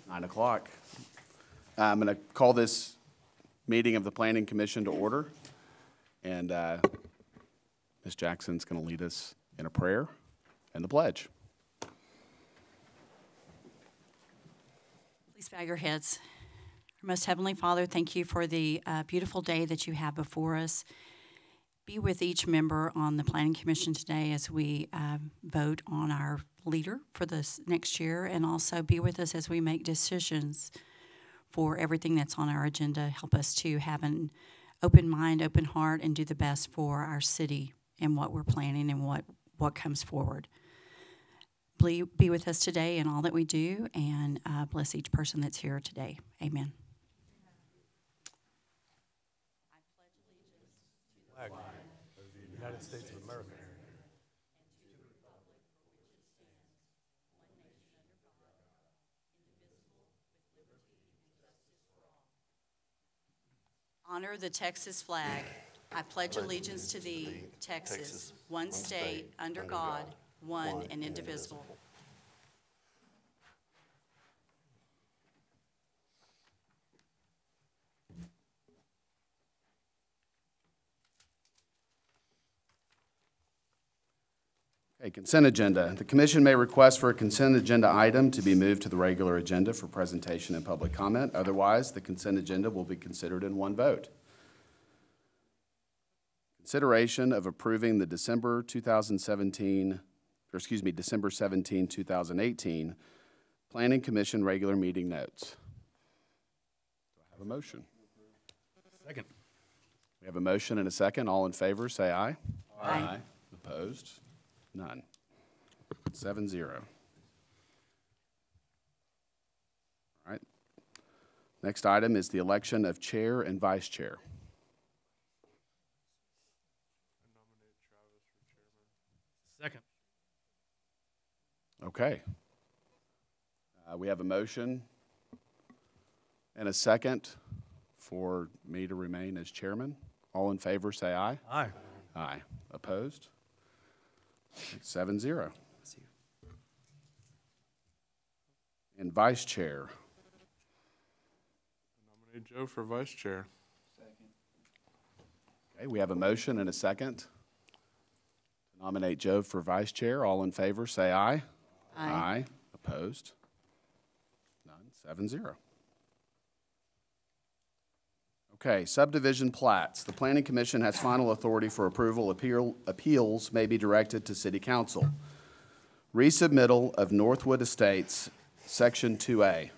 9 o'clock. I'm going to call this meeting of the Planning Commission to order, and Ms. Jackson's going to lead us in a prayer and the pledge. Please bow your heads. Our most Heavenly Father, thank you for the beautiful day that you have before us. Be with each member on the Planning Commission today as we vote on our leader for this next year, and also be with us as we make decisions for everything that's on our agenda. Help us to have an open mind, open heart, and do the best for our city and what we're planning and what comes forward. Be with us today in all that we do, and bless each person that's here today. Amen. I pledge allegiance to the flag of the United States of America and to the republic for which it stands, one nation under God, indivisible, with liberty and justice for all. Honor the Texas flag. I pledge allegiance to thee, Texas, one state, under God, one and indivisible. Okay, consent agenda. The commission may request for a consent agenda item to be moved to the regular agenda for presentation and public comment. Otherwise, the consent agenda will be considered in one vote. Consideration of approving the December 17, 2018 Planning Commission regular meeting notes. Do I have a motion? Second. We have a motion and a second. All in favor, say aye. Aye. Opposed? None. 7-0. All right. Next item is the election of chair and vice chair. Second. Okay. We have a motion and a second for me to remain as chairman. All in favor, say aye. Aye. Aye. Opposed? 7-0. And vice chair. Nominate Joe for vice chair. Okay, we have a motion and a second to nominate Joe for vice chair. All in favor, say aye. Aye. Aye. Opposed? None. 7-0. Okay, subdivision plats. The Planning Commission has final authority for approval. Appeals may be directed to City Council. Resubmittal of Northwood Estates, Section 2A.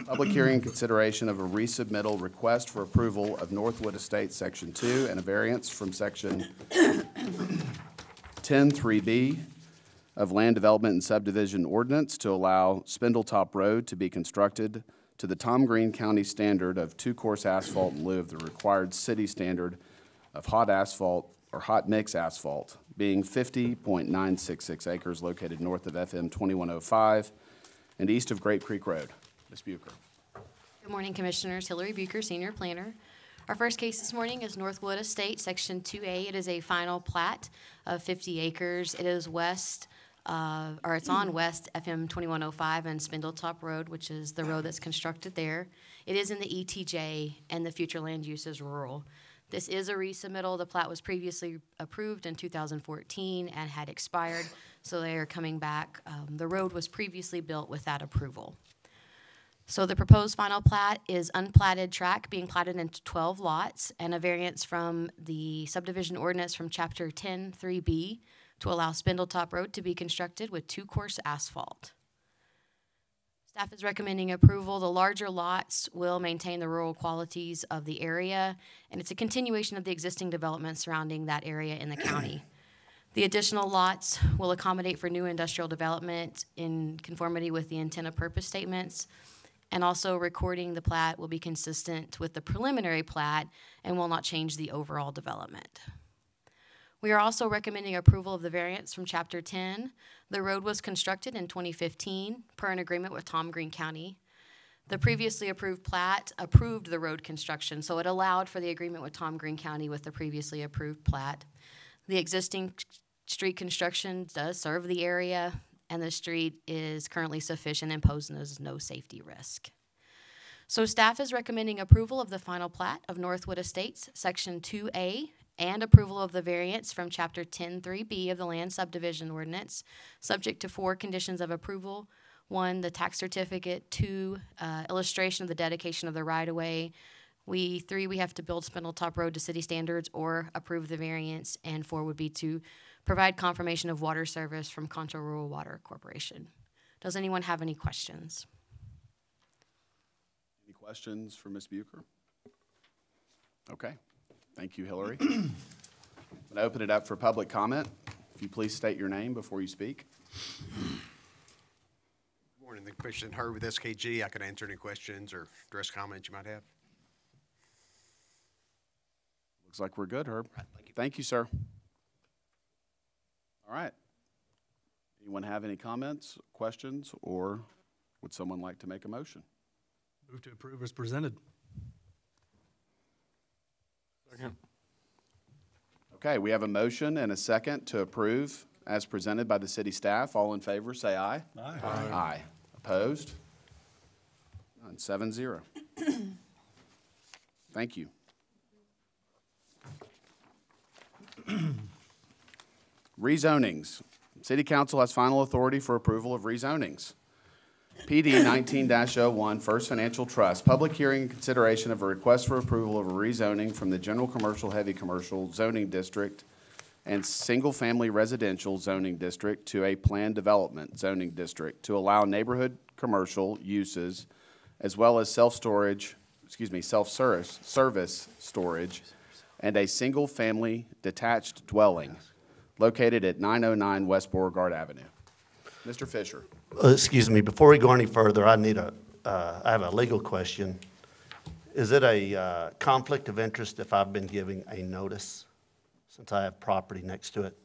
Public hearing and consideration of a resubmittal request for approval of Northwood Estates, Section 2, and a variance from Section 10.3B of Land Development and Subdivision Ordinance to allow Spindletop Road to be constructed to the Tom Green County standard of two-course asphalt in lieu of the required city standard of hot asphalt or hot mix asphalt, being 50.966 acres located north of FM 2105 and east of Grape Creek Road. Ms. Bucher. Good morning, Commissioners. Hillary Bucher, Senior Planner. Our first case this morning is Northwood Estate, Section 2A. It is a final plat of 50 acres. It is it's on West FM 2105 and Spindletop Road, which is the road that's constructed there. It is in the ETJ, and the future land use is rural. This is a resubmittal. The plat was previously approved in 2014 and had expired, so they are coming back. The road was previously built with that approval. So the proposed final plat is unplatted tract being platted into 12 lots and a variance from the subdivision ordinance from Chapter 10.3B to allow Spindletop Road to be constructed with two-course asphalt. Staff is recommending approval. The larger lots will maintain the rural qualities of the area, and it's a continuation of the existing development surrounding that area in the county. The additional lots will accommodate for new industrial development in conformity with the intent of purpose statements, and also recording the plat will be consistent with the preliminary plat and will not change the overall development. We are also recommending approval of the variance from Chapter 10. The road was constructed in 2015 per an agreement with Tom Green County. The previously approved plat approved the road construction, so it allowed for the agreement with Tom Green County with the previously approved plat. The existing street construction does serve the area, and the street is currently sufficient and poses no safety risk. So staff is recommending approval of the final plat of Northwood Estates, Section 2A, and approval of the variance from Chapter 10.3B of the Land Subdivision Ordinance, subject to 4 conditions of approval. 1, the tax certificate. 2, illustration of the dedication of the right-of-way. 3, we have to build Spindletop Road to city standards or approve the variance. And 4 would be to provide confirmation of water service from Concho Rural Water Corporation. Does anyone have any questions? Any questions for Ms. Bucher? Okay. Thank you, Hillary. I'm going to open it up for public comment. If you please state your name before you speak. Good morning, the Commissioner Herb with SKG. I could answer any questions or address comments you might have. Looks like we're good, Herb. Right, thank you. Thank you, sir. All right. Anyone have any comments, questions, or would someone like to make a motion? Move to approve as presented. Second. Okay, we have a motion and a second to approve as presented by the city staff. All in favor, say aye. Aye. Aye. Opposed? None. 7-0. Thank you. Rezonings. City Council has final authority for approval of rezonings. PD 19-01, First Financial Trust. Public hearing and consideration of a request for approval of a rezoning from the General Commercial Heavy Commercial Zoning District and Single Family Residential Zoning District to a Planned Development Zoning District to allow neighborhood commercial uses as well as self-service storage and a single-family detached dwelling located at 909 West Beauregard Avenue. Mr. Fisher. Excuse me, before we go any further, I have a legal question. Is it a conflict of interest if I've been giving a notice since I have property next to it?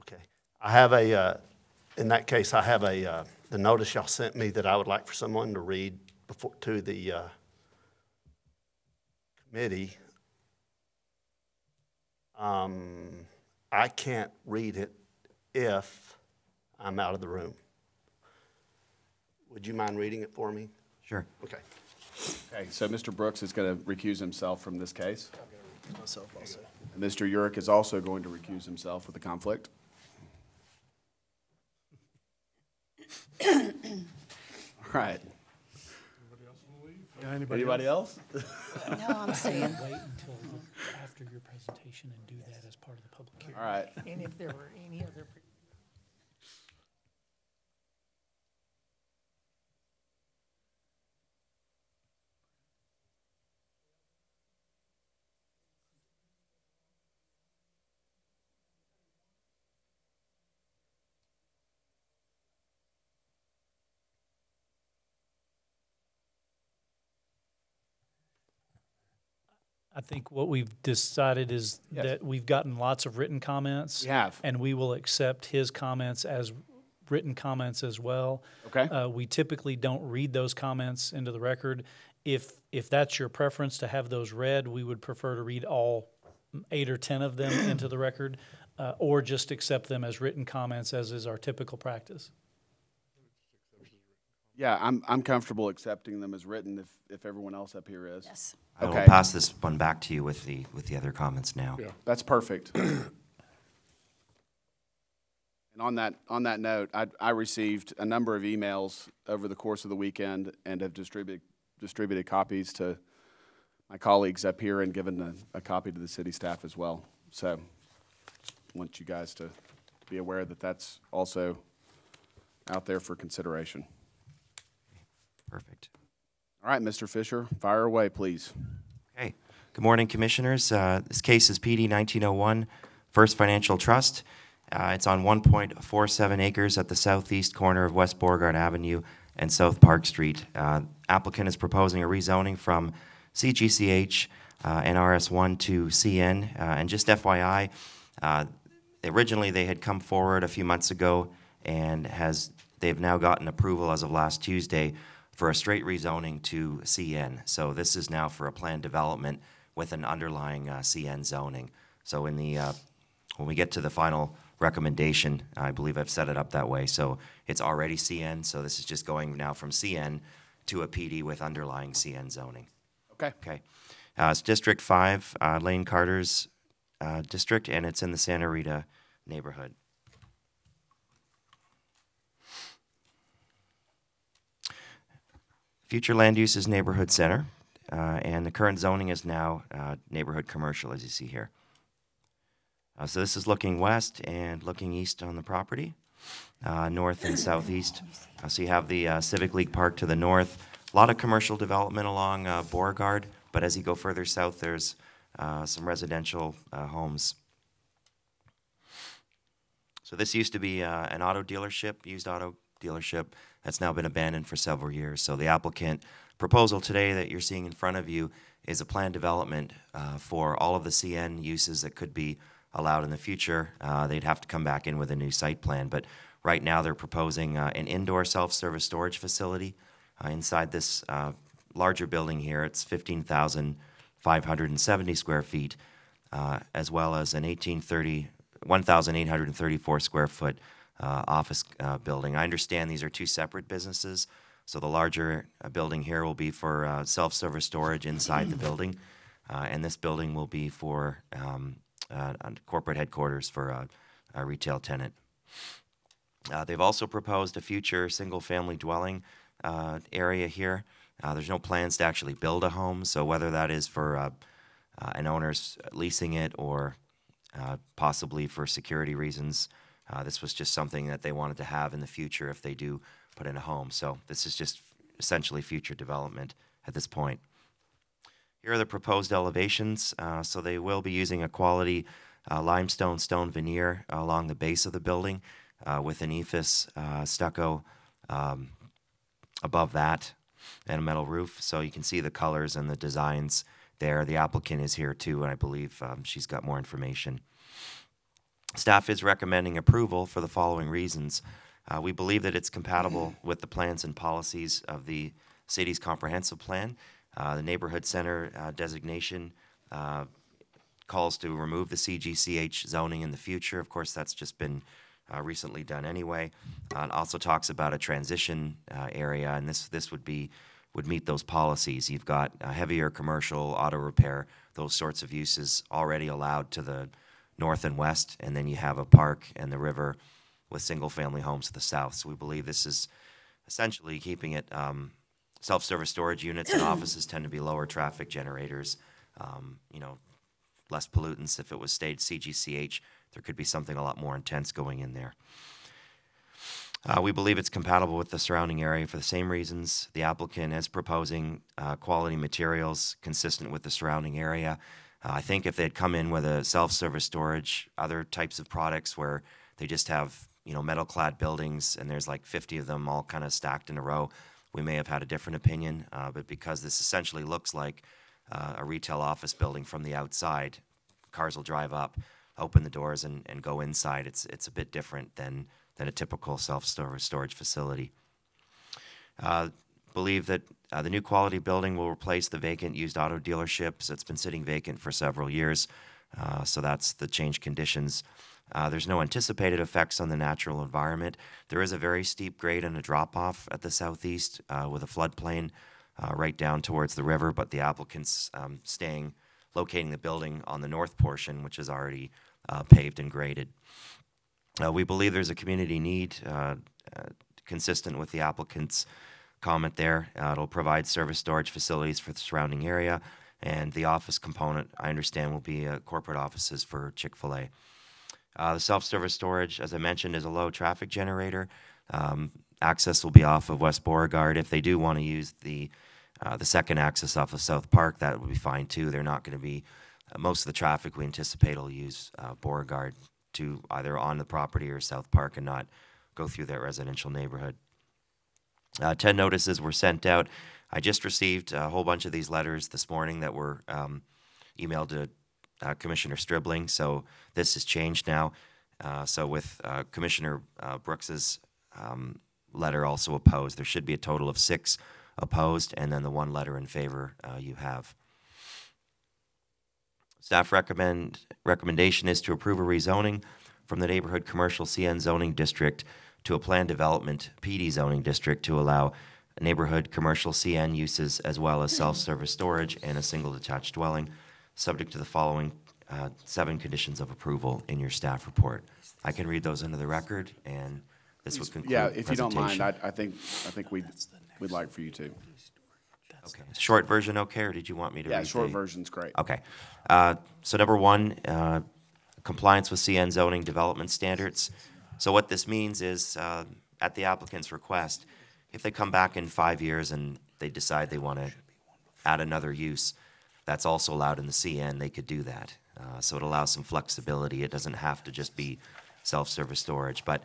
Okay. I have in that case, I have the notice y'all sent me that I would like for someone to read before to the committee. I can't read it if I'm out of the room. Would you mind reading it for me? Sure. Okay. Okay, so Mr. Brooks is going to recuse himself from this case. Myself also. And Mr. Urick is also going to recuse himself with the conflict. All right. Yeah, Anybody else? No, I'm staying. Wait until after your presentation and do that as part of the public hearing. All right. And if there were any other. I think what we've decided is Yes. that we've gotten lots of written comments. We have. And we will accept his comments as written comments as well. Okay. We typically don't read those comments into the record. If that's your preference to have those read, we would prefer to read all 8 or 10 of them into the record, or just accept them as written comments, as is our typical practice. Yeah, I'm comfortable accepting them as written if everyone else up here is. Yes. I will Okay. pass this one back to you with the other comments now. Yeah. That's perfect. And on that note, I received a number of emails over the course of the weekend and have distributed copies to my colleagues up here and given a copy to the city staff as well. So I want you guys to be aware that that's also out there for consideration. Perfect. All right, Mr. Fisher, fire away, please. Okay. Good morning, Commissioners. This case is PD 1901, First Financial Trust. It's on 1.47 acres at the southeast corner of West Beauregard Avenue and South Park Street. Applicant is proposing a rezoning from CGCH and RS1 to CN. And just FYI, originally they had come forward a few months ago and they've now gotten approval as of last Tuesday for a straight rezoning to CN. So this is now for a planned development with an underlying CN zoning. So when we get to the final recommendation, I believe I've set it up that way. So it's already CN, so this is just going now from CN to a PD with underlying CN zoning. Okay. Okay. It's District 5, Lane Carter's district, and it's in the Santa Rita neighborhood. Future land use is neighborhood center, and the current zoning is now neighborhood commercial, as you see here. So this is looking west and looking east on the property, north and southeast. So you have the Civic League Park to the north. A lot of commercial development along Beauregard, but as you go further south, there's some residential homes. So this used to be an auto dealership, used auto dealership, that's now been abandoned for several years. So the applicant proposal today that you're seeing in front of you is a planned development for all of the CN uses that could be allowed in the future. They'd have to come back in with a new site plan, but right now they're proposing an indoor self-service storage facility inside this larger building here. It's 15,570 square feet, as well as an 1,834 square foot office building. I understand these are two separate businesses, so the larger building here will be for self-service storage inside the building, and this building will be for corporate headquarters for a retail tenant. They've also proposed a future single-family dwelling area here. There's no plans to actually build a home, so whether that is for an owner's leasing it or possibly for security reasons, this was just something that they wanted to have in the future if they do put in a home. So this is just essentially future development at this point. Here are the proposed elevations. So they will be using a quality limestone stone veneer along the base of the building with an ephes stucco above that and a metal roof. So you can see the colors and the designs there. The applicant is here too, and I believe she's got more information. Staff is recommending approval for the following reasons. We believe that it's compatible with the plans and policies of the city's comprehensive plan. The neighborhood center designation calls to remove the CGCH zoning in the future. Of course, that's just been recently done anyway. It also talks about a transition area, and this would meet those policies. You've got heavier commercial, auto repair, those sorts of uses already allowed to the north and west, and then you have a park and the river with single-family homes to the south. So we believe this is essentially keeping it self-service storage units and offices tend to be lower traffic generators, less pollutants. If it was stayed CGCH, there could be something a lot more intense going in there. We believe it's compatible with the surrounding area for the same reasons. The applicant is proposing quality materials consistent with the surrounding area. I think if they'd come in with a self-service storage, other types of products where they just have, metal-clad buildings and there's like 50 of them all kind of stacked in a row, we may have had a different opinion. But because this essentially looks like a retail office building from the outside, cars will drive up, open the doors, and go inside. It's a bit different than a typical self-storage facility. Believe that the new quality building will replace the vacant used auto dealerships that's been sitting vacant for several years. So that's the change conditions. There's no anticipated effects on the natural environment. There is a very steep grade and a drop-off at the southeast with a floodplain right down towards the river, but the applicant's locating the building on the north portion, which is already paved and graded. We believe there's a community need consistent with the applicant's comment there. It'll provide service storage facilities for the surrounding area, and the office component, I understand, will be corporate offices for Chick-fil-A. The self-service storage, as I mentioned, is a low traffic generator. Access will be off of West Beauregard. If they do want to use the second access off of South Park, that would be fine too. They're not going to be, most of the traffic we anticipate will use Beauregard to either on the property or South Park and not go through that residential neighborhood. 10 notices were sent out. I just received a whole bunch of these letters this morning that were emailed to Commissioner Stribling, so this has changed now. So with Commissioner Brooks's letter also opposed, there should be a total of 6 opposed, and then the 1 letter in favor you have. Staff recommendation is to approve a rezoning from the neighborhood commercial CN zoning district to a planned development PD zoning district to allow neighborhood commercial CN uses as well as self-service storage and a single detached dwelling, subject to the following 7 conditions of approval in your staff report. I can read those into the record, and this would conclude Yeah, the if you don't mind, presentation. I think we'd like for you to. Okay. Short version okay, or did you want me to read Yeah, short the- version's great. Okay. So number 1, compliance with CN zoning development standards. So what this means is, at the applicant's request, if they come back in 5 years and they decide they want to add another use, that's also allowed in the CN, they could do that. So it allows some flexibility. It doesn't have to just be self-service storage, but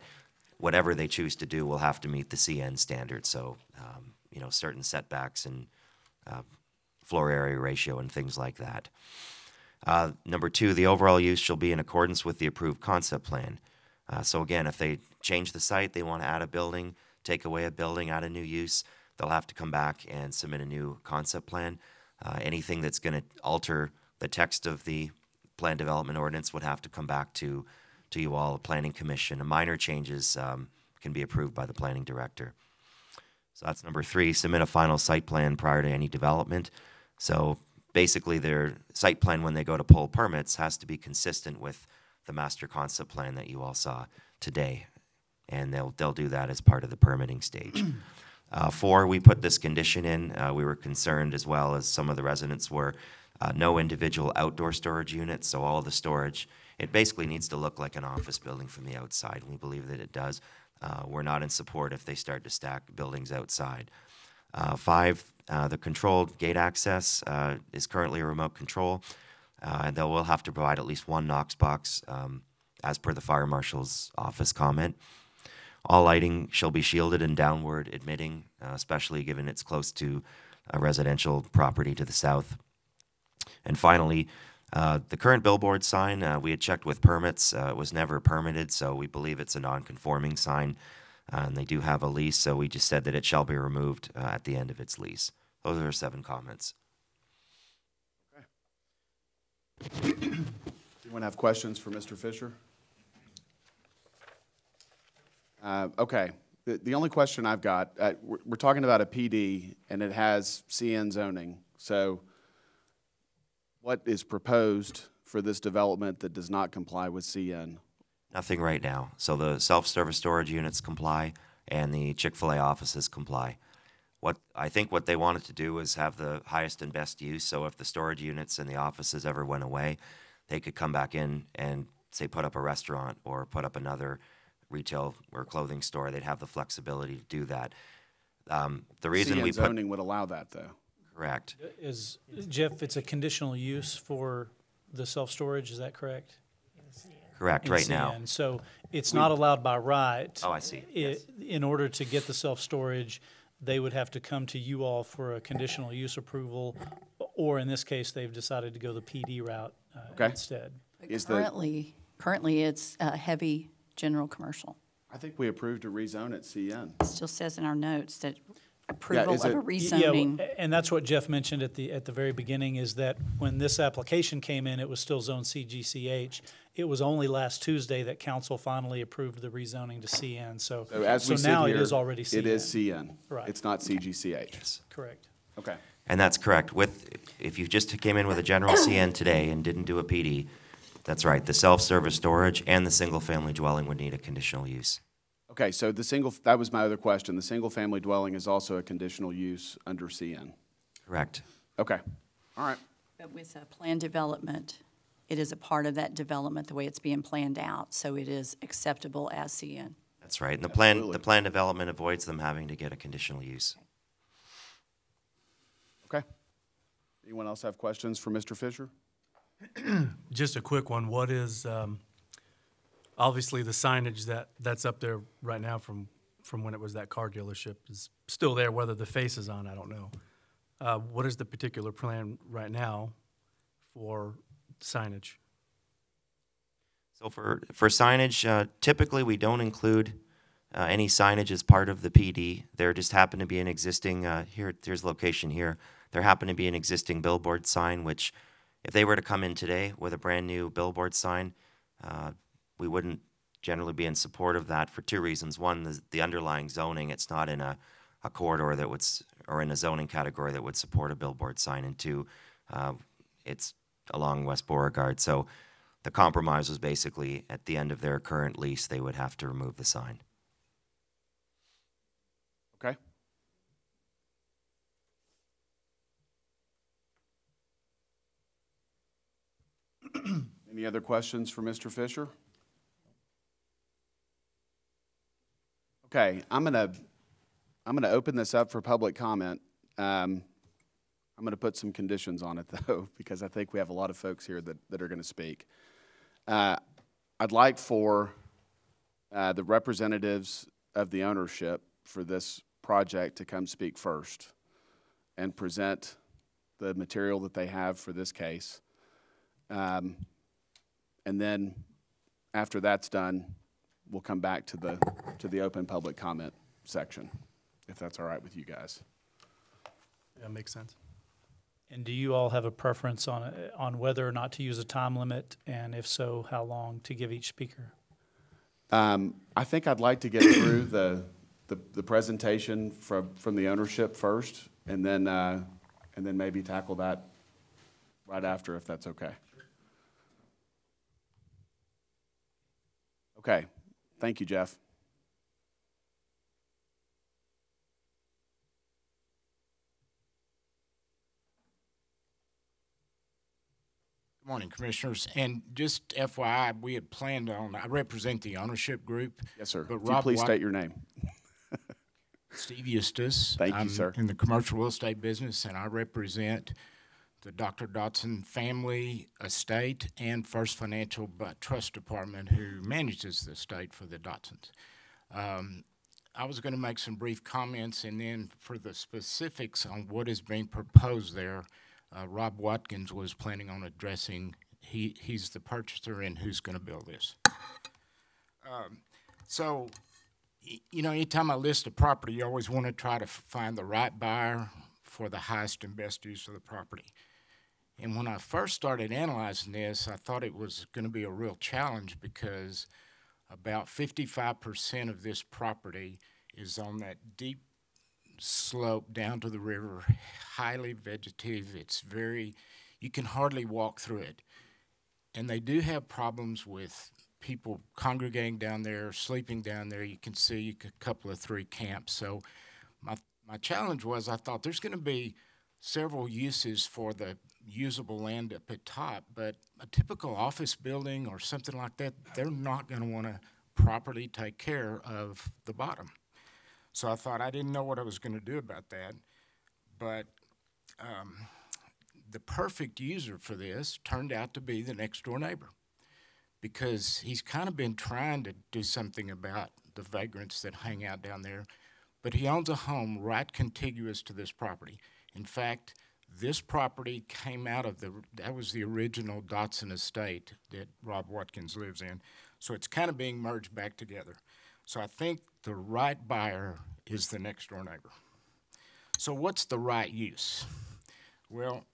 whatever they choose to do will have to meet the CN standards. So, certain setbacks and floor area ratio and things like that. Number 2, the overall use shall be in accordance with the approved concept plan. So again, if they change the site, they want to add a building, take away a building, add a new use, they'll have to come back and submit a new concept plan. Anything that's going to alter the text of the plan development ordinance would have to come back to you all, the planning commission. And minor changes can be approved by the planning director. So that's number 3, submit a final site plan prior to any development. So basically their site plan when they go to pull permits has to be consistent with the master concept plan that you all saw today. And they'll do that as part of the permitting stage. 4, we put this condition in. We were concerned, as well as some of the residents were, no individual outdoor storage units, so all of the storage, it basically needs to look like an office building from the outside. We believe that it does. We're not in support if they start to stack buildings outside. 5, the controlled gate access is currently a remote control. They will have to provide at least 1 Knox box, as per the fire marshal's office comment. All lighting shall be shielded and downward admitting, especially given it's close to a residential property to the south. And finally, the current billboard sign, we had checked with permits. It was never permitted, so we believe it's a non-conforming sign. And they do have a lease, so we just said that it shall be removed at the end of its lease. Those are our 7 comments. Anyone have questions for Mr. Fisher? Okay. The only question I've got, we're talking about a PD, and it has CN zoning. So what is proposed for this development that does not comply with CN? Nothing right now. So the self-service storage units comply, and the Chick-fil-A offices comply. I think what they wanted to do is have the highest and best use, so if the storage units and the offices ever went away, they could come back in and, say, put up a restaurant or put up another retail or clothing store. They'd have the flexibility to do that. The reason we CN put... zoning would allow that, though. Correct. Jeff, it's a conditional use for the self-storage, is that correct? Correct, In right now. CN. So it's not allowed by right. Oh, I see. Yes. In order to get the self-storage, they would have to come to you all for a conditional use approval, or in this case, they've decided to go the PD route Okay. instead. Currently, it's heavy general commercial. I think we approved a rezone at CN. It still says in our notes that approval is of a it- rezoning. Yeah, and that's what Jeff mentioned at the very beginning, is that when this application came in, it was still zone CGCH. It was only last Tuesday that council finally approved the rezoning to CN, so As we sit now here, it is already CN. It is CN. Right. It's not CGCH. Correct. Okay. And that's correct. If you just came in with a general CN today and didn't do a PD, that's right. The self-service storage and the single-family dwelling would need a conditional use. Okay, so that was my other question. The single-family dwelling is also a conditional use under CN. Correct. Okay, all right. But with a planned development, it is a part of that development, the way it's being planned out, so it is acceptable as CN. That's right. And Absolutely. the plan development avoids them having to get a conditional use. Okay. Anyone else have questions for Mr. Fisher? Just a quick one. What is, obviously the signage that's up there right now from when it was that car dealership is still there, whether the face is on, I don't know. What is the particular plan right now for signage? So for signage, typically we don't include any signage as part of the PD. There just happened to be an existing, here's location here. There happened to be an existing billboard sign, which if they were to come in today with a brand new billboard sign, we wouldn't generally be in support of that for two reasons. One, the underlying zoning, it's not in a corridor that would, or in a zoning category that would support a billboard sign. And two, it's along West Beauregard. So the compromise was basically at the end of their current lease, they would have to remove the sign. Okay. Any other questions for Mr. Fisher? Okay, I'm gonna open this up for public comment. I'm gonna put some conditions on it though, because I think we have a lot of folks here that are gonna speak. I'd like for the representatives of the ownership for this project to come speak first and present the material that they have for this case. And then after that's done, we'll come back to the open public comment section, if that's all right with you guys. Yeah, makes sense. And do you all have a preference on whether or not to use a time limit, and if so, how long to give each speaker? I think I'd like to get through the presentation from the ownership first, and then maybe tackle that right after, if that's okay. Okay, thank you, Jeff. Good morning, Commissioners. And just FYI, we had planned on, I represent the ownership group. Yes, sir. But Could you please state your name? Steve Eustace. Thank you, sir. I'm in the commercial real estate business, and I represent the Dr. Dotson family estate and First Financial Trust Department, who manages the estate for the Dotsons. I was going to make some brief comments, and then for the specifics on what is being proposed there, Rob Watkins was planning on addressing. He's the purchaser and who's going to build this. So, you know, anytime I list a property, you always want to try to find the right buyer for the highest and best use of the property. And when I first started analyzing this, I thought it was going to be a real challenge because about 55% of this property is on that deep slope down to the river, highly vegetative. It's very, you can hardly walk through it. And they do have problems with people congregating down there, sleeping down there. You can see a couple of 3 camps. So my challenge was, I thought there's going to be several uses for the usable land up at top, but a typical office building or something like that, they're not going to want to properly take care of the bottom. So I thought, I didn't know what I was going to do about that, but the perfect user for this turned out to be the next door neighbor, because he's kind of been trying to do something about the vagrants that hang out down there, but he owns a home right contiguous to this property. In fact, this property came out of that was the original Dotson estate that Rob Watkins lives in. So it's kind of being merged back together. So I think the right buyer is the next door neighbor. So what's the right use? Well,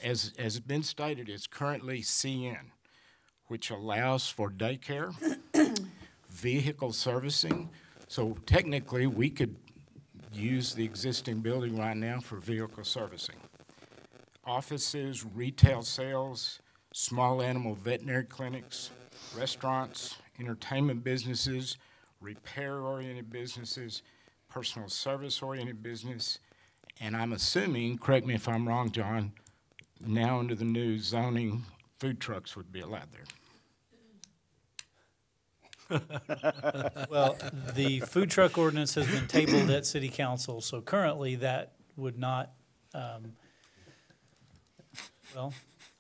as has been stated, it's currently CN, which allows for daycare, vehicle servicing. So technically, we could use the existing building right now for vehicle servicing. Offices, retail sales, small animal veterinary clinics, restaurants, entertainment businesses, repair-oriented businesses, personal service-oriented business, and I'm assuming, correct me if I'm wrong, John, now under the new zoning, food trucks would be allowed there. Well, the food truck ordinance has been tabled at city council, so currently that would not, well,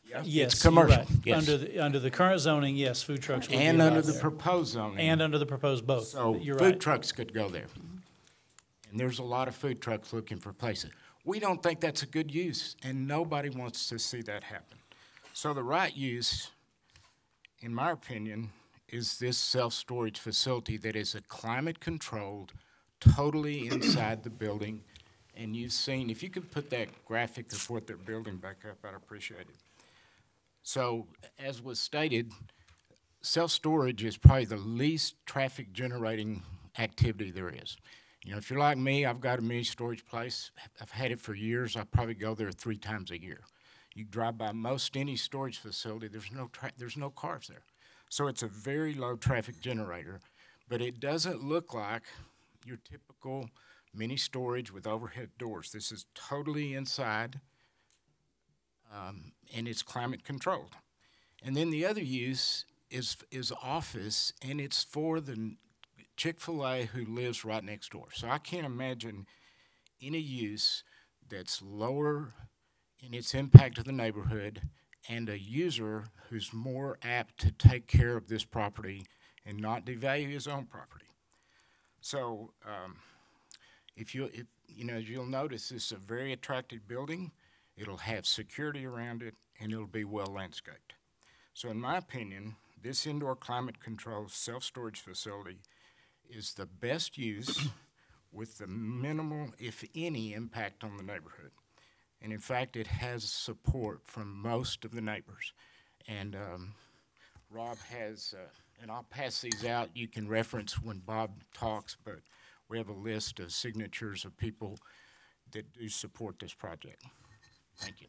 yes, It's you're commercial, right. yes. Under the current zoning, yes, food trucks would be And under allowed the there. proposed zoning. And under the proposed both. So You're food right. trucks could go there. And there's a lot of food trucks looking for places. We don't think that's a good use, and nobody wants to see that happen. So the right use in my opinion, is this self-storage facility that is a climate-controlled, totally inside the building. And you've seen, if you could put that graphic of what they're building back up, I'd appreciate it. So, as was stated, self-storage is probably the least traffic-generating activity there is. You know, if you're like me, I've got a mini storage place. I've had it for years. I probably go there 3 times a year. You drive by most any storage facility, there's no cars there. So it's a very low traffic generator, but it doesn't look like your typical mini storage with overhead doors. This is totally inside, and it's climate controlled. And then the other use is office, and it's for the Chick-fil-A who lives right next door. So I can't imagine any use that's lower in its impact to the neighborhood and a user who's more apt to take care of this property and not devalue his own property. So if you'll notice, this is a very attractive building. It'll have security around it, and it'll be well landscaped. So in my opinion, this indoor climate controlled self-storage facility is the best use with the minimal, if any, impact on the neighborhood. And in fact, it has support from most of the neighbors. And Rob has, and I'll pass these out, you can reference when Bob talks, but we have a list of signatures of people that do support this project. Thank you.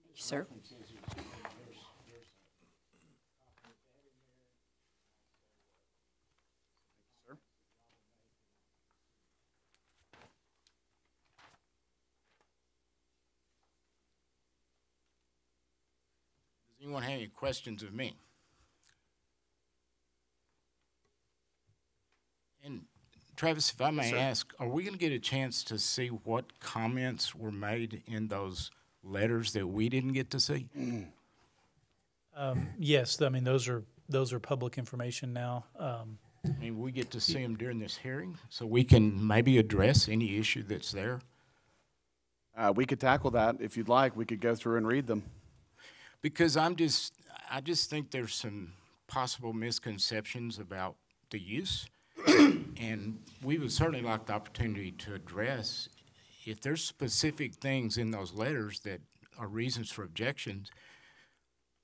Thank you, sir. Does anyone have any questions of me? And Travis, if I may ask, are we going to get a chance to see what comments were made in those letters that we didn't get to see? Yes, I mean, those are public information now. I mean, we get to see them during this hearing, so we can maybe address any issue that's there? We could tackle that if you'd like. We could go through and read them. Because I just think there's some possible misconceptions about the use, and we would certainly like the opportunity to address if there's specific things in those letters that are reasons for objections.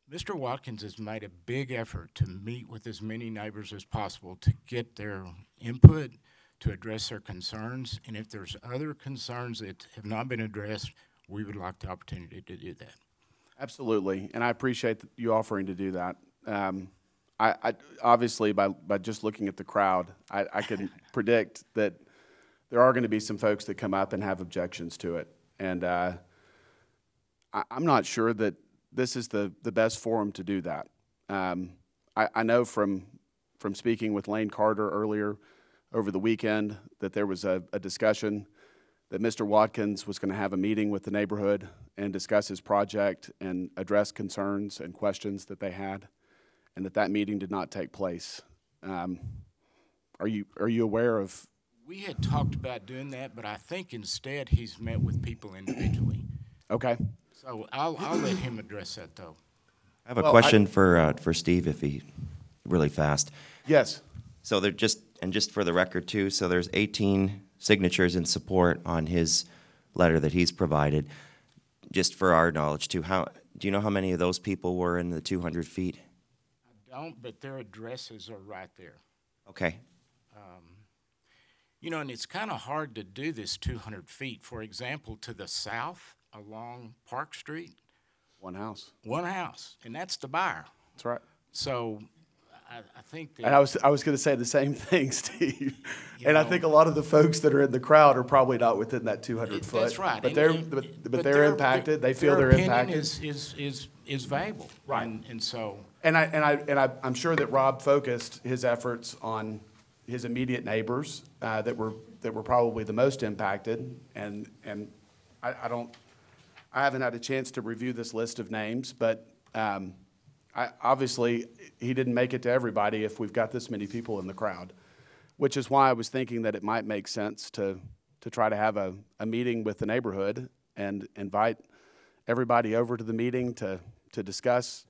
Mr. Watkins has made a big effort to meet with as many neighbors as possible to get their input, to address their concerns, and if there's other concerns that have not been addressed, we would like the opportunity to do that. Absolutely, and I appreciate you offering to do that. I obviously, by just looking at the crowd, I can predict that there are going to be some folks that come up and have objections to it. And I'm not sure that this is the best forum to do that. I know from speaking with Lane Carter earlier over the weekend that there was a discussion that Mr. Watkins was going to have a meeting with the neighborhood and discuss his project and address concerns and questions that they had, and that meeting did not take place. Are you aware of? We had talked about doing that, but I think instead he's met with people individually. Okay. So I'll let him address that, though. I have a question for Steve, if he, really fast. Yes. So they're just for the record too, so there's 18 signatures in support on his letter that he's provided. Just for our knowledge too, do you know how many of those people were in the 200 feet? I don't, but their addresses are right there. Okay. You know, and it's kind of hard to do this 200 feet. For example, to the south along Park Street. One house. One house, and that's the buyer. That's right. So I think that. And I was going to say the same thing, Steve. And I think a lot of the folks that are in the crowd are probably not within that 200 foot. That's right. But they're impacted. They feel they're impacted. Their opinion is valuable. Right. And so. And I'm sure that Rob focused his efforts on his immediate neighbors that were probably the most impacted. And I haven't had a chance to review this list of names, but obviously he didn't make it to everybody if we've got this many people in the crowd, which is why I was thinking that it might make sense to to try to have a meeting with the neighborhood and invite everybody over to the meeting to discuss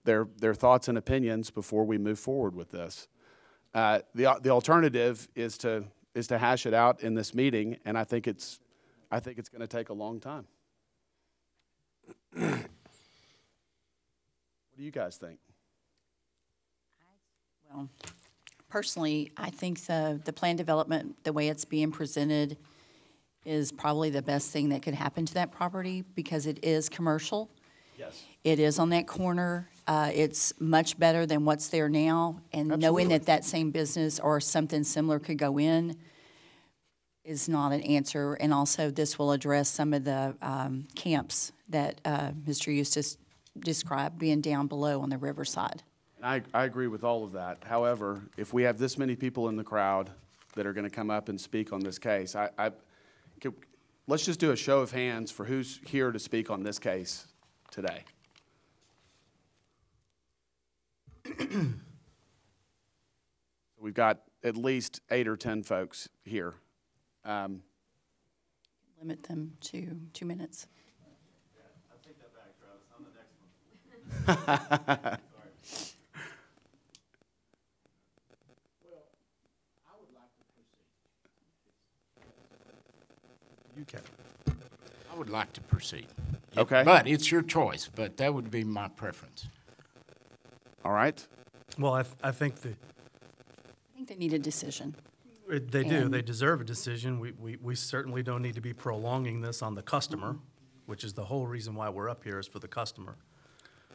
their thoughts and opinions before we move forward with this. The alternative is to hash it out in this meeting, and I think it's going to take a long time. What do you guys think? Well, personally, I think the plan development, the way it's being presented, is probably the best thing that could happen to that property because it is commercial. Yes. It is on that corner. It's much better than what's there now. And knowing Absolutely. that same business or something similar could go in is not an answer. And also, this will address some of the camps that Mr. Eustace described being down below on the riverside. I agree with all of that. However, if we have this many people in the crowd that are going to come up and speak on this case, let's just do a show of hands for who's here to speak on this case today. We've got at least 8 or 10 folks here. Limit them to 2 minutes. I'll take that back, Travis. I'm the next one. You can. I would like to proceed. Okay. But it's your choice, but that would be my preference. All right. Well, I think I think they need a decision. they do. And- They deserve a decision. We certainly don't need to be prolonging this on the customer, which is the whole reason why we're up here is for the customer.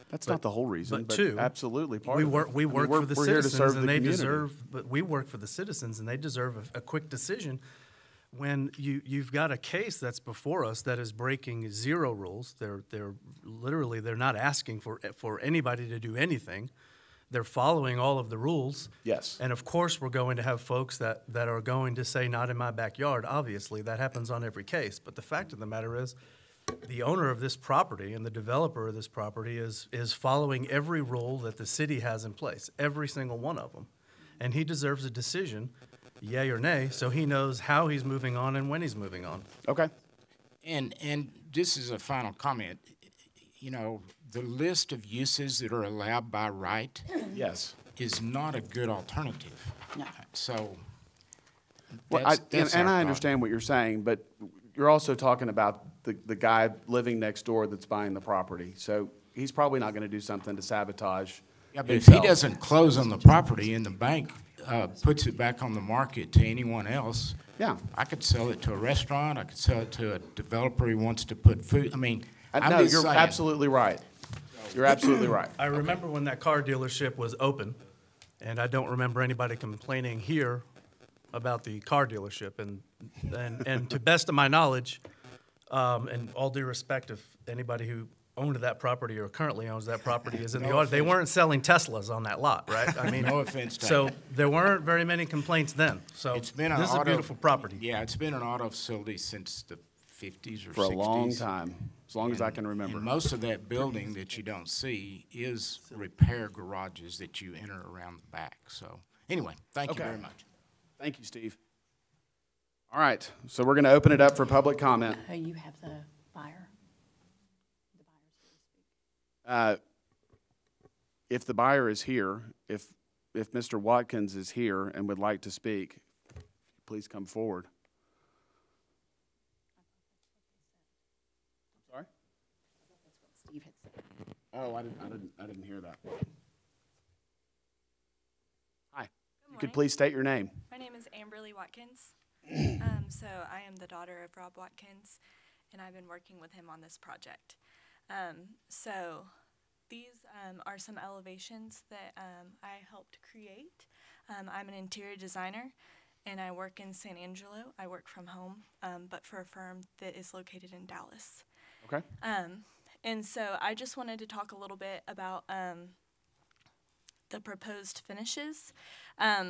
That's not the whole reason, but two, absolutely part we of work. it. We I mean, work for the we're here to citizens, serve the and they community. deserve. But we work for the citizens, and they deserve a quick decision. When you've got a case that's before us that is breaking 0 rules, they're literally they're not asking for anybody to do anything. They're following all of the rules. Yes. And of course, we're going to have folks that are going to say, not in my backyard. Obviously, that happens on every case. But the fact of the matter is, the owner of this property and the developer of this property is following every rule that the city has in place, every single one of them. And he deserves a decision, yay or nay, so he knows how he's moving on and when he's moving on. Okay. And this is a final comment. You know, the list of uses that are allowed by right Yes. is not a good alternative. No. So Well, that's and our I thought. understand what you're saying, but you're also talking about the guy living next door that's buying the property. So he's probably not going to do something to sabotage Yeah, but if he himself. doesn't close on the property and the bank puts it back on the market to anyone else, Yeah. I could sell it to a restaurant, I could sell it to a developer who wants to put food, I mean, I'm No, just you're saying. absolutely right. You're absolutely right. I remember when that car dealership was open, and I don't remember anybody complaining here about the car dealership. And to best of my knowledge, and all due respect, if anybody who owned that property or currently owns that property is in the No audience, they offense. weren't selling Teslas on that lot, right? I mean, No offense So taken. there weren't very many complaints then. So It's been an this is a auto- beautiful property. Yeah, it's been an auto facility since the 50s or 60s. For a long time, as long as I can remember. And most of that building that you don't see is repair garages that you enter around the back. So, anyway, thank you Okay. very much. Thank you, Steve. All right, so we're going to open it up for public comment. You have the buyer. If the buyer is here, if Mr. Watkins is here and would like to speak, please come forward. Sorry? Steve had said. Oh, I didn't hear that. Hi. You could morning. please state your name. My name is Amberly Watkins. So I am the daughter of Rob Watkins, and I've been working with him on this project. So these are some elevations that I helped create. I'm an interior designer, and I work in San Angelo. I work from home, but for a firm that is located in Dallas. Okay. And so I just wanted to talk a little bit about the proposed finishes.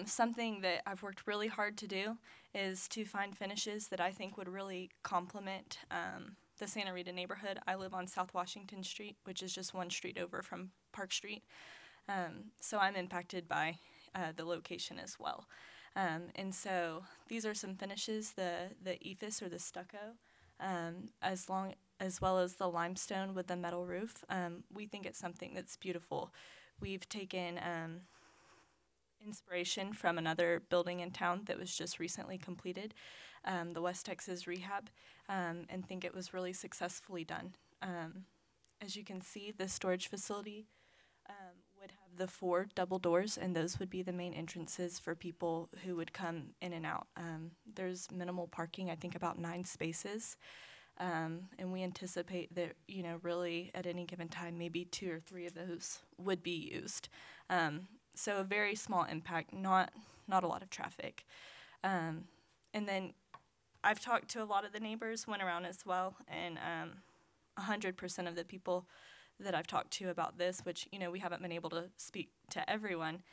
Something that I've worked really hard to do is to find finishes that I think would really complement the Santa Rita neighborhood. I live on South Washington Street, which is just one street over from Park Street. So I'm impacted by the location as well. And so these are some finishes, the ephes or the stucco, as well as the limestone with the metal roof. We think it's something that's beautiful. We've taken inspiration from another building in town that was just recently completed, the West Texas Rehab, and think it was really successfully done. As you can see, the storage facility would have the 4 double doors, and those would be the main entrances for people who would come in and out. There's minimal parking, I think about 9 spaces, and we anticipate that, really at any given time, maybe 2 or 3 of those would be used. So a very small impact, not a lot of traffic. And then I've talked to a lot of the neighbors, went around as well, and 100% of the people that I've talked to about this, which, we haven't been able to speak to everyone,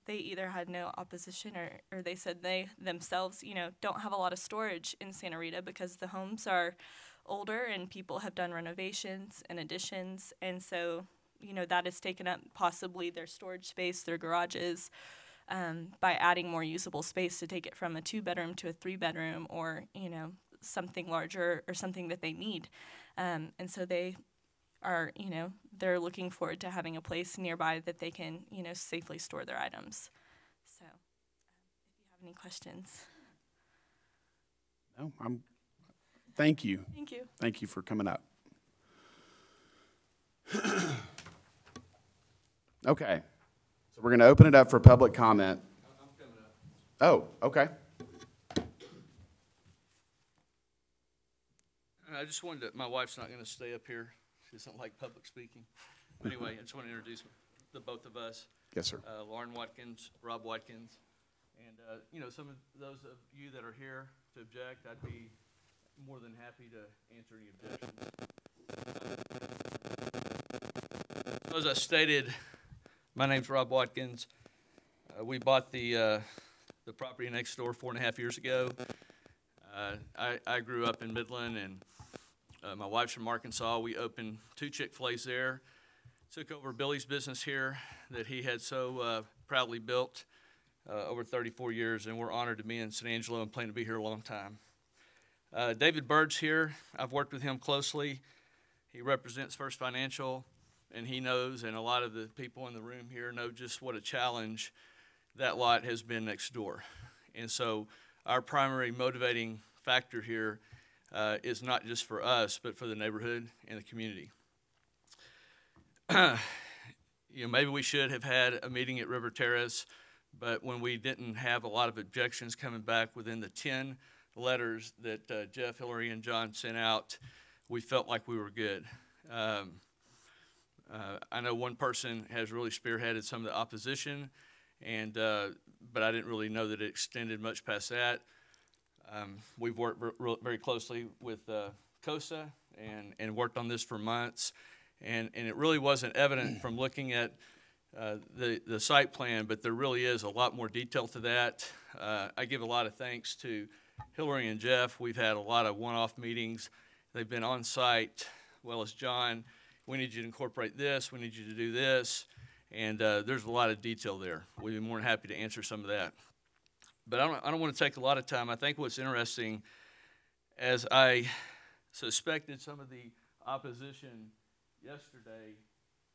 they either had no opposition or they said they themselves, don't have a lot of storage in Santa Rita because the homes are older and people have done renovations and additions. And so, that has taken up possibly their storage space, their garages, by adding more usable space to take it from a 2-bedroom to a 3-bedroom or, something larger or something that they need. And so they are, they're looking forward to having a place nearby that they can, safely store their items. So if you have any questions. No, thank you. Thank you. Thank you for coming up. Okay, so we're going to open it up for public comment. I'm coming up. Oh, okay. I just wanted to, my wife's not going to stay up here. She doesn't like public speaking. But anyway, I just want to introduce the both of us. Yes, sir. Lauren Watkins, Rob Watkins. And, some of those of you that are here to object, I'd be more than happy to answer any objections. As I stated, my name's Rob Watkins. We bought the property next door 4.5 years ago. I grew up in Midland, and my wife's from Arkansas. We opened 2 Chick-fil-A's there. Took over Billy's business here that he had so proudly built over 34 years, and we're honored to be in San Angelo and plan to be here a long time. David Bird's here. I've worked with him closely. He represents First Financial, and he knows, and a lot of the people in the room here know just what a challenge that lot has been next door. And so our primary motivating factor here is not just for us, but for the neighborhood and the community. Maybe we should have had a meeting at River Terrace, but when we didn't have a lot of objections coming back within the 10 letters that Jeff, Hillary, and John sent out, we felt like we were good. I know one person has really spearheaded some of the opposition, and but I didn't really know that it extended much past that. We've worked very closely with COSA and worked on this for months, and it really wasn't evident from looking at the site plan, but there really is a lot more detail to that. I give a lot of thanks to Hillary and Jeff. We've had a lot of one-off meetings. They've been on site, well as John. We need you to incorporate this. We need you to do this. And there's a lot of detail there. We'd be more than happy to answer some of that. But I don't want to take a lot of time. I think what's interesting, as I suspected some of the opposition yesterday,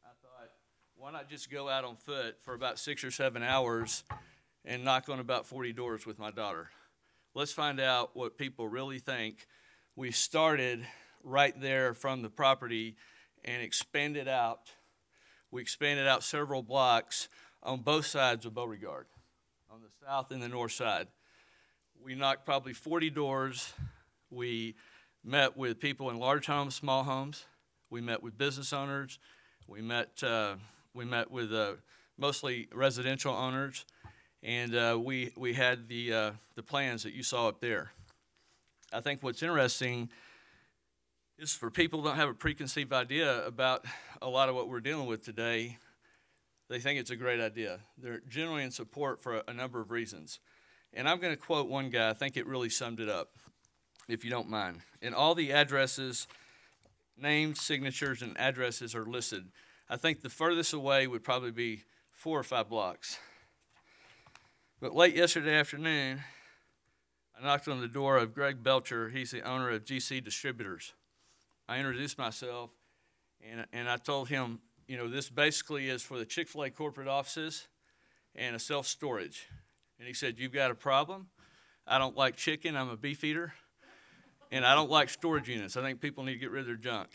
I thought, why not just go out on foot for about 6 or 7 hours and knock on about 40 doors with my daughter? Let's find out what people really think. We started right there from the property and expanded out. We expanded out several blocks on both sides of Beauregard, on the south and the north side. We knocked probably 40 doors. We met with people in large homes, small homes. We met with business owners. We met with mostly residential owners, and we had the plans that you saw up there. I think what's interesting is for people who don't have a preconceived idea about a lot of what we're dealing with today, they think it's a great idea. They're generally in support for a number of reasons. And I'm going to quote one guy. I think it really summed it up, if you don't mind. And all the addresses, names, signatures, and addresses are listed. I think the furthest away would probably be 4 or 5 blocks. But late yesterday afternoon, I knocked on the door of Greg Belcher. He's the owner of GC Distributors. I introduced myself, and I told him, you know, this basically is for the Chick-fil-A corporate offices and a self-storage. And he said, you've got a problem. I don't like chicken. I'm a beef eater. And I don't like storage units. I think people need to get rid of their junk.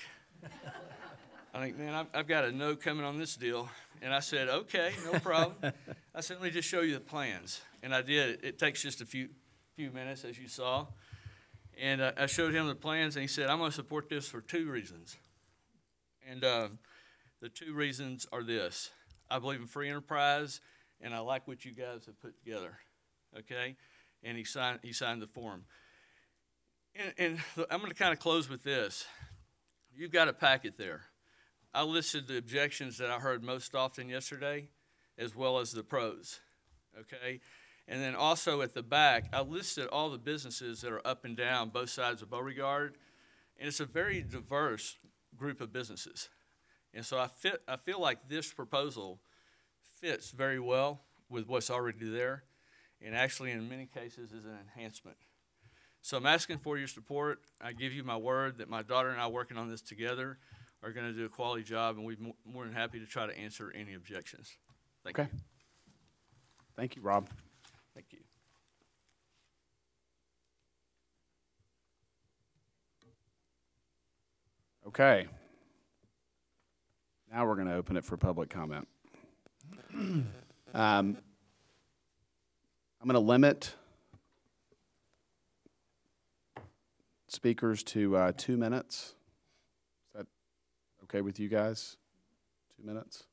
I think, man, I've got a no coming on this deal. And I said, okay, no problem. I said, let me just show you the plans. And I did. It takes just a few minutes, as you saw. And I showed him the plans, and he said, I'm going to support this for 2 reasons. And the 2 reasons are this. I believe in free enterprise, and I like what you guys have put together, okay? And he signed the form. And I'm going to kind of close with this. You've got a packet there. I listed the objections that I heard most often yesterday, as well as the pros, okay? And then also at the back, I listed all the businesses that are up and down both sides of Beauregard, and it's a very diverse group of businesses. And so I feel like this proposal fits very well with what's already there, and actually in many cases is an enhancement. So I'm asking for your support. I give you my word that my daughter and I working on this together are going to do a quality job, and we're more than happy to try to answer any objections. Thank you. Thank you, Rob. Thank you. Okay. Now we're going to open it for public comment. I'm going to limit speakers to 2 minutes. Is that okay with you guys? 2 minutes?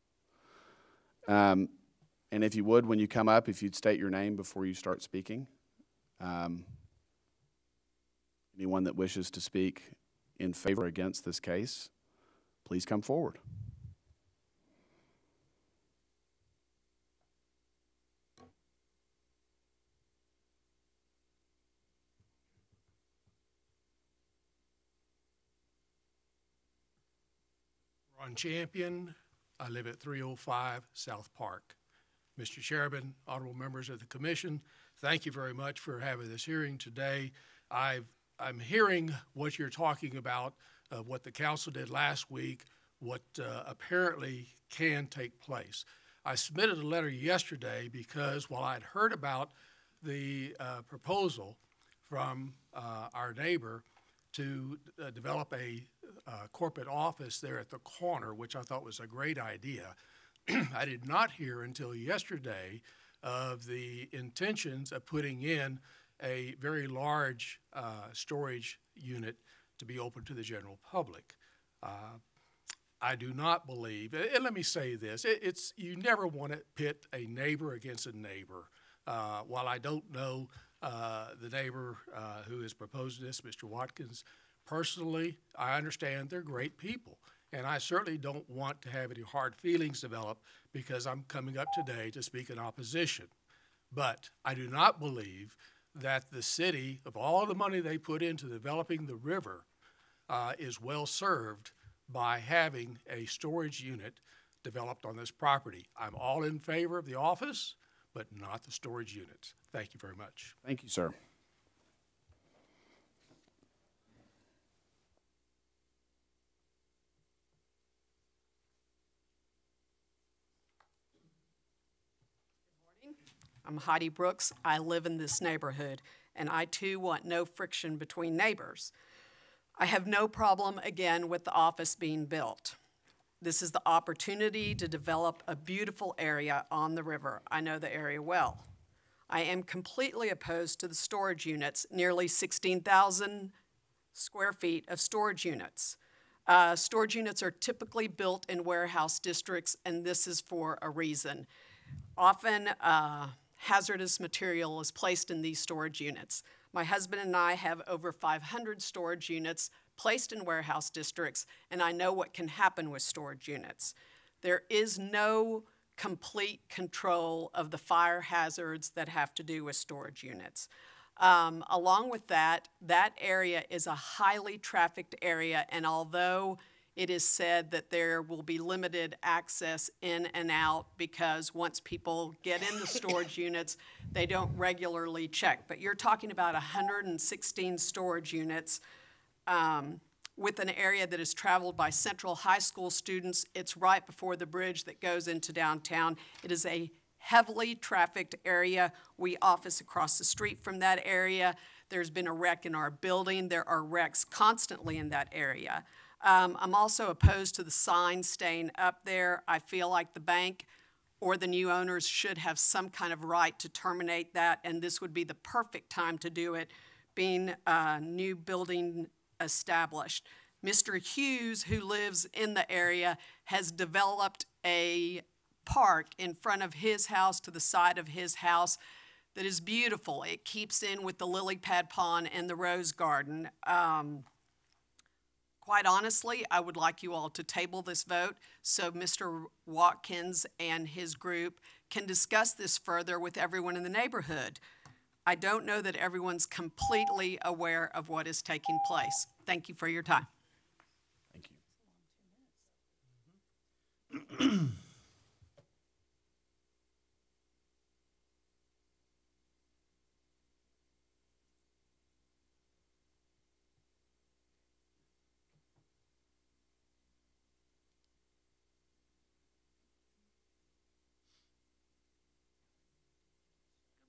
And if you would, when you come up, if you'd state your name before you start speaking. Anyone that wishes to speak in favor or against this case, please come forward. Ron Champion. I live at 305 South Park. Mr. Chairman, honorable members of the commission, thank you very much for having this hearing today. I'm hearing what you're talking about, what the council did last week, what apparently can take place. I submitted a letter yesterday because while I'd heard about the proposal from our neighbor to develop a corporate office there at the corner, which I thought was a great idea, I did not hear until yesterday of the intentions of putting in a very large storage unit to be open to the general public. I do not believe, and let me say this, you never want to pit a neighbor against a neighbor. While I don't know the neighbor who is proposing this, Mr. Watkins, personally, I understand they're great people. And I certainly don't want to have any hard feelings develop because I'm coming up today to speak in opposition. But I do not believe that the city, of all the money they put into developing the river, is well served by having a storage unit developed on this property. I'm all in favor of the office, but not the storage units. Thank you very much. Thank you, sir. I'm Heidi Brooks. I live in this neighborhood, and I too want no friction between neighbors. I have no problem, again, with the office being built. This is the opportunity to develop a beautiful area on the river. I know the area well. I am completely opposed to the storage units, nearly 16,000 square feet of storage units. Storage units are typically built in warehouse districts, and this is for a reason. Often, hazardous material is placed in these storage units. My husband and I have over 500 storage units placed in warehouse districts, and I know what can happen with storage units. There is no complete control of the fire hazards that have to do with storage units. Along with that, that area is a highly trafficked area, and although it is said that there will be limited access in and out because once people get in the storage units, they don't regularly check. But you're talking about 116 storage units with an area that is traveled by Central High School students. It's right before the bridge that goes into downtown. It is a heavily trafficked area. We office across the street from that area. There's been a wreck in our building. There are wrecks constantly in that area. I'm also opposed to the sign staying up there. I feel like the bank or the new owners should have some kind of right to terminate that, and this would be the perfect time to do it, being a new building established. Mr. Hughes, who lives in the area, has developed a park in front of his house to the side of his house that is beautiful. It keeps in with the lily pad pond and the rose garden. Quite honestly, I would like you all to table this vote so Mr. Watkins and his group can discuss this further with everyone in the neighborhood. I don't know that everyone's completely aware of what is taking place. Thank you for your time. Thank you.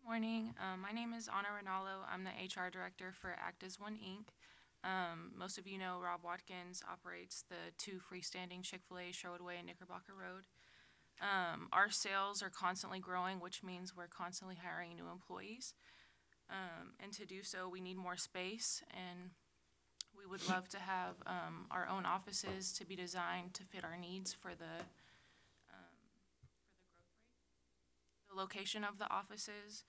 Morning. My name is Anna Rinaldo. I'm the HR director for Act as One Inc. Most of you know Rob Watkins operates the 2 freestanding Chick-fil-A, Sherwood Way and Knickerbocker Road. Our sales are constantly growing, which means we're constantly hiring new employees. And to do so, we need more space, and we would love to have our own offices to be designed to fit our needs for the growth rate. The location of the offices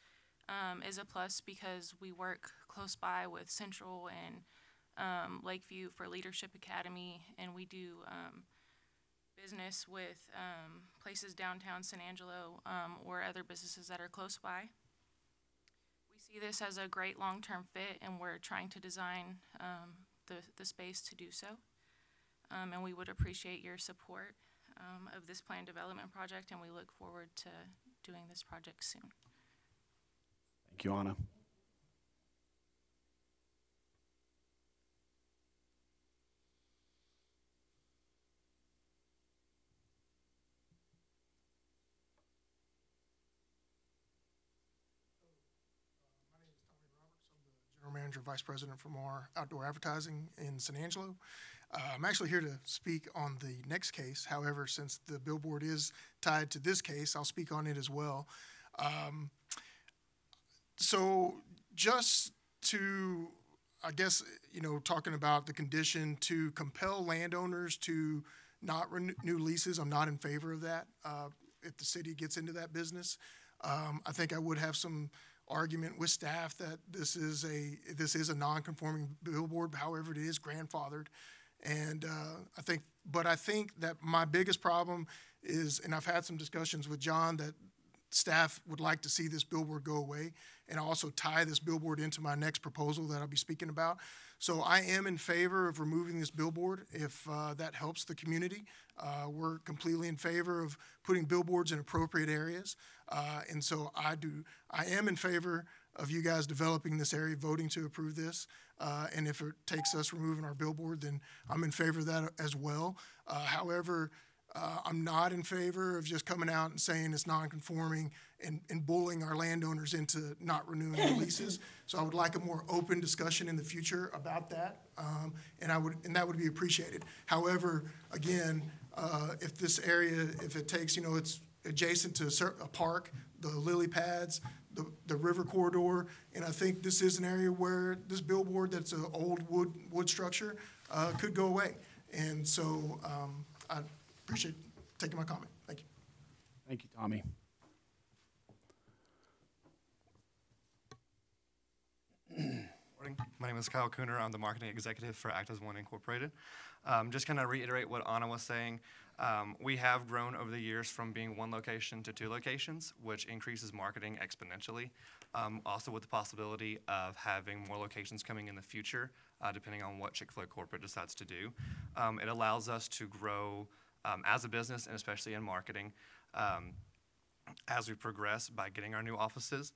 is a plus because we work close by with Central and Lakeview for Leadership Academy, and we do business with places downtown San Angelo or other businesses that are close by. We see this as a great long-term fit, and we're trying to design the space to do so. And we would appreciate your support of this planned development project, and we look forward to doing this project soon. Thank you, Anna. General Manager, Vice President from our outdoor advertising in San Angelo. I'm actually here to speak on the next case. However, since the billboard is tied to this case, I'll speak on it as well. So just to, I guess, talking about the condition to compel landowners to not renew leases, I'm not in favor of that. If the city gets into that business, I think I would have some argument with staff that this is a non-conforming billboard. However, it is grandfathered, and I think that my biggest problem is, and I've had some discussions with John, that staff would like to see this billboard go away, and also tie this billboard into my next proposal that I'll be speaking about. So I am in favor of removing this billboard if that helps the community. We're completely in favor of putting billboards in appropriate areas. And so I am in favor of you guys developing this area, voting to approve this. And if it takes us removing our billboard, then I'm in favor of that as well. However, I'm not in favor of just coming out and saying it's non-conforming and bullying our landowners into not renewing their leases. So I would like a more open discussion in the future about that, and that would be appreciated. However, again, if this area, if it takes, it's adjacent to a park, the lily pads, the river corridor, and I think this is an area where this billboard that's an old wood structure could go away. And so I appreciate taking my comment. Thank you. Thank you, Tommy. Morning. My name is Kyle Cooner. I'm the marketing executive for Act as One Incorporated. Just kind of reiterate what Anna was saying. We have grown over the years from being 1 location to 2 locations, which increases marketing exponentially. Also with the possibility of having more locations coming in the future, depending on what Chick-fil-A corporate decides to do. It allows us to grow as a business and especially in marketing as we progress by getting our new offices.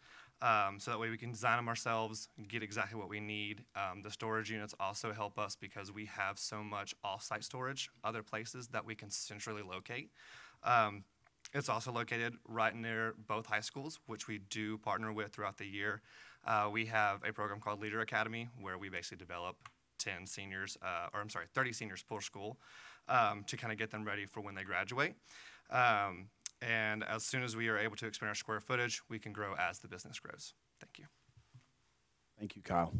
So that way we can design them ourselves, get exactly what we need. The storage units also help us because we have so much off-site storage, other places that we can centrally locate. It's also located right near both high schools, which we do partner with throughout the year. We have a program called Leader Academy where we basically develop 30 seniors per school to kind of get them ready for when they graduate. And as soon as we are able to expand our square footage, we can grow as the business grows. Thank you. Thank you, Kyle.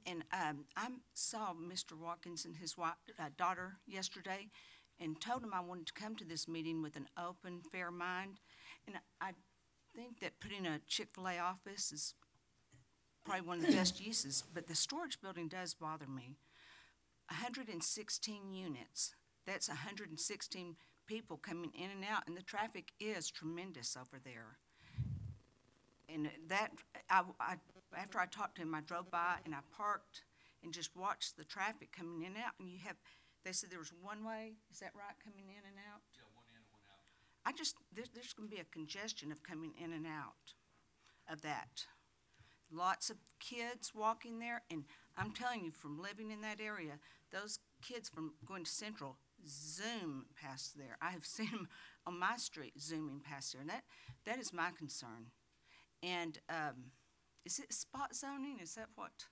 And I saw Mr. Watkins and his daughter yesterday and told him I wanted to come to this meeting with an open, fair mind. And I think that putting a Chick-fil-A office is probably one of the best uses, but the storage building does bother me. 116 units, that's 116 people coming in and out, and the traffic is tremendous over there. And that, after I talked to him, I drove by and I parked and just watched the traffic coming in and out. And they said there was one way, is that right, coming in and out? Yeah, one in and one out. There's going to be a congestion of coming in and out of that. Lots of kids walking there, and I'm telling you, from living in that area, those kids from going to Central zoom past there. I have seen them on my street zooming past there, and that is my concern. And is it spot zoning? Is that what?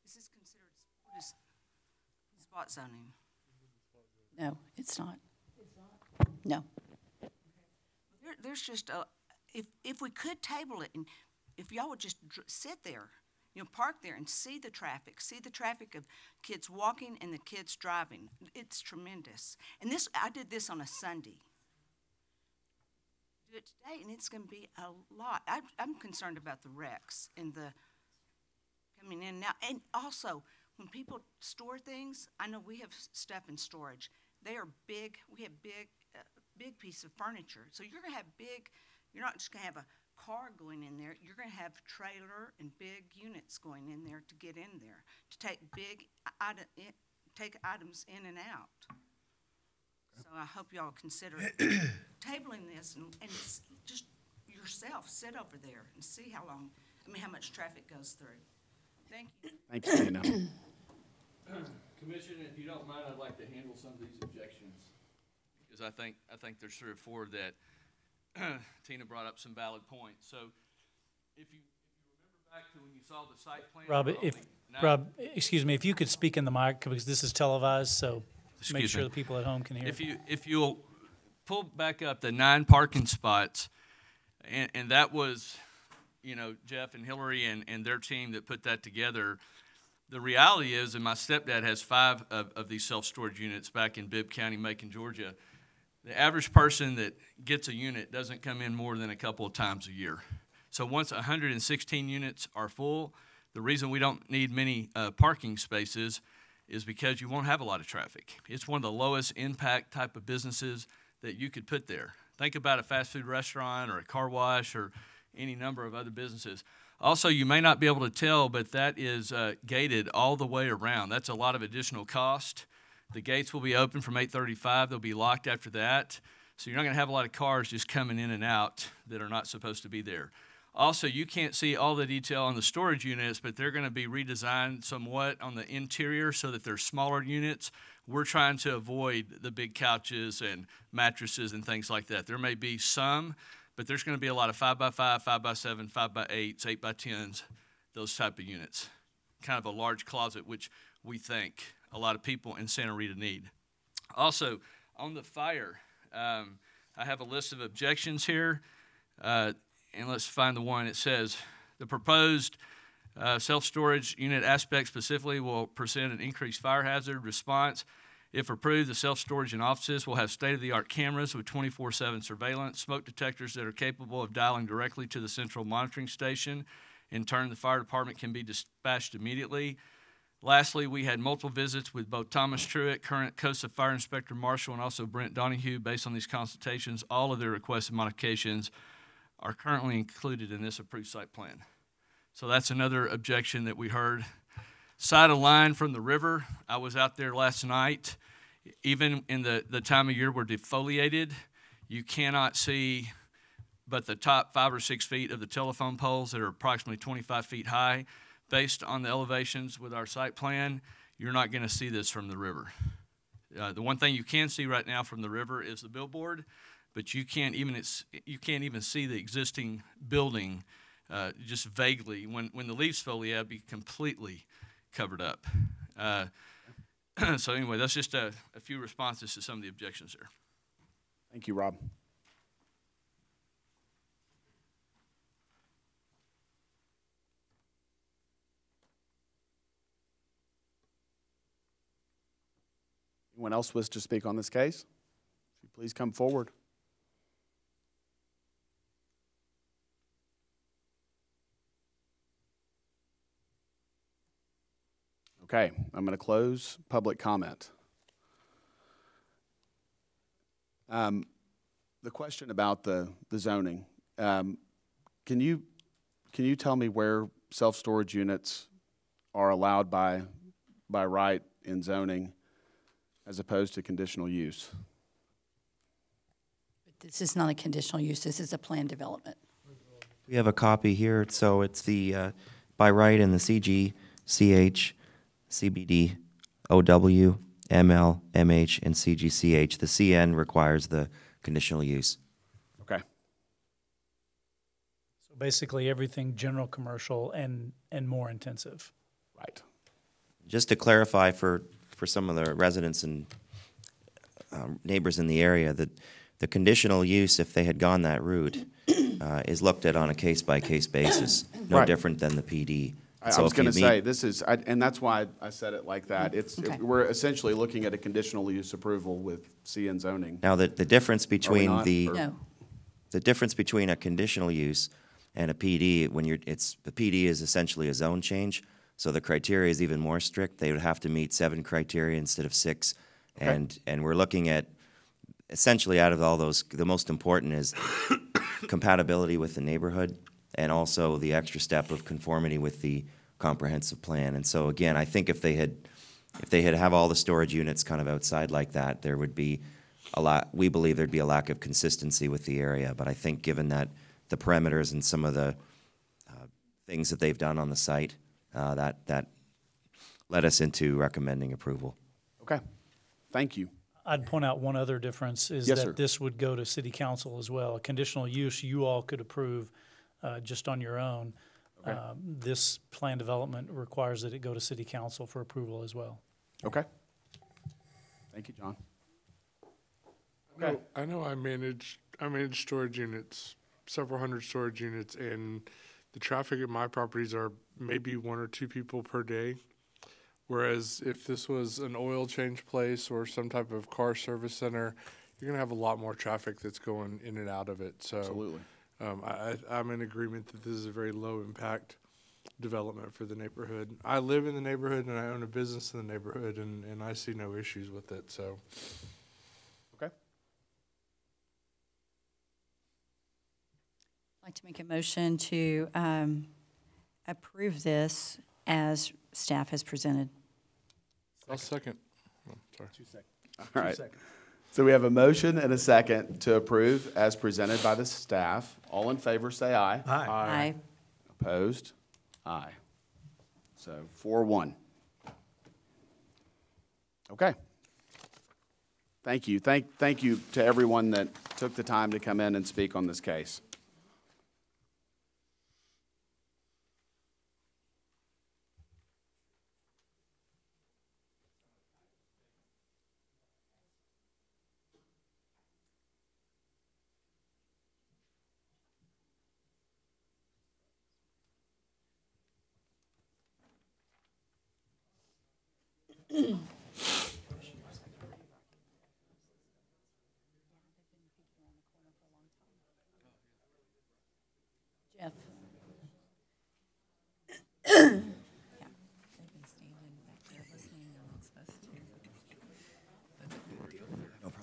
Is this considered what is spot zoning? No, it's not. No. There's just if we could table it, and if y'all would just sit there, park there and see the traffic of kids walking and the kids driving. It's tremendous. And I did this on a Sunday. Do it today, and it's going to be a lot. I'm concerned about the wrecks and the coming in now. And also, when people store things, I know we have stuff in storage. They are big. We have big piece of furniture. So you're going to have you're not just going to have a car going in there. You're going to have trailer and big units going in there to get in there, to take take items in and out. So I hope y'all consider tabling this and just yourself sit over there and see how much traffic goes through. Thank you. Thank you, Tina. Commissioner, if you don't mind, I'd like to handle some of these objections because I think there's 3 or 4 that Tina brought up some valid points. So if you remember back to when you saw the site plan, Rob, excuse me, if you could speak in the mic because this is televised, so make sure the people at home can hear. If you'll pull back up the 9 parking spots, and that was, Jeff and Hillary and their team that put that together. The reality is, and my stepdad has 5 of these self-storage units back in Bibb County, Macon, Georgia. The average person that gets a unit doesn't come in more than a couple of times a year. So once 116 units are full, the reason we don't need many parking spaces is because you won't have a lot of traffic. It's one of the lowest impact type of businesses that you could put there. Think about a fast food restaurant or a car wash or any number of other businesses. Also, you may not be able to tell, but that is gated all the way around. That's a lot of additional cost. The gates will be open from 8:35. They'll be locked after that. So you're not going to have a lot of cars just coming in and out that are not supposed to be there. Also, you can't see all the detail on the storage units, but they're going to be redesigned somewhat on the interior so that they're smaller units. We're trying to avoid the big couches and mattresses and things like that. There may be some, but there's going to be a lot of 5x5, 5x7, 5x8s, 8x10s, those type of units. Kind of a large closet, which we think a lot of people in Santa Rita need. Also, on the fire, I have a list of objections here. And let's find the one. It says, the proposed self-storage unit aspect specifically will present an increased fire hazard response If approved, the self-storage and offices will have state-of-the-art cameras with 24/7 surveillance, smoke detectors that are capable of dialing directly to the central monitoring station. In turn, the fire department can be dispatched immediately. Lastly, we had multiple visits with both Thomas Truitt, current COSA Fire Inspector Marshal, and also Brent Donahue. Based on these consultations, all of their requested modifications are currently included in this approved site plan. So that's another objection that we heard. Side of line from the river, I was out there last night. Even in the time of year we're defoliated, you cannot see but the top 5 or 6 feet of the telephone poles that are approximately 25 feet high. Based on the elevations with our site plan, you're not going to see this from the river. The one thing you can see right now from the river is the billboard, but you can't even see the existing building just vaguely. When the leaves foliate, it'll be completely covered up. So anyway, that's just a few responses to some of the objections there. Thank you, Rob. Anyone else wish to speak on this case? If you please come forward. Okay, I'm going to close public comment. The question about the zoning, can you tell me where self-storage units are allowed by right in zoning as opposed to conditional use? This is not a conditional use, this is a planned development. We have a copy here, so it's the by right in the CG, CH, CBD, OW, ML, MH, and CGCH. The CN requires the conditional use. Okay. So basically everything general commercial and more intensive. Right. Just to clarify for some of the residents and neighbors in the area, that the conditional use, if they had gone that route, is looked at on a case-by-case basis, no Right. different than the PD. I was going to say, this is, and that's why I said it like that. We're essentially looking at a conditional use approval with CN zoning. Now, the difference between not? No. the difference between a conditional use and a PD, the PD is essentially a zone change, so the criteria is even more strict. They would have to meet 7 criteria instead of 6, Okay. and we're looking at, essentially out of all those, the most important is compatibility with the neighborhood, and also the extra step of conformity with the comprehensive plan. And so again, I think if they had have all the storage units kind of outside like that, there would be we believe there'd be a lack of consistency with the area. But I think given that the parameters and some of the things that they've done on the site, that led us into recommending approval. Okay, thank you. I'd point out one other difference is Yes, that sir. this would go to city council as well. A conditional use you all could approve just on your own. Okay. This plan development requires that it go to city council for approval as well. Okay. Thank you, John. No, I know I manage storage units, several hundred storage units, and the traffic at my properties are maybe 1 or 2 people per day. Whereas if this was an oil change place or some type of car service center, you're gonna have a lot more traffic that's going in and out of it. So Absolutely. I'm in agreement that this is a very low impact development for the neighborhood. I live in the neighborhood and I own a business in the neighborhood, and I see no issues with it. So. Okay. I'd like to make a motion to approve this as staff has presented. I'll second. Oh, sorry. 2 seconds. All right. So we have a motion and a second to approve as presented by the staff. All in favor, say aye. Aye. Opposed? Aye. So 4-1. Okay. Thank you. Thank you to everyone that took the time to come in and speak on this case.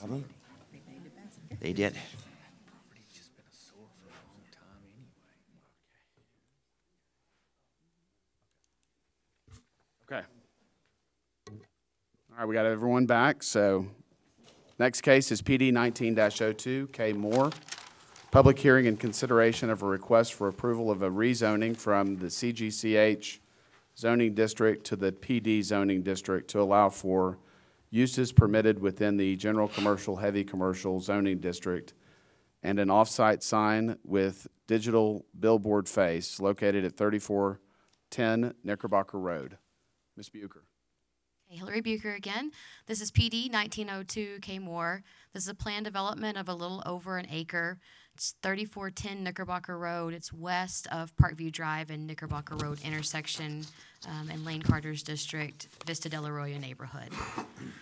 Pardon? They did. Okay. All right, we got everyone back. So next case is PD 19-02, K. Moore. Public hearing and consideration of a request for approval of a rezoning from the CGCH zoning district to the PD zoning district to allow for uses permitted within the general commercial, heavy commercial zoning district and an off-site sign with digital billboard face located at 3410 Knickerbocker Road. Ms. Bucher. Hey, Hillary Bucher again. This is PD 1902 K. Moore. This is a planned development of a little over an acre. It's 3410 Knickerbocker Road. It's west of Parkview Drive and Knickerbocker Road intersection in Lane Carter's district, Vista del Arroyo neighborhood.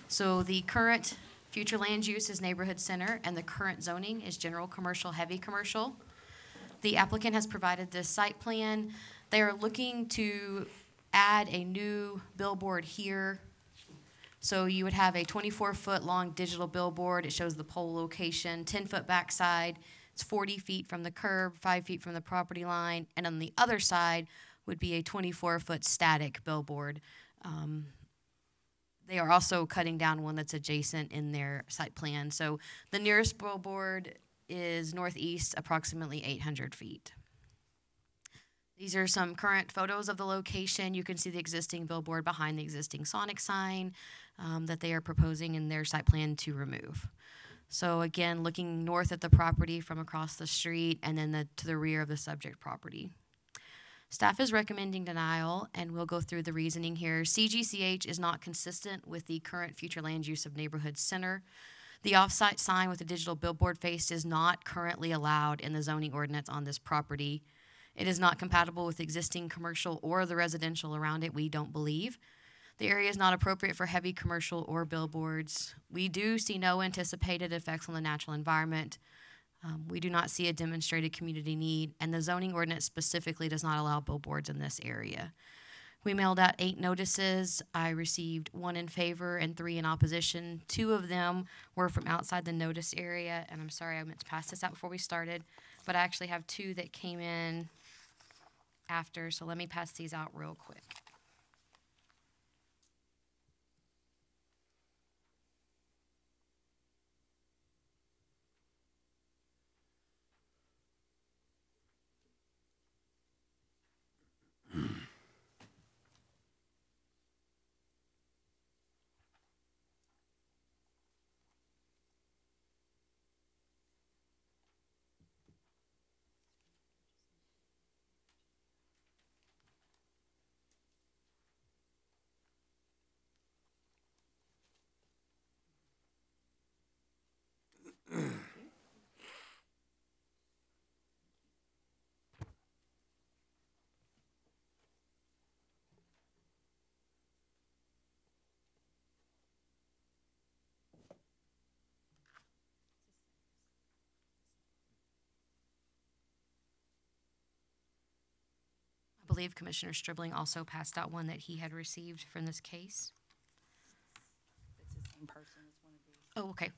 So the current future land use is neighborhood center, and the current zoning is general commercial, heavy commercial. The applicant has provided this site plan. They are looking to add a new billboard here. So you would have a 24-foot long digital billboard. It shows the pole location, 10-foot backside. It's 40 feet from the curb, 5 feet from the property line. And on the other side would be a 24-foot static billboard. They are also cutting down one that's adjacent in their site plan. So the nearest billboard is northeast, approximately 800 feet. These are some current photos of the location. You can see the existing billboard behind the existing Sonic sign that they are proposing in their site plan to remove. So again, looking north at the property from across the street and then to the rear of the subject property. Staff is recommending denial, and we'll go through the reasoning here. CGCH is not consistent with the current future land use of neighborhood center. The off-site sign with the digital billboard face is not currently allowed in the zoning ordinance on this property. It is not compatible with existing commercial or the residential around it, we don't believe. The area is not appropriate for heavy commercial or billboards. We do see no anticipated effects on the natural environment. We do not see a demonstrated community need, and the zoning ordinance specifically does not allow billboards in this area. We mailed out 8 notices. I received 1 in favor and 3 in opposition. 2 of them were from outside the notice area, and I'm sorry I meant to pass this out before we started, but I actually have 2 that came in after, so let me pass these out real quick. I believe Commissioner Stribling also passed out one that he had received from this case. It's the same person as one of these. Oh, okay.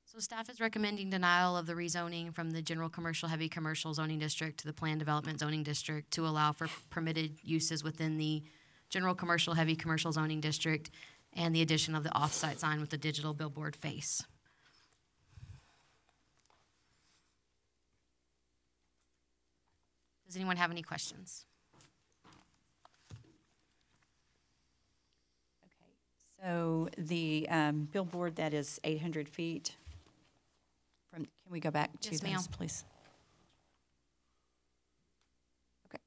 So staff is recommending denial of the rezoning from the general commercial, heavy commercial zoning district to the planned development zoning district to allow for permitted uses within the general commercial, heavy commercial zoning district and the addition of the off-site sign with the digital billboard face. Does anyone have any questions? Okay, so the billboard that is 800 feet from, can we go back to Yes, those, ma'am. please? Okay.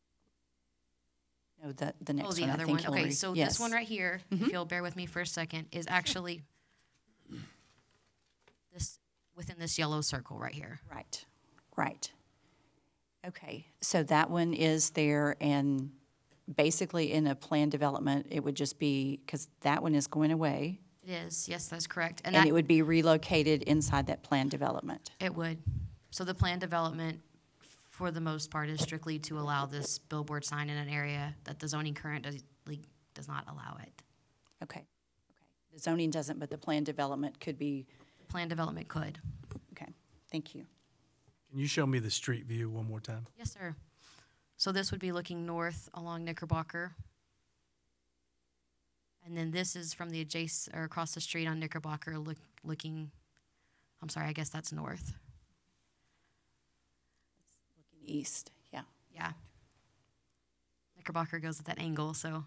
No, the next Oh, the one, I other think one. Okay, Hillary- so yes. this one right here, if you'll bear with me for a second, is actually this within this yellow circle right here. Right, right. Okay, so that one is there, and basically in a planned development, it would just be, because that one is going away, It is, yes, that's correct. and that, it would be relocated inside that planned development. It would. So the planned development, for the most part, is strictly to allow this billboard sign in an area that the zoning current does not allow it. Okay, okay. The zoning doesn't, but the plan development could be, Plan development could. okay, thank you. Can you show me the street view one more time? Yes, sir. So this would be looking north along Knickerbocker. And then this is from the adjacent, or across the street on Knickerbocker, looking, I'm sorry, I guess that's north. Looking east, yeah. Yeah. Knickerbocker goes at that angle, so.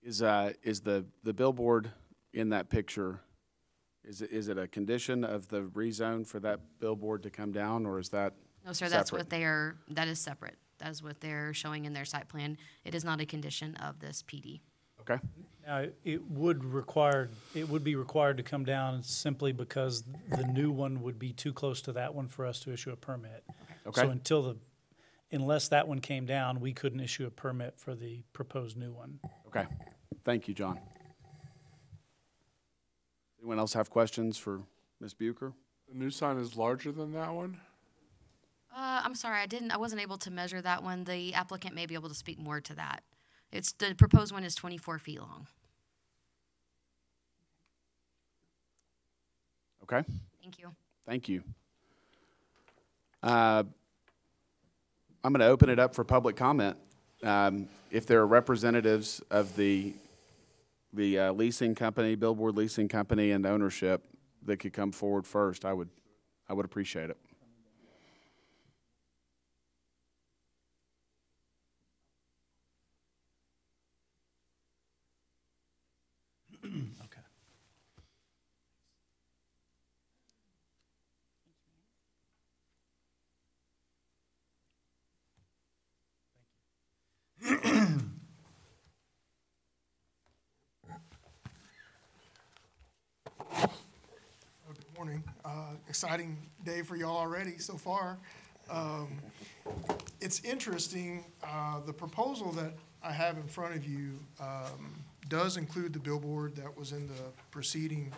Is the billboard in that picture, is it a condition of the rezone for that billboard to come down, or is that No, sir, that's separate? what they are, that is separate. That is what they're showing in their site plan. It is not a condition of this PD. Okay. Now, it would be required to come down simply because the new one would be too close to that one for us to issue a permit. Okay. So unless that one came down, we couldn't issue a permit for the proposed new one. Okay. Thank you, John. Anyone else have questions for Ms. Bucher? The new sign is larger than that one? I'm sorry, I wasn't able to measure that one. The applicant may be able to speak more to that. The proposed one is 24 feet long. Okay. Thank you. Thank you. I'm going to open it up for public comment. If there are representatives of the leasing company, billboard leasing company, and ownership that could come forward first, I would appreciate it. Okay. Good morning. Exciting day for y'all already so far. It's interesting, the proposal that I have in front of you does include the billboard that was in the preceding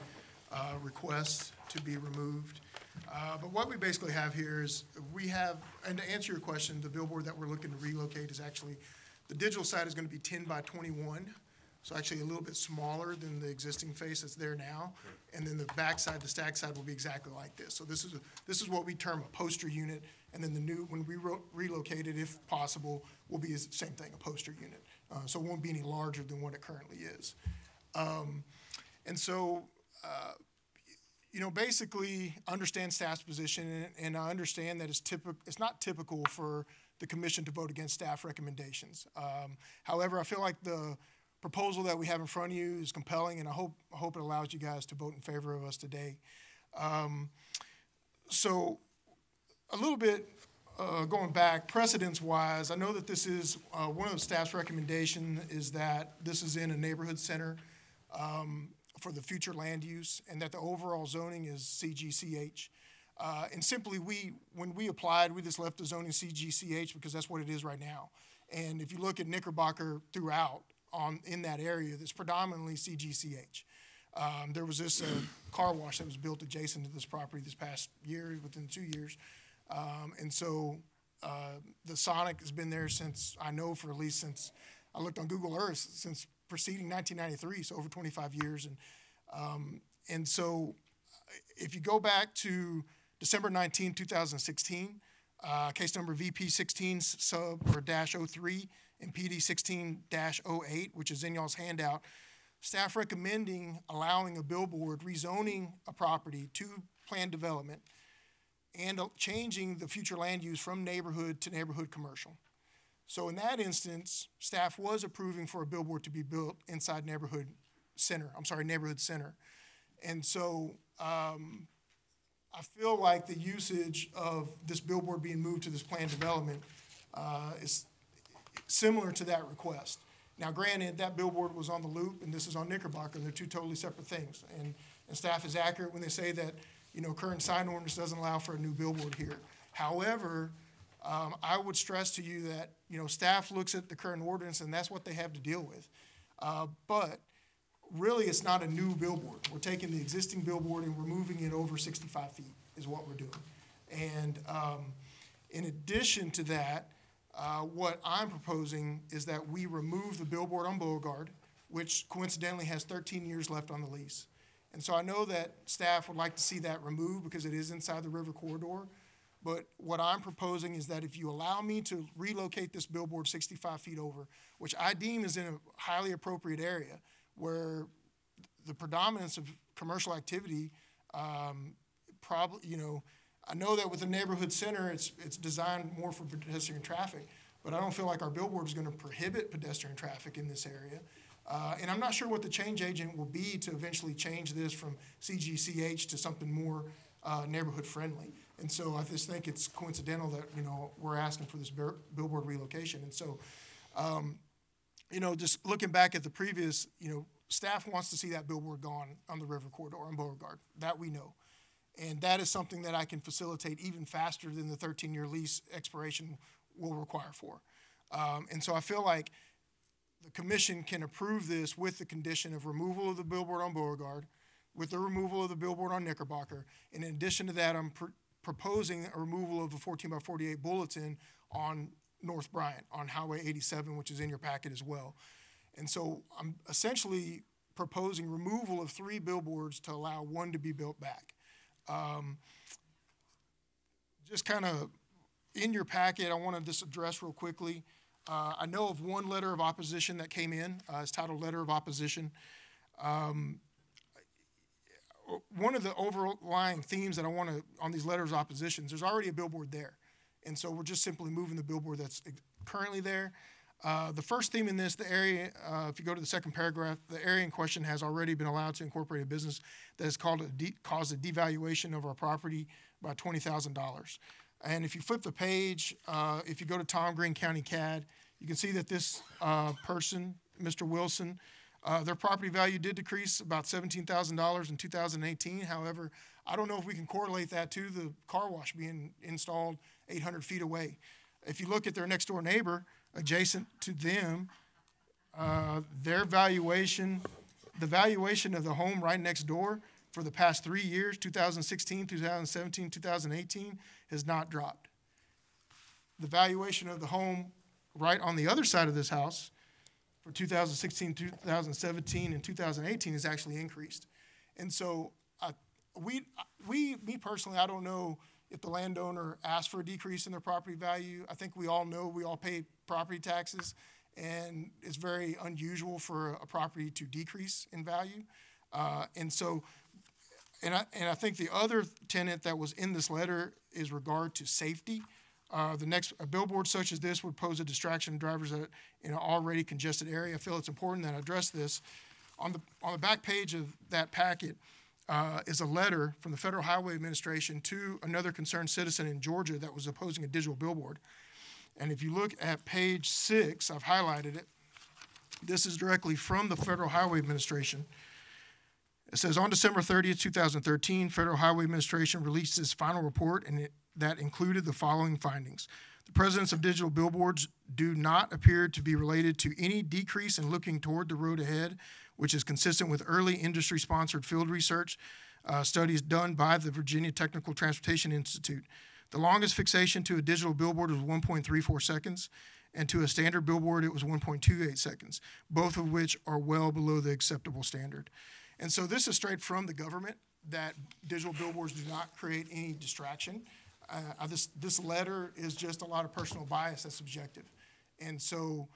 request to be removed. But what we basically have here is we have, and to answer your question, the billboard that we're looking to relocate is actually, the digital side is going to be 10 by 21. So actually a little bit smaller than the existing face that's there now. And then the back side, the stack side will be exactly like this. So this is what we term a poster unit. And then the new, when we relocate it, if possible, will be the same thing, a poster unit. So it won't be any larger than what it currently is. And so, basically understand staff's position, and I understand that it's not typical for the commission to vote against staff recommendations. However, I feel like the proposal that we have in front of you is compelling, and I hope it allows you guys to vote in favor of us today. So a little bit going back, precedence-wise, I know that this is, one of the staff's recommendation is that this is in a neighborhood center for the future land use, and that the overall zoning is CGCH. And simply, when we applied, we just left the zoning CGCH because that's what it is right now. And if you look at Knickerbocker throughout, in that area, that's predominantly CGCH. There was this car wash that was built adjacent to this property this past year, within 2 years. And so the Sonic has been there since, I know for at least since, I looked on Google Earth, since preceding 1993, so over 25 years. And so if you go back to December 19, 2016, case number VP 16 -03 and PD 16-08, which is in y'all's handout, staff recommending allowing a billboard, rezoning a property to planned development, and changing the future land use from neighborhood to neighborhood commercial. So in that instance, staff was approving for a billboard to be built inside neighborhood center. And so I feel like the usage of this billboard being moved to this planned development is similar to that request. Now, granted, that billboard was on the Loop, and this is on Knickerbocker. They're two totally separate things. And staff is accurate when they say that, current sign ordinance doesn't allow for a new billboard here. However, I would stress to you that, staff looks at the current ordinance, and that's what they have to deal with. But really, it's not a new billboard. We're taking the existing billboard and we're moving it over 65 feet is what we're doing. And in addition to that, what I'm proposing is that we remove the billboard on Beauregard, which coincidentally has 13 years left on the lease. And so I know that staff would like to see that removed because it is inside the river corridor. But what I'm proposing is that if you allow me to relocate this billboard 65 feet over, which I deem is in a highly appropriate area where the predominance of commercial activity, probably, you know, I know that with the neighborhood center, it's designed more for pedestrian traffic, but I don't feel like our billboard is going to prohibit pedestrian traffic in this area. And I'm not sure what the change agent will be to eventually change this from CGCH to something more neighborhood friendly. And so I just think it's coincidental that, you know, we're asking for this billboard relocation. And so, you know, just looking back at the previous, you know, staff wants to see that billboard gone on the river corridor in Beauregard. That we know. And that is something that I can facilitate even faster than the 13-year lease expiration will require for. And so I feel like the commission can approve this with the condition of removal of the billboard on Beauregard, with the removal of the billboard on Knickerbocker. And in addition to that, I'm proposing a removal of the 14x48 bulletin on North Bryant, on Highway 87, which is in your packet as well. And so I'm essentially proposing removal of 3 billboards to allow 1 to be built back. Just kind of in your packet, I want to just address real quickly. I know of 1 letter of opposition that came in. It's titled Letter of Opposition. One of the overlying themes that I want to, on these letters of oppositions, there's already a billboard there. And so we're just simply moving the billboard that's currently there. The first theme in this, the area, if you go to the second paragraph, the area in question has already been allowed to incorporate a business that has caused a devaluation of our property by $20,000. And if you flip the page, if you go to Tom Green County CAD, you can see that this person, Mr. Wilson, their property value did decrease about $17,000 in 2018. However, I don't know if we can correlate that to the car wash being installed 800 feet away. If you look at their next door neighbor, adjacent to them, their valuation, the valuation of the home right next door for the past 3 years, 2016, 2017, 2018, has not dropped. The valuation of the home right on the other side of this house for 2016, 2017, and 2018 has actually increased. And so me personally, I don't know if the landowner asked for a decrease in their property value. I think we all know we all pay property taxes, and it's very unusual for a property to decrease in value. And I think the other tenet that was in this letter is regard to safety. A billboard such as this would pose a distraction to drivers in an already congested area. I feel it's important that I address this. On the back page of that packet is a letter from the Federal Highway Administration to another concerned citizen in Georgia that was opposing a digital billboard. And if you look at page 6, I've highlighted it. This is directly from the Federal Highway Administration. It says, on December 30th, 2013, Federal Highway Administration released its final report, and that included the following findings. The presence of digital billboards do not appear to be related to any decrease in looking toward the road ahead, which is consistent with early industry-sponsored field research studies done by the Virginia Technical Transportation Institute. The longest fixation to a digital billboard was 1.34 seconds, and to a standard billboard, it was 1.28 seconds, both of which are well below the acceptable standard. And so this is straight from the government, that digital billboards do not create any distraction. This letter is just a lot of personal bias that's subjective. And so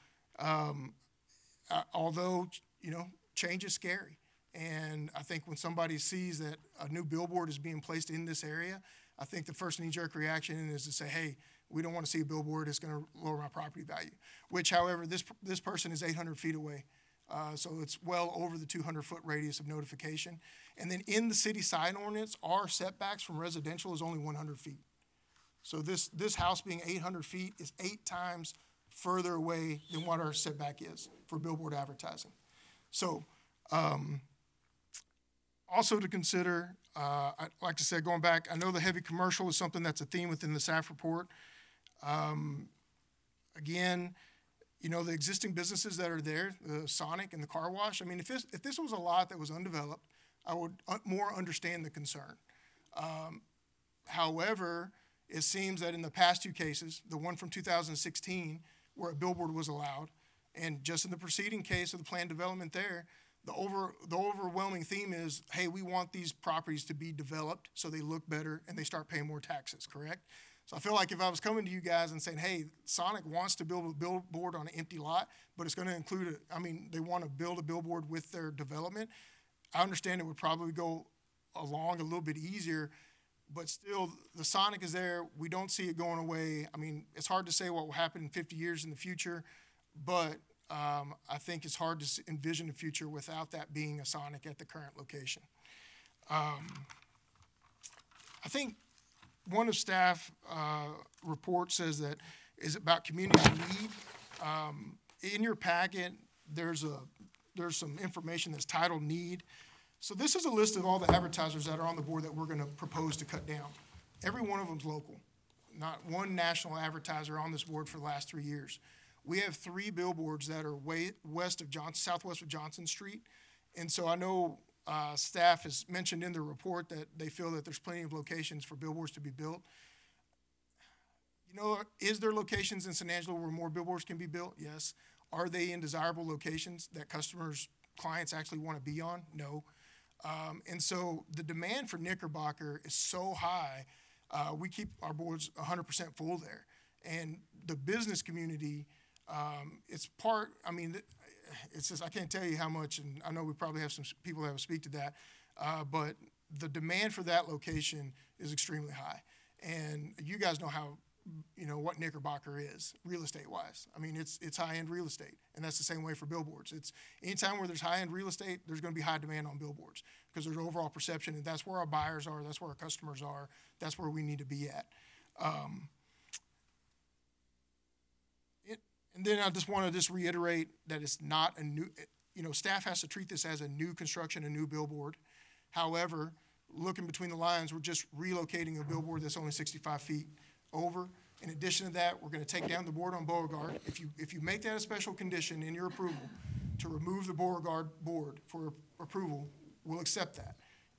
although, you know, change is scary. And I think when somebody sees that a new billboard is being placed in this area, I think the first knee-jerk reaction is to say, hey, we don't want to see a billboard. It's going to lower my property value, which, however, this person is 800 feet away. So it's well over the 200-foot radius of notification. And then in the city sign ordinance, our setbacks from residential is only 100 feet. So this house being 800 feet is 8 times further away than what our setback is for billboard advertising. So also to consider, like I said, going back, I know the heavy commercial is something that's a theme within the staff report. Again, you know, the existing businesses that are there, the Sonic and the car wash, I mean, if this was a lot that was undeveloped, I would more understand the concern. However, it seems that in the past two cases, the one from 2016 where a billboard was allowed, and just in the preceding case of the planned development there, the overwhelming theme is, hey, we want these properties to be developed so they look better and they start paying more taxes, correct? So I feel like if I was coming to you guys and saying, hey, Sonic wants to build a billboard on an empty lot, but it's going to include, they want to build a billboard with their development, I understand it would probably go along a little bit easier, but still, the Sonic is there. We don't see it going away. It's hard to say what will happen in 50 years in the future, but I think it's hard to envision the future without that being a Sonic at the current location. I think one of staff report says that is about community need. In your packet, there's some information that's titled need. So this is a list of all the advertisers that are on the board that we're going to propose to cut down. Every one of them's local. Not one national advertiser on this board for the last 3 years. We have 3 billboards that are southwest of Johnson Street. And so I know staff has mentioned in their report that they feel that there's plenty of locations for billboards to be built. Is there locations in San Angelo where more billboards can be built? Yes. Are they in desirable locations that clients actually want to be on? No. And so the demand for Knickerbocker is so high, we keep our boards 100% full there. And the business community, it's just, I can't tell you how much, and I know we probably have some people that will speak to that, but the demand for that location is extremely high. And you guys know what Knickerbocker is, real estate wise. It's high-end real estate, and that's the same way for billboards. It's anytime where there's high-end real estate, there's going to be high demand on billboards because there's overall perception, and that's where our buyers are, that's where our customers are, that's where we need to be at. And then I just want to reiterate that it's not a new, staff has to treat this as a new construction, a new billboard. However, looking between the lines, we're just relocating a billboard that's only 65 feet over. In addition to that, we're going to take down the board on Beauregard. If you make that a special condition in your approval to remove the Beauregard board for approval, we'll accept that.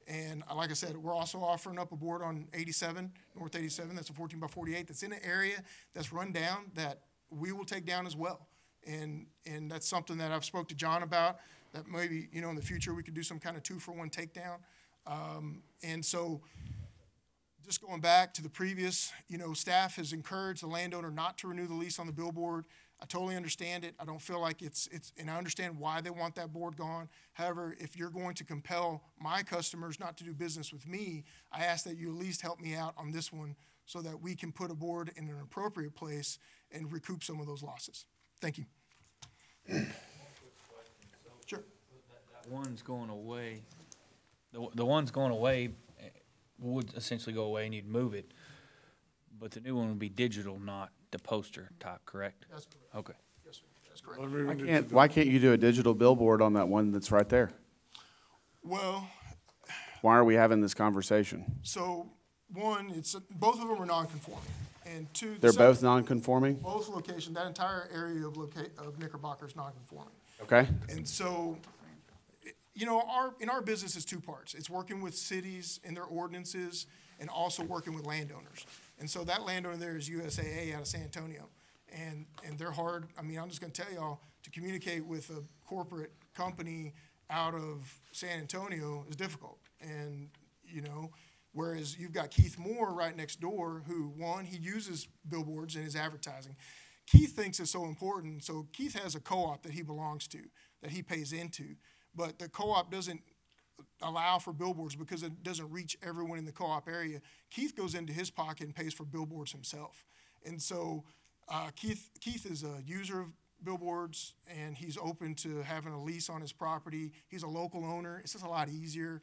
And like I said, we're also offering up a board on 87, North 87, that's a 14 by 48, that's in an area that's run down that we will take down as well. And that's something that I've spoke to John about, that maybe, in the future we could do some kind of 2-for-1 takedown. And so just going back to the previous, staff has encouraged the landowner not to renew the lease on the billboard. I totally understand it. I don't feel like and I understand why they want that board gone. However, if you're going to compel my customers not to do business with me, I ask that you at least help me out on this one so that we can put a board in an appropriate place and recoup some of those losses. Thank you. Sure. That one's going away. The one's going away would essentially go away and you'd move it, but the new one would be digital, not the poster type, correct? That's correct. Okay. Yes, sir. That's correct. Why can't you do a digital billboard on that one that's right there? Well, why are we having this conversation? So, one, both of them are non-conforming, and two, they're both non-conforming. Both locations, that entire area of Knickerbocker is non-conforming. Okay. And so, in our business is 2 parts. It's working with cities and their ordinances, and also working with landowners. And so that landowner there is USAA out of San Antonio, and they're hard. I'm just going to tell y'all, to communicate with a corporate company out of San Antonio is difficult. And whereas you've got Keith Moore right next door, who, one, he uses billboards in his advertising. Keith thinks it's so important. So Keith has a co-op that he belongs to, that he pays into. But the co-op doesn't allow for billboards because it doesn't reach everyone in the co-op area. Keith goes into his pocket and pays for billboards himself. And so Keith is a user of billboards, and he's open to having a lease on his property. He's a local owner. It's just a lot easier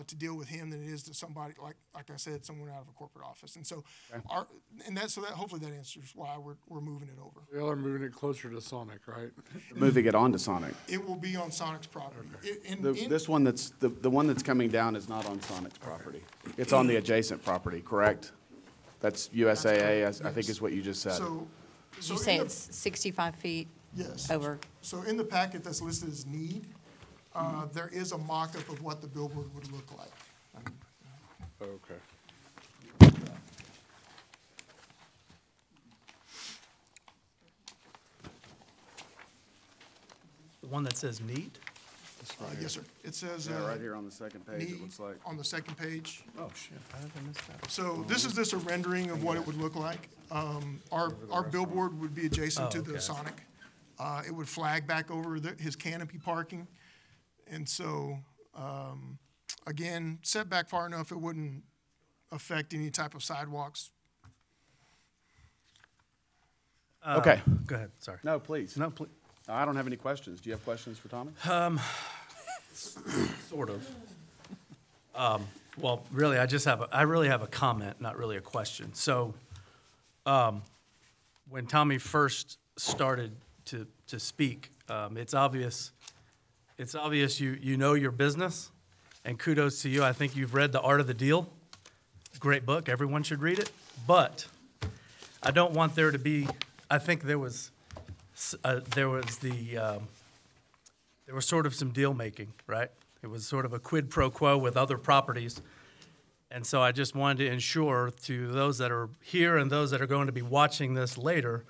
to deal with him than it is to somebody, like I said, someone out of a corporate office. And so, hopefully that answers why we're moving it over. Y'all are moving it closer to Sonic, right? Moving it on to Sonic. It will be on Sonic's property. Okay. This one the one that's coming down is not on Sonic's property. It's on the adjacent property, correct? That's USAA, I think is what you just said. Did you say it's 65 feet? Yes. Over. So in the packet that's listed as need, there is a mock-up of what the billboard would look like. Okay. one that says neat? Yes, sir. It says. Yeah, right here on the second page, it looks like. On the second page. Oh, shit, how did I miss that? So this is just a rendering of what it would look like. Our billboard would be adjacent to the okay. Sonic. It would flag back over his canopy parking. And so, again, set back far enough it wouldn't affect any type of sidewalks. Okay. Go ahead, sorry. No, please. No, please. I don't have any questions. Do you have questions for Tommy? Sort of. Well, really, I really have a comment, not really a question. So, when Tommy first started to speak, it's obvious you know your business, and kudos to you. I think you've read The Art of the Deal. Great book. Everyone should read it. But I don't want there to be. I think there was sort of some deal making, right? It was sort of a quid pro quo with other properties. And so I just wanted to ensure to those that are here and those that are going to be watching this later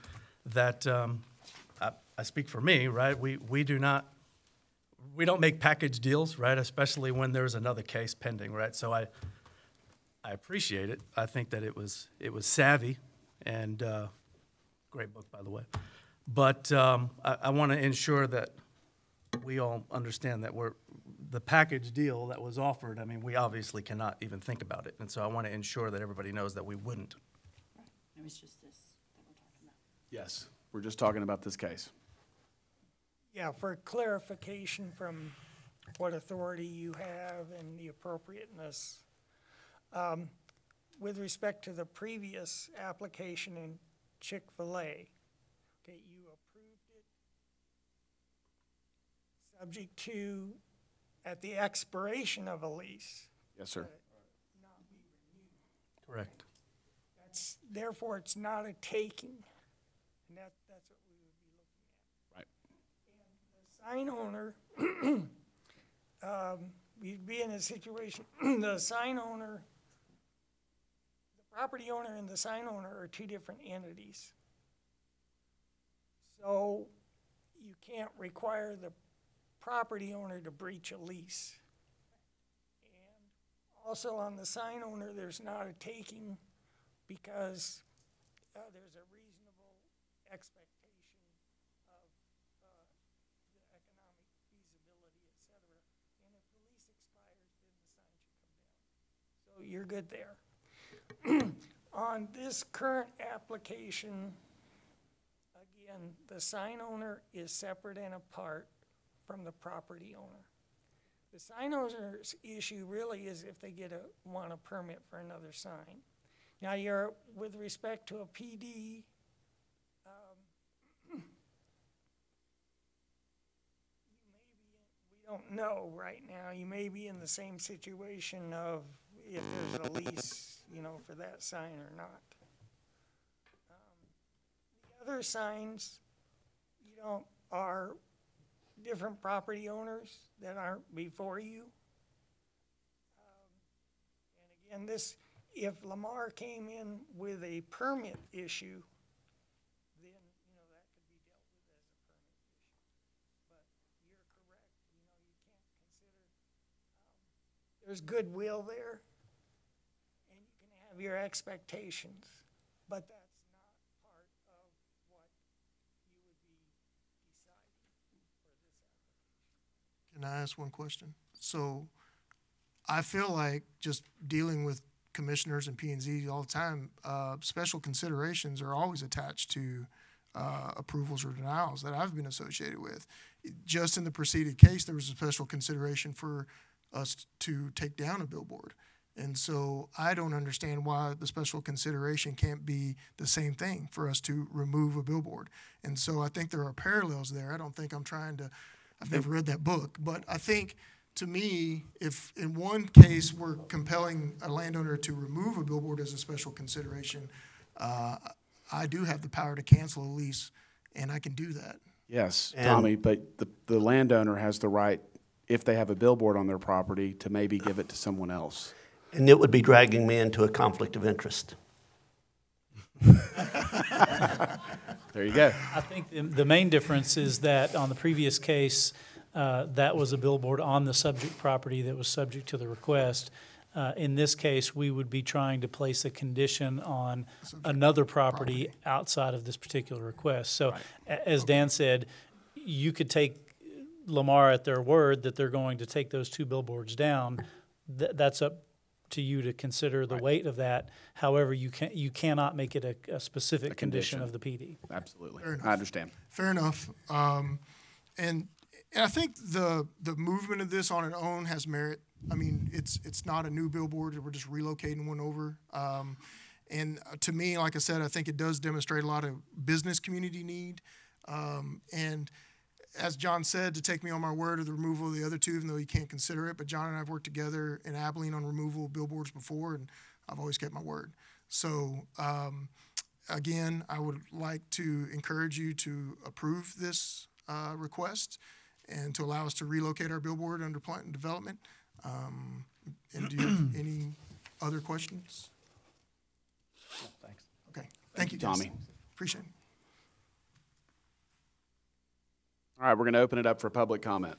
that I speak for me, right? We don't make package deals, right? Especially when there's another case pending, right? So I appreciate it. I think that it was savvy and great book, by the way. But I want to ensure that we all understand that the package deal that was offered, I mean, we obviously cannot even think about it. And so I want to ensure that everybody knows that we wouldn't. It was just this that we're talking about. Yes, we're just talking about this case. Yeah, for clarification from what authority you have and the appropriateness, with respect to the previous application in Chick-fil-A, okay, you approved it subject to, at the expiration of a lease. Yes, sir. Not be renewed. Correct. Therefore, it's not a taking, and that's what we would be looking at. Right. And the sign owner, we'd be in a situation, the sign owner, the property owner and the sign owner are two different entities. So you can't require the property owner to breach a lease. And also on the sign owner, there's not a taking because there's a reasonable expectation of the economic feasibility, et cetera. And if the lease expires, then the sign should come down. So you're good there. On this current application, again, the sign owner is separate and apart from the property owner. The sign owner's issue really is if they want a permit for another sign. Now, with respect to a PD, we don't know right now. You may be in the same situation of if there's a lease, for that sign or not. The other signs, are different property owners that aren't before you. And again, if Lamar came in with a permit issue, then, that could be dealt with as a permit issue. But you're correct, you can't consider, there's goodwill there, and you can have your expectations, but that's not part of what you would be deciding for this application. Can I ask one question? So I feel like just dealing with commissioners and P&Z all the time, special considerations are always attached to approvals or denials that I've been associated with. Just in the preceded case, there was a special consideration for us to take down a billboard. And so I don't understand why the special consideration can't be the same thing for us to remove a billboard. And so I think there are parallels there. I don't think I've never read that book, but I think to me, if in one case we're compelling a landowner to remove a billboard as a special consideration, I do have the power to cancel a lease, and I can do that. Yes, Tommy, but the landowner has the right, if they have a billboard on their property, to maybe give it to someone else. And it would be dragging me into a conflict of interest. There you go. I think the main difference is that on the previous case, that was a billboard on the subject property that was subject to the request. In this case, we would be trying to place a condition on another property outside of this particular request. So, as Dan said, you could take Lamar at their word that they're going to take those two billboards down. That's up to you to consider the weight of that. However, you cannot make it a specific condition of the PD. Absolutely. Fair enough. I understand. Fair enough. And I think the movement of this on its own has merit. I mean, it's not a new billboard. We're just relocating one over. And to me, like I said, I think it does demonstrate a lot of business community need. And as John said, to take me on my word of the removal of the other two, even though you can't consider it, but John and I have worked together in Abilene on removal of billboards before, and I've always kept my word. So, again, I would like to encourage you to approve this request and to allow us to relocate our billboard under plant and development. And do you have any other questions? Thanks. Okay. Thank you, guys. Tommy. Appreciate it. All right, we're going to open it up for public comment.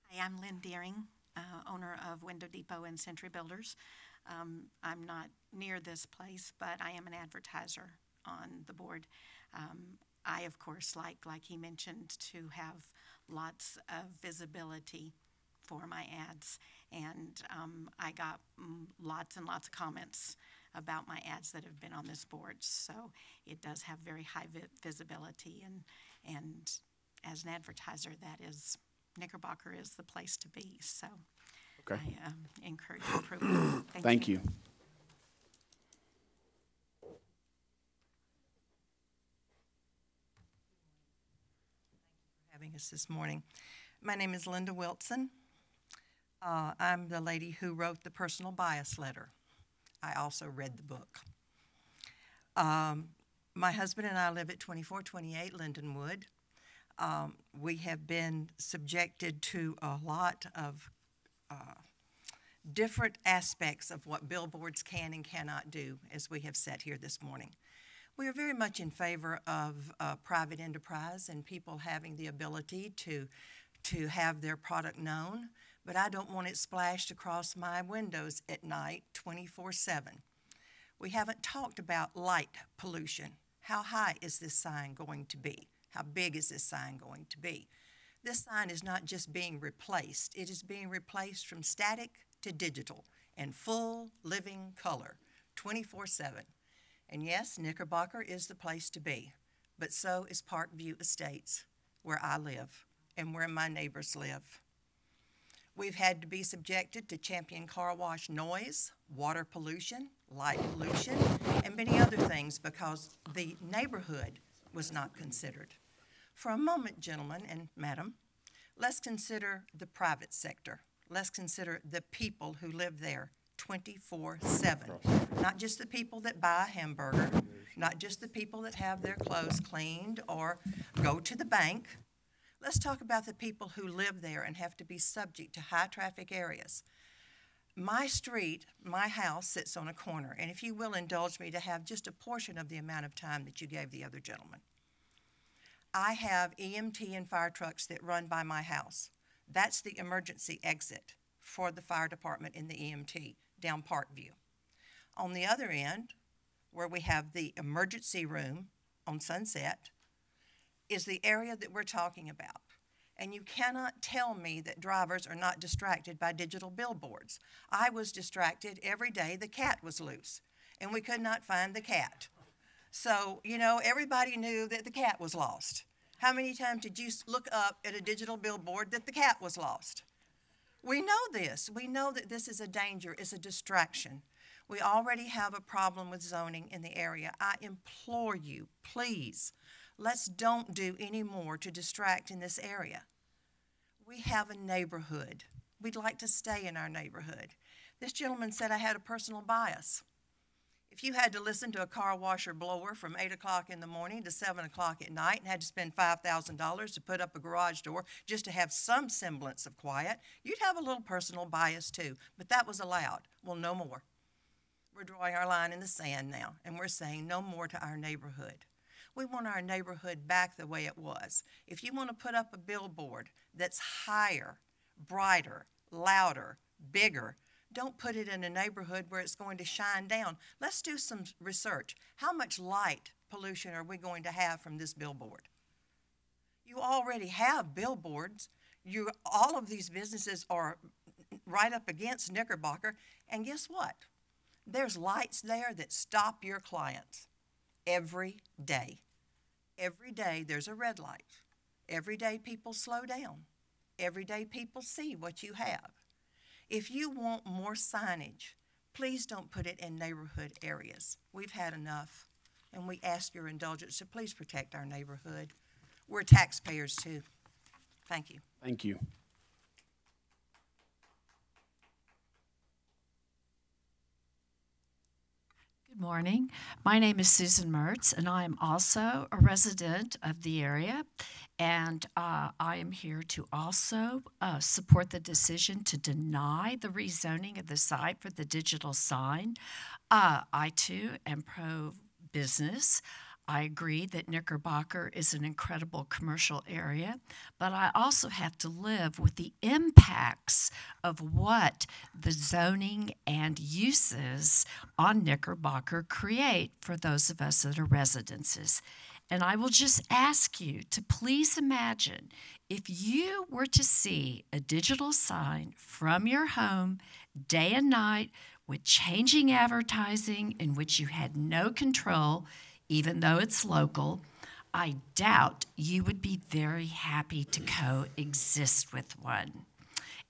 Hi, I'm Lynn Deering, owner of Window Depot and Century Builders. I'm not near this place, but I am an advertiser on the board. I, of course, like he mentioned, to have lots of visibility for my ads. And I got lots and lots of comments about my ads that have been on this board. So it does have very high visibility. And as an advertiser, that is, Knickerbocker is the place to be. So okay. I encourage approval. Thank you. Having us this morning. My name is Linda Wilson. I'm the lady who wrote the personal bias letter. I also read the book. My husband and I live at 2428 Lindenwood. We have been subjected to a lot of different aspects of what billboards can and cannot do, as we have said here this morning. We are very much in favor of private enterprise and people having the ability to have their product known, but I don't want it splashed across my windows at night 24/7. We haven't talked about light pollution. How high is this sign going to be? How big is this sign going to be? This sign is not just being replaced. It is being replaced from static to digital and full living color 24/7. And yes, Knickerbocker is the place to be, but so is Parkview Estates, where I live and where my neighbors live. We've had to be subjected to Champion Car Wash noise, water pollution, light pollution, and many other things because the neighborhood was not considered. For a moment, gentlemen and madam, let's consider the private sector. Let's consider the people who live there 24/7. Not just the people that buy a hamburger, not just the people that have their clothes cleaned or go to the bank. Let's talk about the people who live there and have to be subject to high traffic areas. My street, my house sits on a corner, and if you will indulge me to have just a portion of the amount of time that you gave the other gentleman. I have EMT and fire trucks that run by my house. That's the emergency exit for the fire department in the EMT down Parkview. On the other end, where we have the emergency room on Sunset, is the area that we're talking about. And you cannot tell me that drivers are not distracted by digital billboards. I was distracted every day the cat was loose, and we could not find the cat. So, you know, everybody knew that the cat was lost. How many times did you look up at a digital billboard that the cat was lost? We know this. We know that this is a danger, it's a distraction. We already have a problem with zoning in the area. I implore you, please, let's don't do any more to distract in this area. We have a neighborhood. We'd like to stay in our neighborhood. This gentleman said I had a personal bias. If you had to listen to a car washer blower from 8 o'clock in the morning to 7 o'clock at night and had to spend $5,000 to put up a garage door just to have some semblance of quiet, you'd have a little personal bias too, but that was allowed. Well, no more. We're drawing our line in the sand now, and we're saying no more to our neighborhood. We want our neighborhood back the way it was. If you want to put up a billboard that's higher, brighter, louder, bigger, don't put it in a neighborhood where it's going to shine down. Let's do some research. How much light pollution are we going to have from this billboard? You already have billboards. All of these businesses are right up against Knickerbocker, and guess what? There's lights there that stop your clients every day. Every day there's a red light. Every day people slow down. Every day people see what you have. If you want more signage, please don't put it in neighborhood areas. We've had enough, and we ask your indulgence to please protect our neighborhood. We're taxpayers too. Thank you. Thank you. Good morning. My name is Susan Mertz, and I am also a resident of the area. And I am here to also support the decision to deny the rezoning of the site for the digital sign. I, too, am pro-business. I agree that Knickerbocker is an incredible commercial area, but I also have to live with the impacts of what the zoning and uses on Knickerbocker create for those of us that are residences. And I will just ask you to please imagine if you were to see a digital sign from your home day and night with changing advertising in which you had no control, even though it's local, I doubt you would be very happy to coexist with one.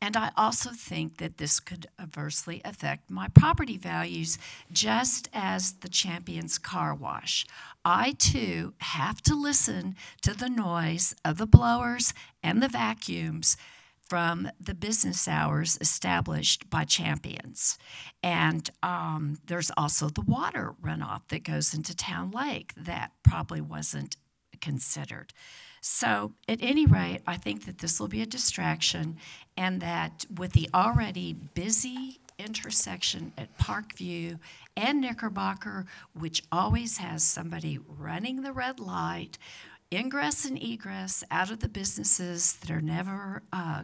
And I also think that this could adversely affect my property values, just as the Champions Car Wash. I, too, have to listen to the noise of the blowers and the vacuums from the business hours established by Champions. And there's also the water runoff that goes into Town Lake that probably wasn't considered. So at any rate, I think that this will be a distraction, and that with the already busy intersection at Parkview and Knickerbocker, which always has somebody running the red light, ingress and egress out of the businesses that are never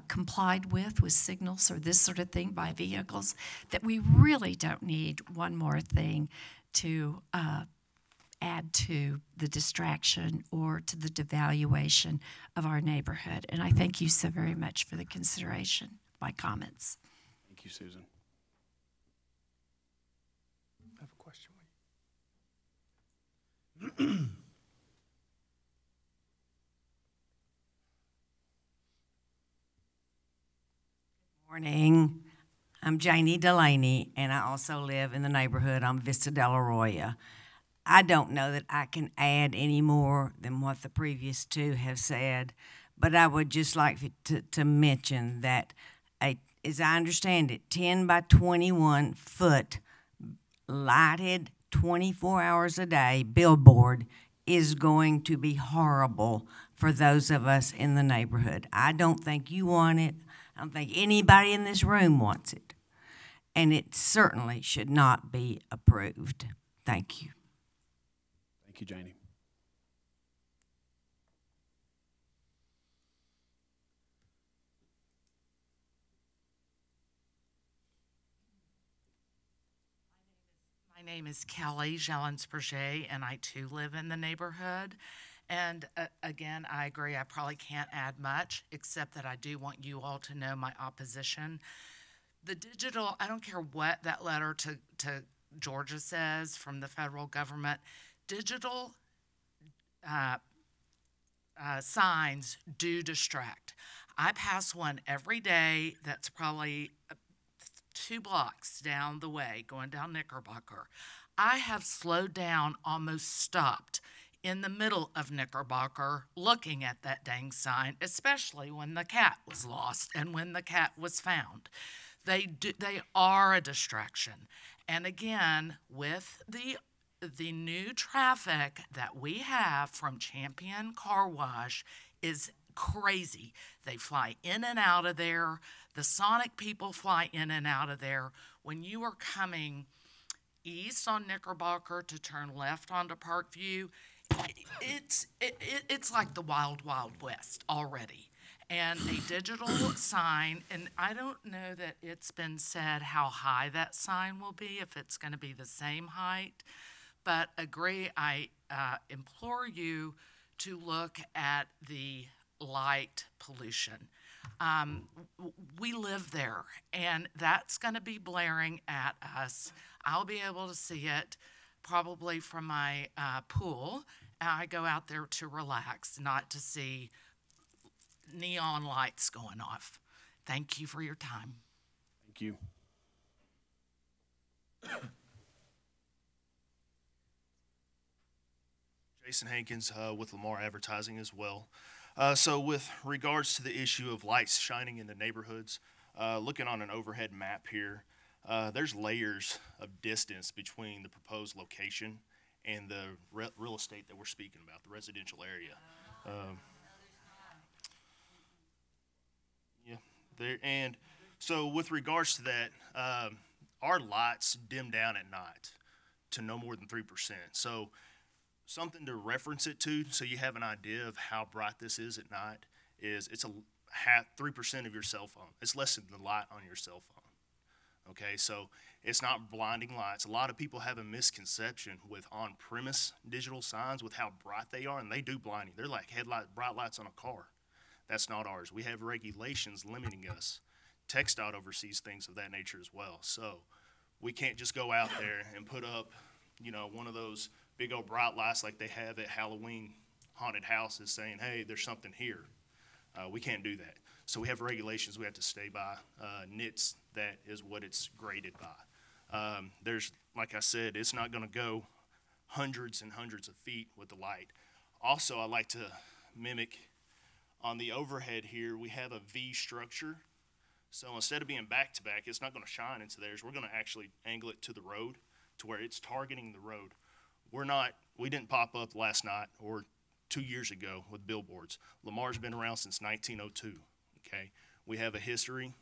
complied with signals or this sort of thing by vehicles, that we really don't need one more thing to add to the distraction or to the devaluation of our neighborhood. And I thank you so very much for the consideration of my comments. Thank you, Susan. I have a question. Morning. I'm Janie Delaney, and I also live in the neighborhood on Vista del Arroyo. I don't know that I can add any more than what the previous two have said, but I would just like to mention that, as I understand it, 10 by 21 foot lighted 24 hours a day billboard is going to be horrible for those of us in the neighborhood. I don't think you want it. I don't think anybody in this room wants it. And it certainly should not be approved. Thank you. Thank you, Janie. My name is Kelly Jellens-Berger, and I too live in the neighborhood. And again, I agree, I probably can't add much, except that I do want you all to know my opposition. The digital, I don't care what that letter to Georgia says from the federal government, digital signs do distract. I pass one every day that's probably 2 blocks down the way, going down Knickerbocker. I have slowed down, almost stopped in the middle of Knickerbocker looking at that dang sign, especially when the cat was lost and when the cat was found. They are a distraction. And again, with the new traffic that we have from Champion Car Wash is crazy. They fly in and out of there. The Sonic people fly in and out of there. When you are coming east on Knickerbocker to turn left onto Parkview, it's like the wild, wild west already. And a digital sign, and I don't know that it's been said how high that sign will be, if it's going to be the same height, but I implore you to look at the light pollution. We live there, and that's going to be blaring at us. I'll be able to see it probably from my pool. I go out there to relax, not to see neon lights going off. Thank you for your time. Thank you. Jason Hankins with Lamar Advertising as well. So with regards to the issue of lights shining in the neighborhoods, looking on an overhead map here, there's layers of distance between the proposed location and the real estate that we're speaking about, the residential area. Yeah, there, and so with regards to that, our lights dim down at night to no more than 3%. So something to reference it to, so you have an idea of how bright this is at night, is it's 3% of your cell phone. It's less than the light on your cell phone. Okay, so it's not blinding lights. A lot of people have a misconception with on-premise digital signs with how bright they are, and they do blind you. They're like bright lights on a car. That's not ours. We have regulations limiting us. TxDOT oversees things of that nature as well. So we can't just go out there and put up, one of those big old bright lights like they have at Halloween haunted houses saying, hey, there's something here. We can't do that. So we have regulations we have to stay by. NITS, that is what it's graded by. There's, like I said, it's not going to go hundreds and hundreds of feet with the light. Also, I like to mimic on the overhead here, we have a V structure. So instead of being back to back, it's not going to shine into theirs. We're going to actually angle it to the road to where it's targeting the road. We didn't pop up last night or 2 years ago with billboards. Lamar's been around since 1902, okay? We have a history.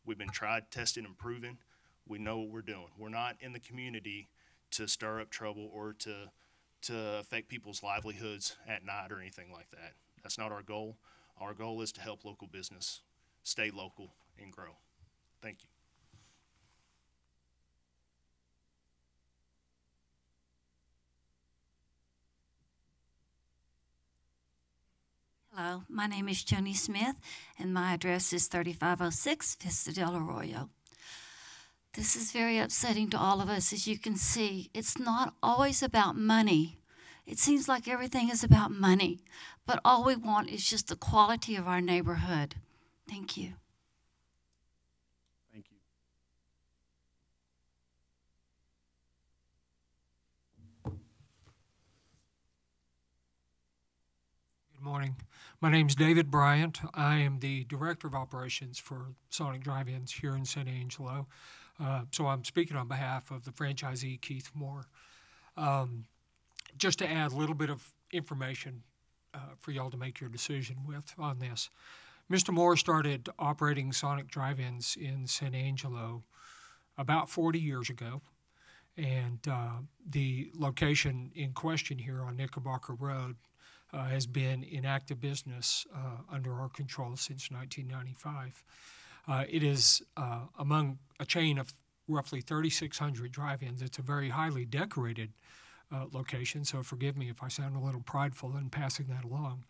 We've been tried, tested, and proven. We know what we're doing. We're not in the community to stir up trouble or to affect people's livelihoods at night or anything like that. That's not our goal. Our goal is to help local business stay local and grow. Thank you. Hello, my name is Joni Smith, and my address is 3506 Vista del Arroyo. This is very upsetting to all of us. As you can see, it's not always about money. It seems like everything is about money, but all we want is just the quality of our neighborhood. Thank you. Thank you. Good morning. My name is David Bryant. I am the Director of Operations for Sonic Drive-Ins here in San Angelo. So I'm speaking on behalf of the franchisee, Keith Moore. Just to add a little bit of information for y'all to make your decision with on this. Mr. Moore started operating Sonic Drive-Ins in San Angelo about 40 years ago. And the location in question here on Knickerbocker Road has been in active business under our control since 1995. It is among a chain of roughly 3,600 drive-ins. It's a very highly decorated location, so forgive me if I sound a little prideful in passing that along.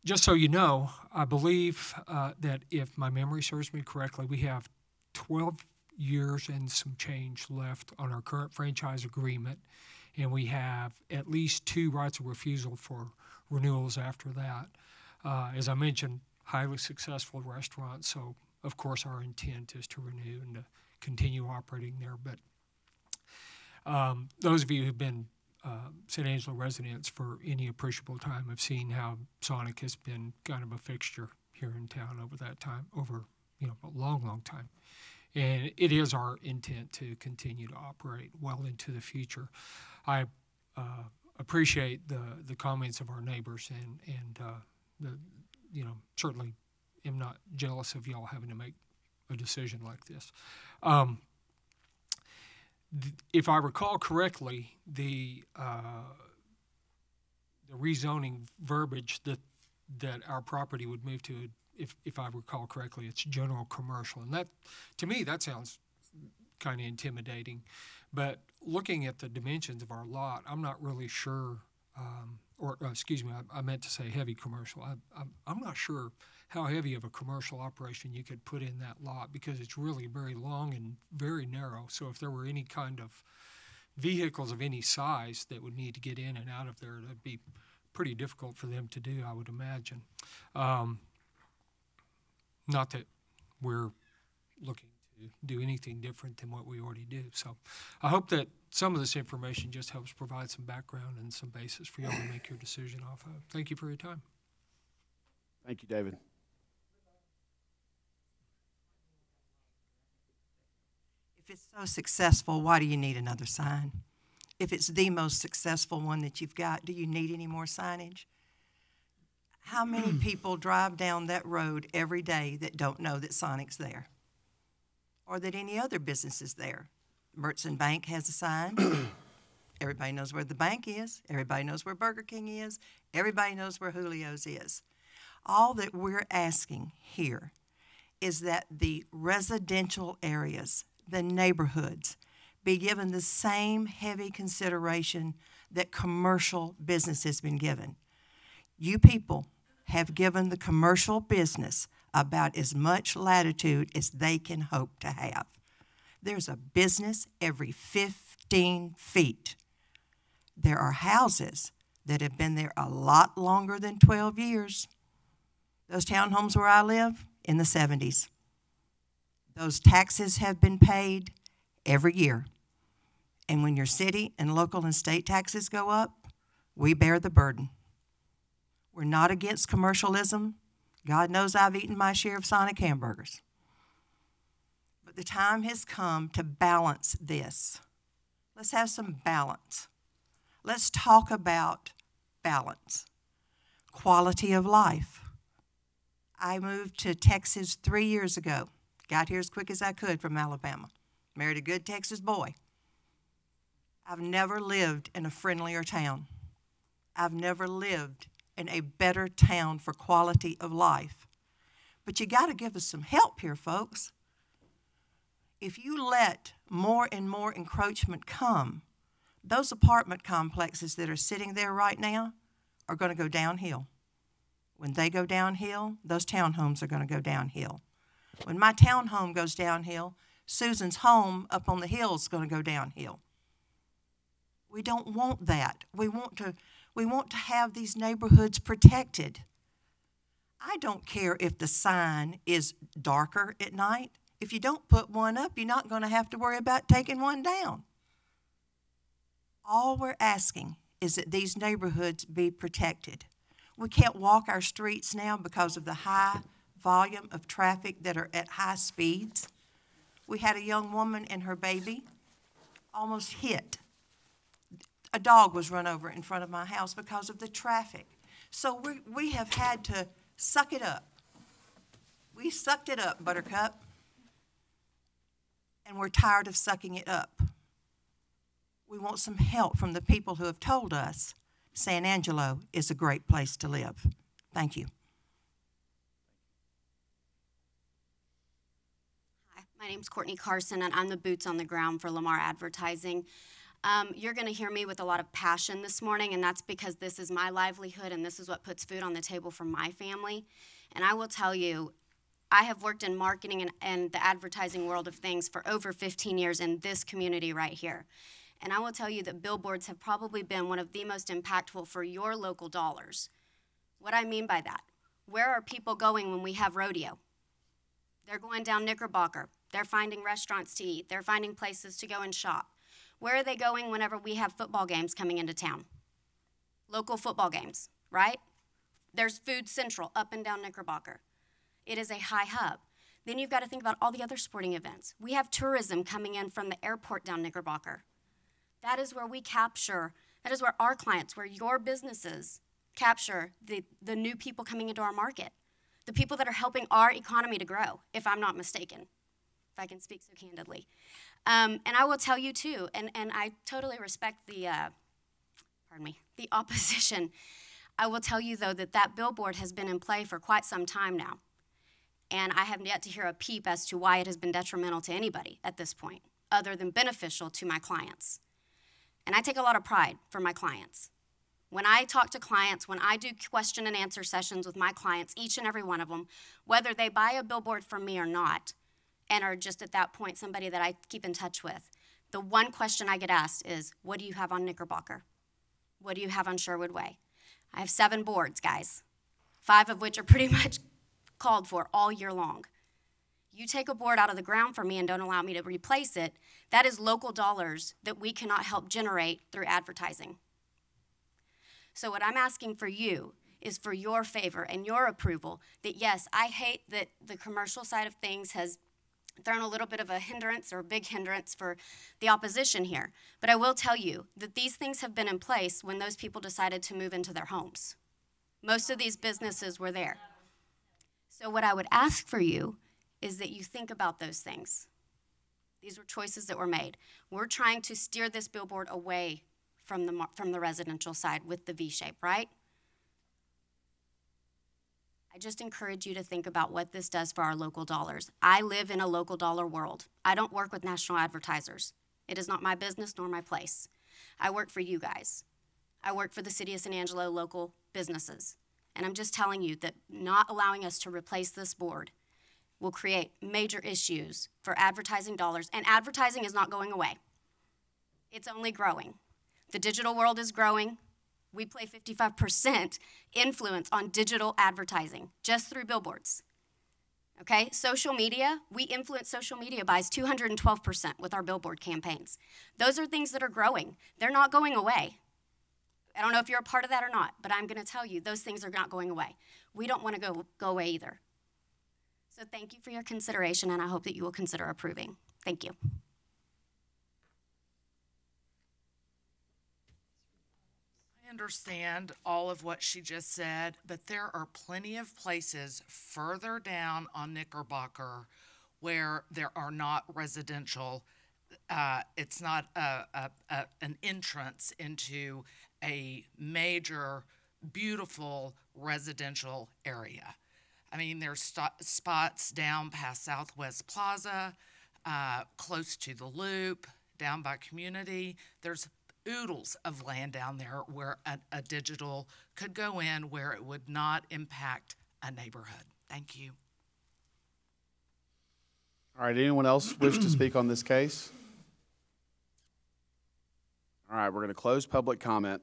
Just so you know, I believe that if my memory serves me correctly, we have 12 years and some change left on our current franchise agreement, and we have at least 2 rights of refusal for renewals after that. As I mentioned, highly successful restaurant, so of course our intent is to renew and to continue operating there. But those of you who've been San Angelo residents for any appreciable time have seen how Sonic has been kind of a fixture here in town over that time, over a long, long time. And it is our intent to continue to operate well into the future. I appreciate the comments of our neighbors, and certainly am not jealous of y'all having to make a decision like this. if I recall correctly, the rezoning verbiage that our property would move to, if I recall correctly, it's general commercial, and that, to me, that sounds kind of intimidating. But looking at the dimensions of our lot, I'm not really sure. Excuse me, I meant to say heavy commercial. I'm not sure how heavy of a commercial operation you could put in that lot, because it's really very long and very narrow. So if there were any kind of vehicles of any size that would need to get in and out of there, that'd be pretty difficult for them to do, I would imagine. Not that we're looking to do anything different than what we already do. So I hope that some of this information just helps provide some background and some basis for y'all to make your decision off of. Thank you for your time. Thank you, David. If it's so successful, why do you need another sign? If it's the most successful one that you've got, do you need any more signage? How many people drive down that road every day that don't know that Sonic's there? Or that any other business is there? Mertz Bank has a sign. Everybody knows where the bank is. Everybody knows where Burger King is. Everybody knows where Julio's is. All that we're asking here is that the residential areas, the neighborhoods, be given the same heavy consideration that commercial business has been given. You people have given the commercial business about as much latitude as they can hope to have. There's a business every 15 feet. There are houses that have been there a lot longer than 12 years. Those townhomes where I live, in the 70s. Those taxes have been paid every year. And when your city and local and state taxes go up, we bear the burden. We're not against commercialism. God knows I've eaten my share of Sonic hamburgers. But the time has come to balance this. Let's have some balance. Let's talk about balance. Quality of life. I moved to Texas 3 years ago. Got here as quick as I could from Alabama. Married a good Texas boy. I've never lived in a friendlier town. I've never lived in a better town for quality of life. But you got to give us some help here, folks. If you let more and more encroachment come, those apartment complexes that are sitting there right now are going to go downhill. When they go downhill, those townhomes are going to go downhill. When my townhome goes downhill, Susan's home up on the hill is going to go downhill. We don't want that. We want to have these neighborhoods protected. I don't care if the sign is darker at night. If you don't put one up, you're not going to have to worry about taking one down. All we're asking is that these neighborhoods be protected. We can't walk our streets now because of the high volume of traffic that are at high speeds. We had a young woman and her baby almost hit. A dog was run over in front of my house because of the traffic. So we have had to suck it up. We sucked it up, Buttercup. And we're tired of sucking it up. We want some help from the people who have told us San Angelo is a great place to live. Thank you. Hi, my name's Courtney Carson, and I'm the boots on the ground for Lamar Advertising. You're going to hear me with a lot of passion this morning, and that's because this is my livelihood, and this is what puts food on the table for my family. And I will tell you, I have worked in marketing and the advertising world of things for over 15 years in this community right here. And I will tell you that billboards have probably been one of the most impactful for your local dollars. What I mean by that, where are people going when we have rodeo? They're going down Knickerbocker. They're finding restaurants to eat. They're finding places to go and shop. Where are they going whenever we have football games coming into town? Local football games, right? There's Food Central up and down Knickerbocker. It is a high hub. Then you've got to think about all the other sporting events. We have tourism coming in from the airport down Knickerbocker. That is where we capture, that is where our clients, where your businesses capture the new people coming into our market, the people that are helping our economy to grow, if I'm not mistaken, if I can speak so candidly. And I will tell you too, and I totally respect the, the opposition. I will tell you though that billboard has been in play for quite some time now. And I have yet to hear a peep as to why it has been detrimental to anybody at this point, other than beneficial to my clients. And I take a lot of pride for my clients. When I talk to clients, when I do question and answer sessions with my clients, each and every one of them, whether they buy a billboard from me or not, and are just at that point somebody that I keep in touch with, the one question I get asked is, what do you have on Knickerbocker? What do you have on Sherwood Way? I have 7 boards, guys, 5 of which are pretty much called for all year long. You take a board out of the ground for me and don't allow me to replace it, that is local dollars that we cannot help generate through advertising. So what I'm asking for you is for your favor and your approval that, yes, I hate that the commercial side of things has thrown a little bit of a hindrance or a big hindrance for the opposition here. But I will tell you that these things have been in place when those people decided to move into their homes. Most of these businesses were there. So what I would ask for you is that you think about those things. These were choices that were made. We're trying to steer this billboard away from the residential side with the V-shape, right? I just encourage you to think about what this does for our local dollars. I live in a local dollar world. I don't work with national advertisers. It is not my business nor my place. I work for you guys. I work for the City of San Angelo local businesses. And I'm just telling you that not allowing us to replace this board will create major issues for advertising dollars. And advertising is not going away. It's only growing. The digital world is growing. We play 55% influence on digital advertising just through billboards. Okay, social media, we influence social media buys 212% with our billboard campaigns. Those are things that are growing. They're not going away. I don't know if you're a part of that or not, but I'm going to tell you those things are not going away. We don't want to go away either. So thank you for your consideration, and I hope that you will consider approving. Thank you. I understand all of what she just said, but there are plenty of places further down on Knickerbocker where there are not residential. It's not an entrance into a major, beautiful residential area. I mean, there's spots down past Southwest Plaza, close to the Loop, down by Community. There's oodles of land down there where a digital could go in where it would not impact a neighborhood. Thank you. All right, anyone else wish to speak on this case? All right, we're going to close public comment.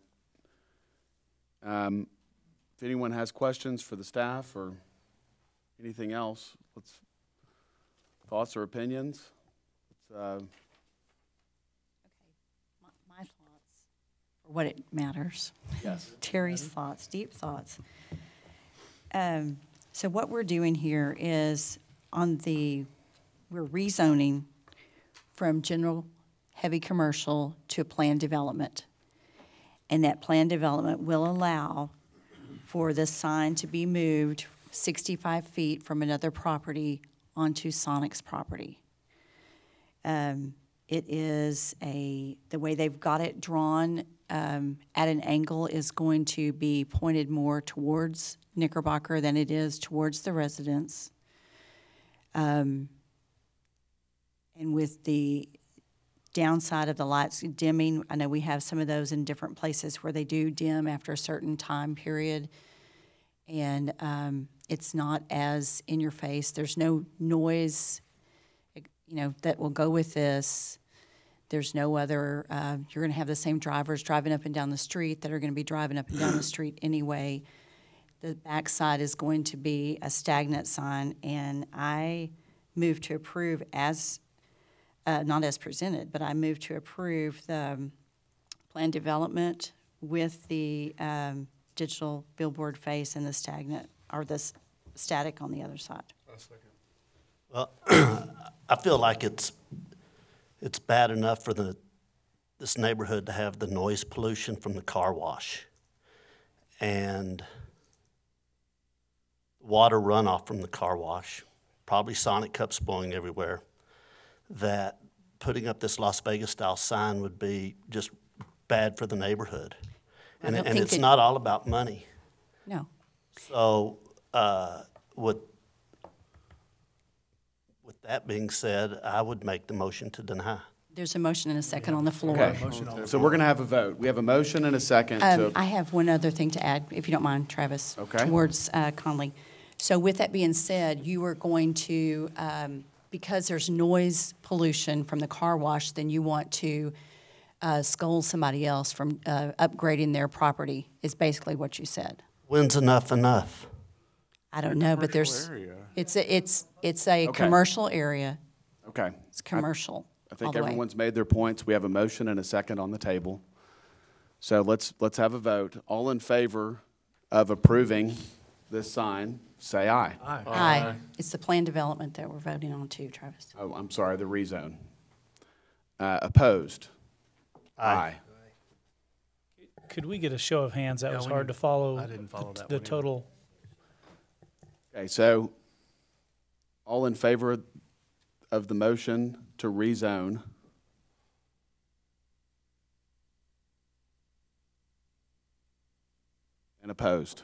If anyone has questions for the staff or anything else, thoughts or opinions? My thoughts, for what it matters. Yes. Terry's thoughts, deep thoughts. So what we're doing here is we're rezoning from general heavy commercial to a planned development. And that planned development will allow for the sign to be moved 65 feet from another property onto Sonic's property. It is the way they've got it drawn at an angle is going to be pointed more towards Knickerbocker than it is towards the residents. And with the downside of the lights dimming, I know we have some of those in different places where they do dim after a certain time period. And it's not as in your face. There's no noise, that will go with this. There's no other, you're gonna have the same drivers driving up and down the street that are gonna be driving up and down the street anyway. The backside is going to be a stagnant sign, and I move to approve as, not as presented, but I move to approve the planned development with the digital billboard face and the stagnant, or the static on the other side. Well, I feel like it's bad enough for this neighborhood to have the noise pollution from the car wash and water runoff from the car wash, probably Sonic cups blowing everywhere, that putting up this Las Vegas-style sign would be just bad for the neighborhood. And it's not all about money. No. So with that being said, I would make the motion to deny. There's a motion and a second on the floor. Okay, so we're going to have a vote. We have a motion and a second to... I have one other thing to add, if you don't mind, Travis. Okay. Towards Conley. So with that being said, you are going to, because there's noise pollution from the car wash, then you want to scold somebody else from upgrading their property, is basically what you said. When's enough? I don't know, but there's, it's a Okay. commercial area. Okay. It's commercial. I think all the way. everyone's made their points. We have a motion and a second on the table. So let's have a vote. All in favor of approving this sign, say aye. Aye. It's the planned development that we're voting on too, Travis. Oh, I'm sorry, the rezone. Opposed? Aye. Could we get a show of hands? That was hard to follow. I didn't follow that the one either. total. Okay, so all in favor of the motion to rezone? And opposed?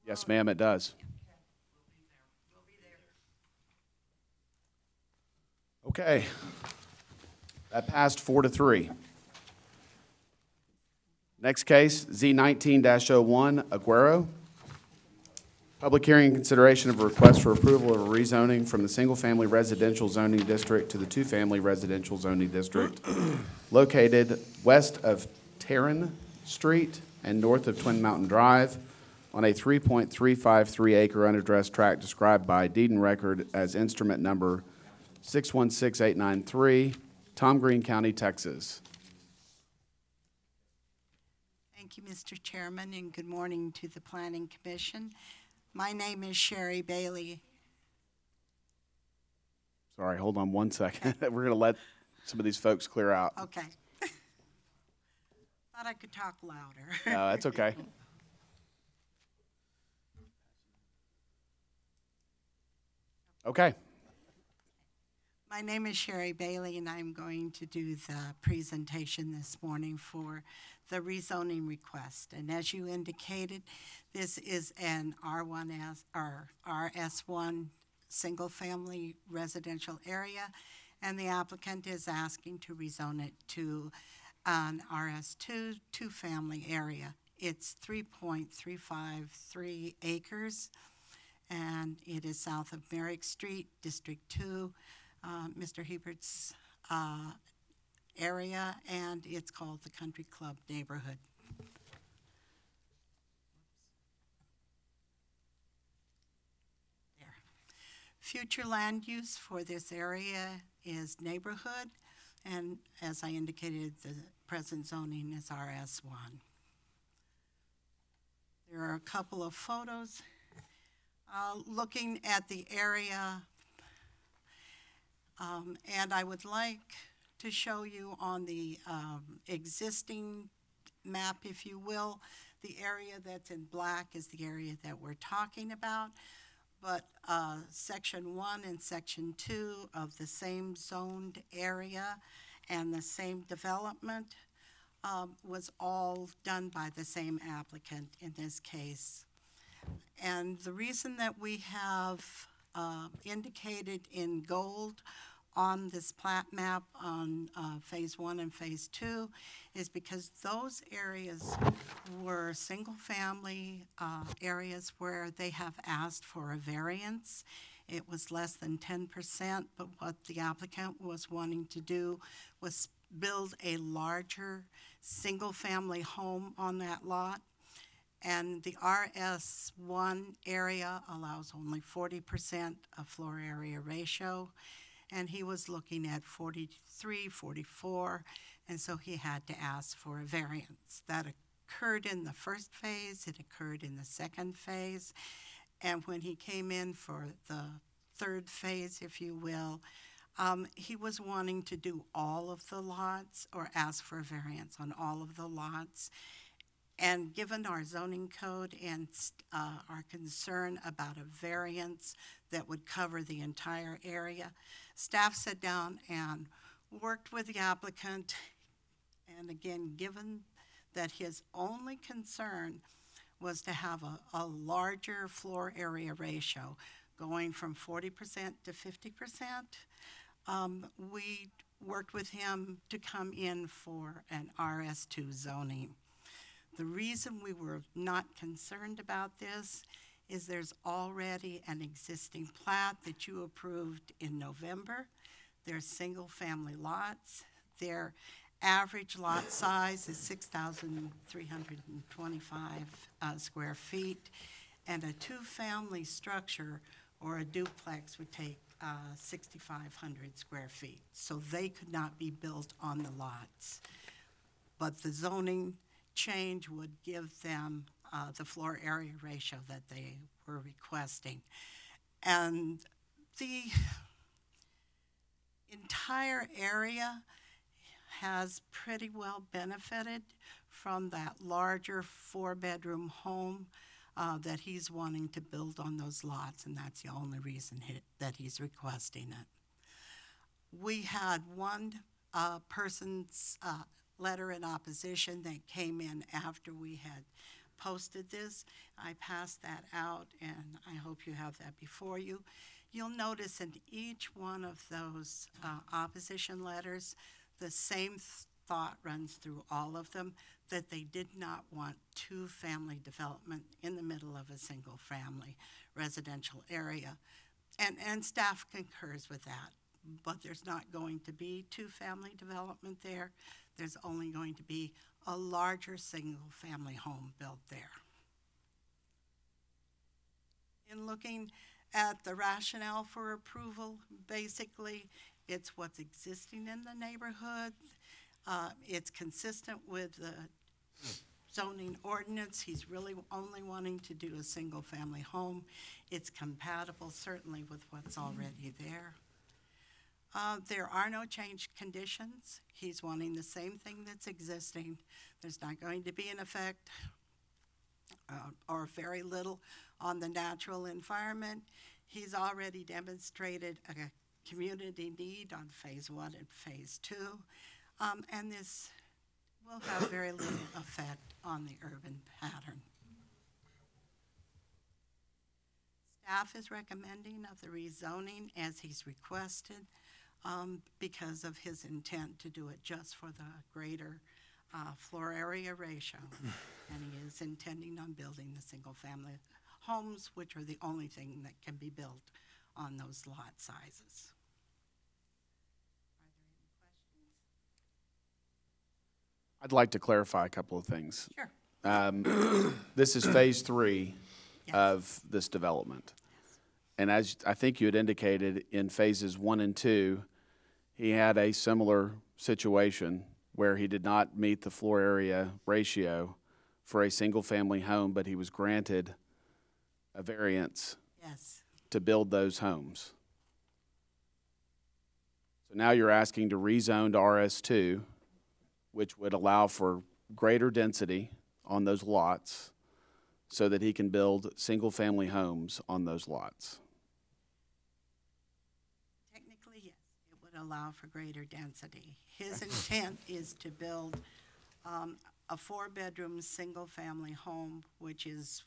Yes, ma'am, it does. Okay. That passed 4-3. Next case, Z19-01, Aguero. Public hearing and consideration of a request for approval of a rezoning from the single-family residential zoning district to the two-family residential zoning district located west of Tarrant Street and north of Twin Mountain Drive on a 3.353 acre unaddressed tract described by deed and record as instrument number 616893, Tom Green County, Texas. Thank you, Mr. Chairman, and good morning to the Planning Commission. My name is Sherry Bailey. Sorry, hold on one second. We're going to let some of these folks clear out. Okay. Thought I could talk louder. No, that's okay. Okay. My name is Sherry Bailey, and I'm going to do the presentation this morning for the rezoning request. And as you indicated, this is an RS1 single-family residential area, and the applicant is asking to rezone it to an RS2 two-family area. It's 3.353 acres, and it is south of Merrick Street, District 2, Mr. Hebert's area, and it's called the Country Club neighborhood. There. Future land use for this area is neighborhood, and as I indicated, the present zoning is RS1. There are a couple of photos looking at the area. And I would like to show you on the existing map, if you will, the area that's in black is the area that we're talking about. But Section 1 and Section 2 of the same zoned area and the same development was all done by the same applicant in this case. And the reason that we have indicated in gold on this plat map on Phase 1 and Phase 2 is because those areas were single-family areas where they have asked for a variance. It was less than 10%, but what the applicant was wanting to do was build a larger single-family home on that lot. And the RS1 area allows only 40% of floor area ratio, and he was looking at 43, 44, and so he had to ask for a variance. That occurred in the first phase, it occurred in the second phase, and when he came in for the third phase, if you will, he was wanting to do all of the lots or ask for a variance on all of the lots. And given our zoning code and our concern about a variance that would cover the entire area, staff sat down and worked with the applicant. And again, given that his only concern was to have a larger floor area ratio, going from 40% to 50%, we worked with him to come in for an RS2 zoning. The reason we were not concerned about this is there's already an existing plat that you approved in November. They're single-family lots. Their average lot size is 6,325 square feet, and a two-family structure or a duplex would take 6,500 square feet. So they could not be built on the lots. But the zoning change would give them the floor area ratio that they were requesting. And the entire area has pretty well benefited from that larger four-bedroom home that he's wanting to build on those lots, and that's the only reason that he's requesting it. We had one person's letter in opposition that came in after we had posted this. I passed that out, and I hope you have that before you. You'll notice in each one of those opposition letters, the same thought runs through all of them, that they did not want two-family development in the middle of a single-family residential area. And staff concurs with that, but there's not going to be two-family development there. There's only going to be a larger single-family home built there. In looking at the rationale for approval, basically, it's what's existing in the neighborhood. It's consistent with the zoning ordinance. He's really only wanting to do a single-family home. It's compatible, certainly, with what's already there. There are no change conditions. He's wanting the same thing that's existing. There's not going to be an effect or very little on the natural environment. He's already demonstrated a community need on phase 1 and phase 2, and this will have very little effect on the urban pattern. Staff is recommending of the rezoning as he's requested because of his intent to do it just for the greater floor area ratio. And he is intending on building the single-family homes, which are the only thing that can be built on those lot sizes. I'd like to clarify a couple of things. Sure. This is phase 3 of this development. And as I think you had indicated, in phases 1 and 2, he had a similar situation where he did not meet the floor area ratio for a single-family home, but he was granted a variance to build those homes. So now you're asking to rezone to RS2, which would allow for greater density on those lots so that he can build single-family homes on those lots. Technically, yes, it would allow for greater density. His intent is to build a 4-bedroom single-family home, which is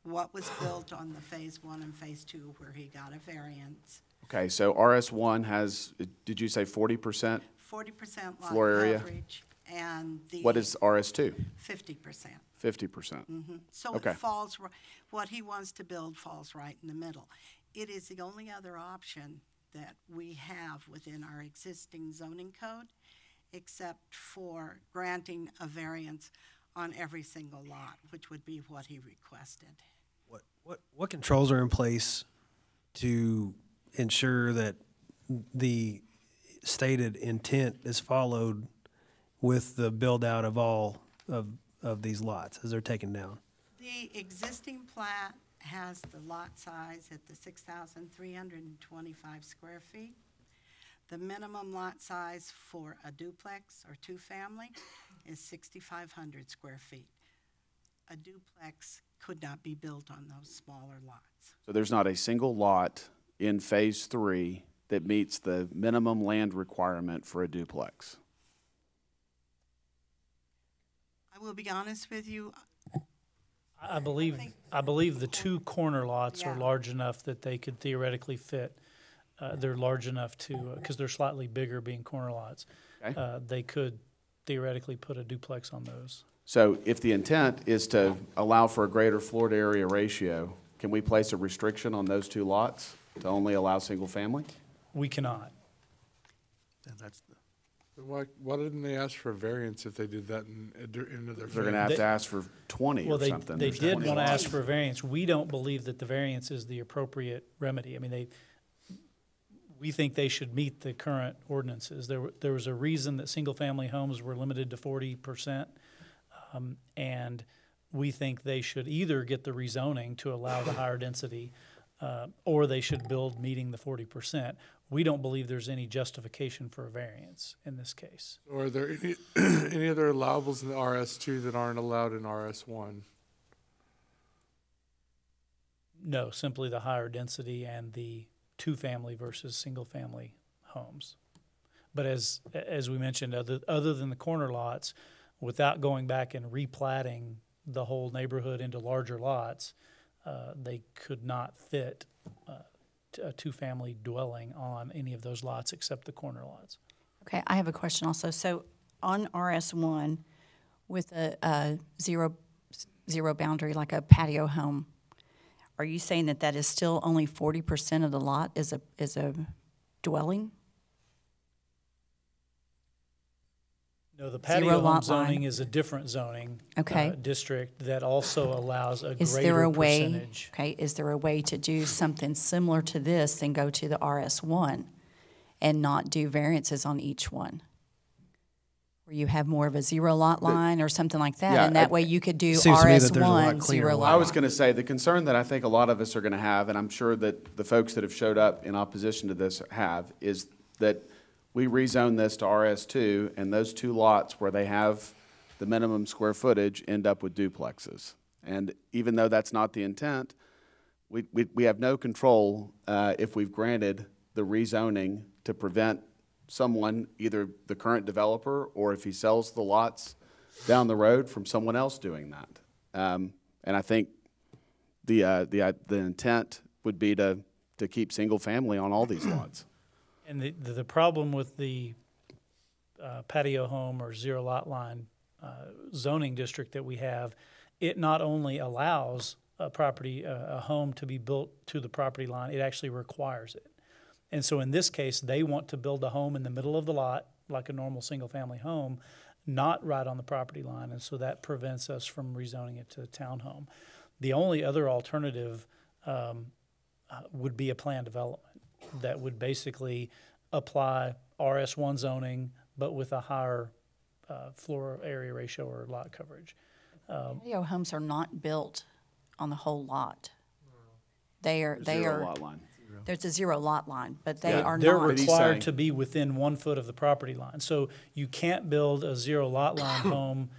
what was built on the phase 1 and phase 2 where he got a variance. Okay, so RS1 has, did you say 40%? 40% lot floor area? coverage, and the... What is RS2? 50%. 50%. Mm-hmm. So Okay. it falls, what he wants to build falls right in the middle. It is the only other option that we have within our existing zoning code, except for granting a variance on every single lot, which would be what he requested. What controls are in place to ensure that the stated intent is followed with the build-out of all of these lots as they're taken down? The existing plat has the lot size at the 6,325 square feet. The minimum lot size for a duplex or two-family is 6,500 square feet. A duplex could not be built on those smaller lots. So there's not a single lot in Phase 3 that meets the minimum land requirement for a duplex. I will be honest with you, I believe the two corner lots are Yeah. large enough that they could theoretically fit. They're large enough to, because they're slightly bigger being corner lots. Okay. They could theoretically put a duplex on those. So if the intent is to allow for a greater floor to area ratio, can we place a restriction on those two lots to only allow single family? We cannot. And that's the. Why didn't they ask for a variance if they did that into their? They're gonna have to ask for 20 Well, or something. they There's did 20 want to lots. ask for a variance. We don't believe that the variance is the appropriate remedy. I mean, we think they should meet the current ordinances. There was a reason that single-family homes were limited to 40%, and we think they should either get the rezoning to allow the higher density, or they should build meeting the 40%. We don't believe there's any justification for a variance in this case. Or are there any other allowables in the RS2 that aren't allowed in RS1? No, simply the higher density and the two-family versus single-family homes. But as we mentioned, other than the corner lots, without going back and replatting the whole neighborhood into larger lots, they could not fit a two-family dwelling on any of those lots except the corner lots. Okay, I have a question also. So on RS1, with a zero boundary, like a patio home, are you saying that that is still only 40% of the lot is a dwelling? No, the Zero patio home lot zoning line. is a different zoning Okay. district that also allows a Is there greater a way, percentage. okay, is there a way to do something similar to this and go to the RS1 and not do variances on each one? Where you have more of a zero lot line or something like that, Yeah, and that way you could do Seems to me that there's a lot RS1, cleaner zero way. lot I was line. going to say, the concern that I think a lot of us are going to have, and I'm sure that the folks that have showed up in opposition to this have, is that we rezone this to RS2, and those two lots where they have the minimum square footage end up with duplexes. And even though that's not the intent, we have no control if we've granted the rezoning to prevent someone, either the current developer or if he sells the lots down the road, from someone else doing that. And I think the intent would be to keep single family on all these lots. And the problem with the patio home or zero lot line zoning district that we have, it not only allows a home to be built to the property line, it actually requires it. And so in this case, they want to build a home in the middle of the lot, like a normal single-family home, not right on the property line, and so that prevents us from rezoning it to a townhome. The only other alternative would be a planned development that would basically apply RS1 zoning, but with a higher floor area ratio or lot coverage. Patio homes are not built on the whole lot. They are. Zero lot line. There's a zero lot line, but they Yeah, are They're not. required to be within 1 foot of the property line. So you can't build a zero lot line home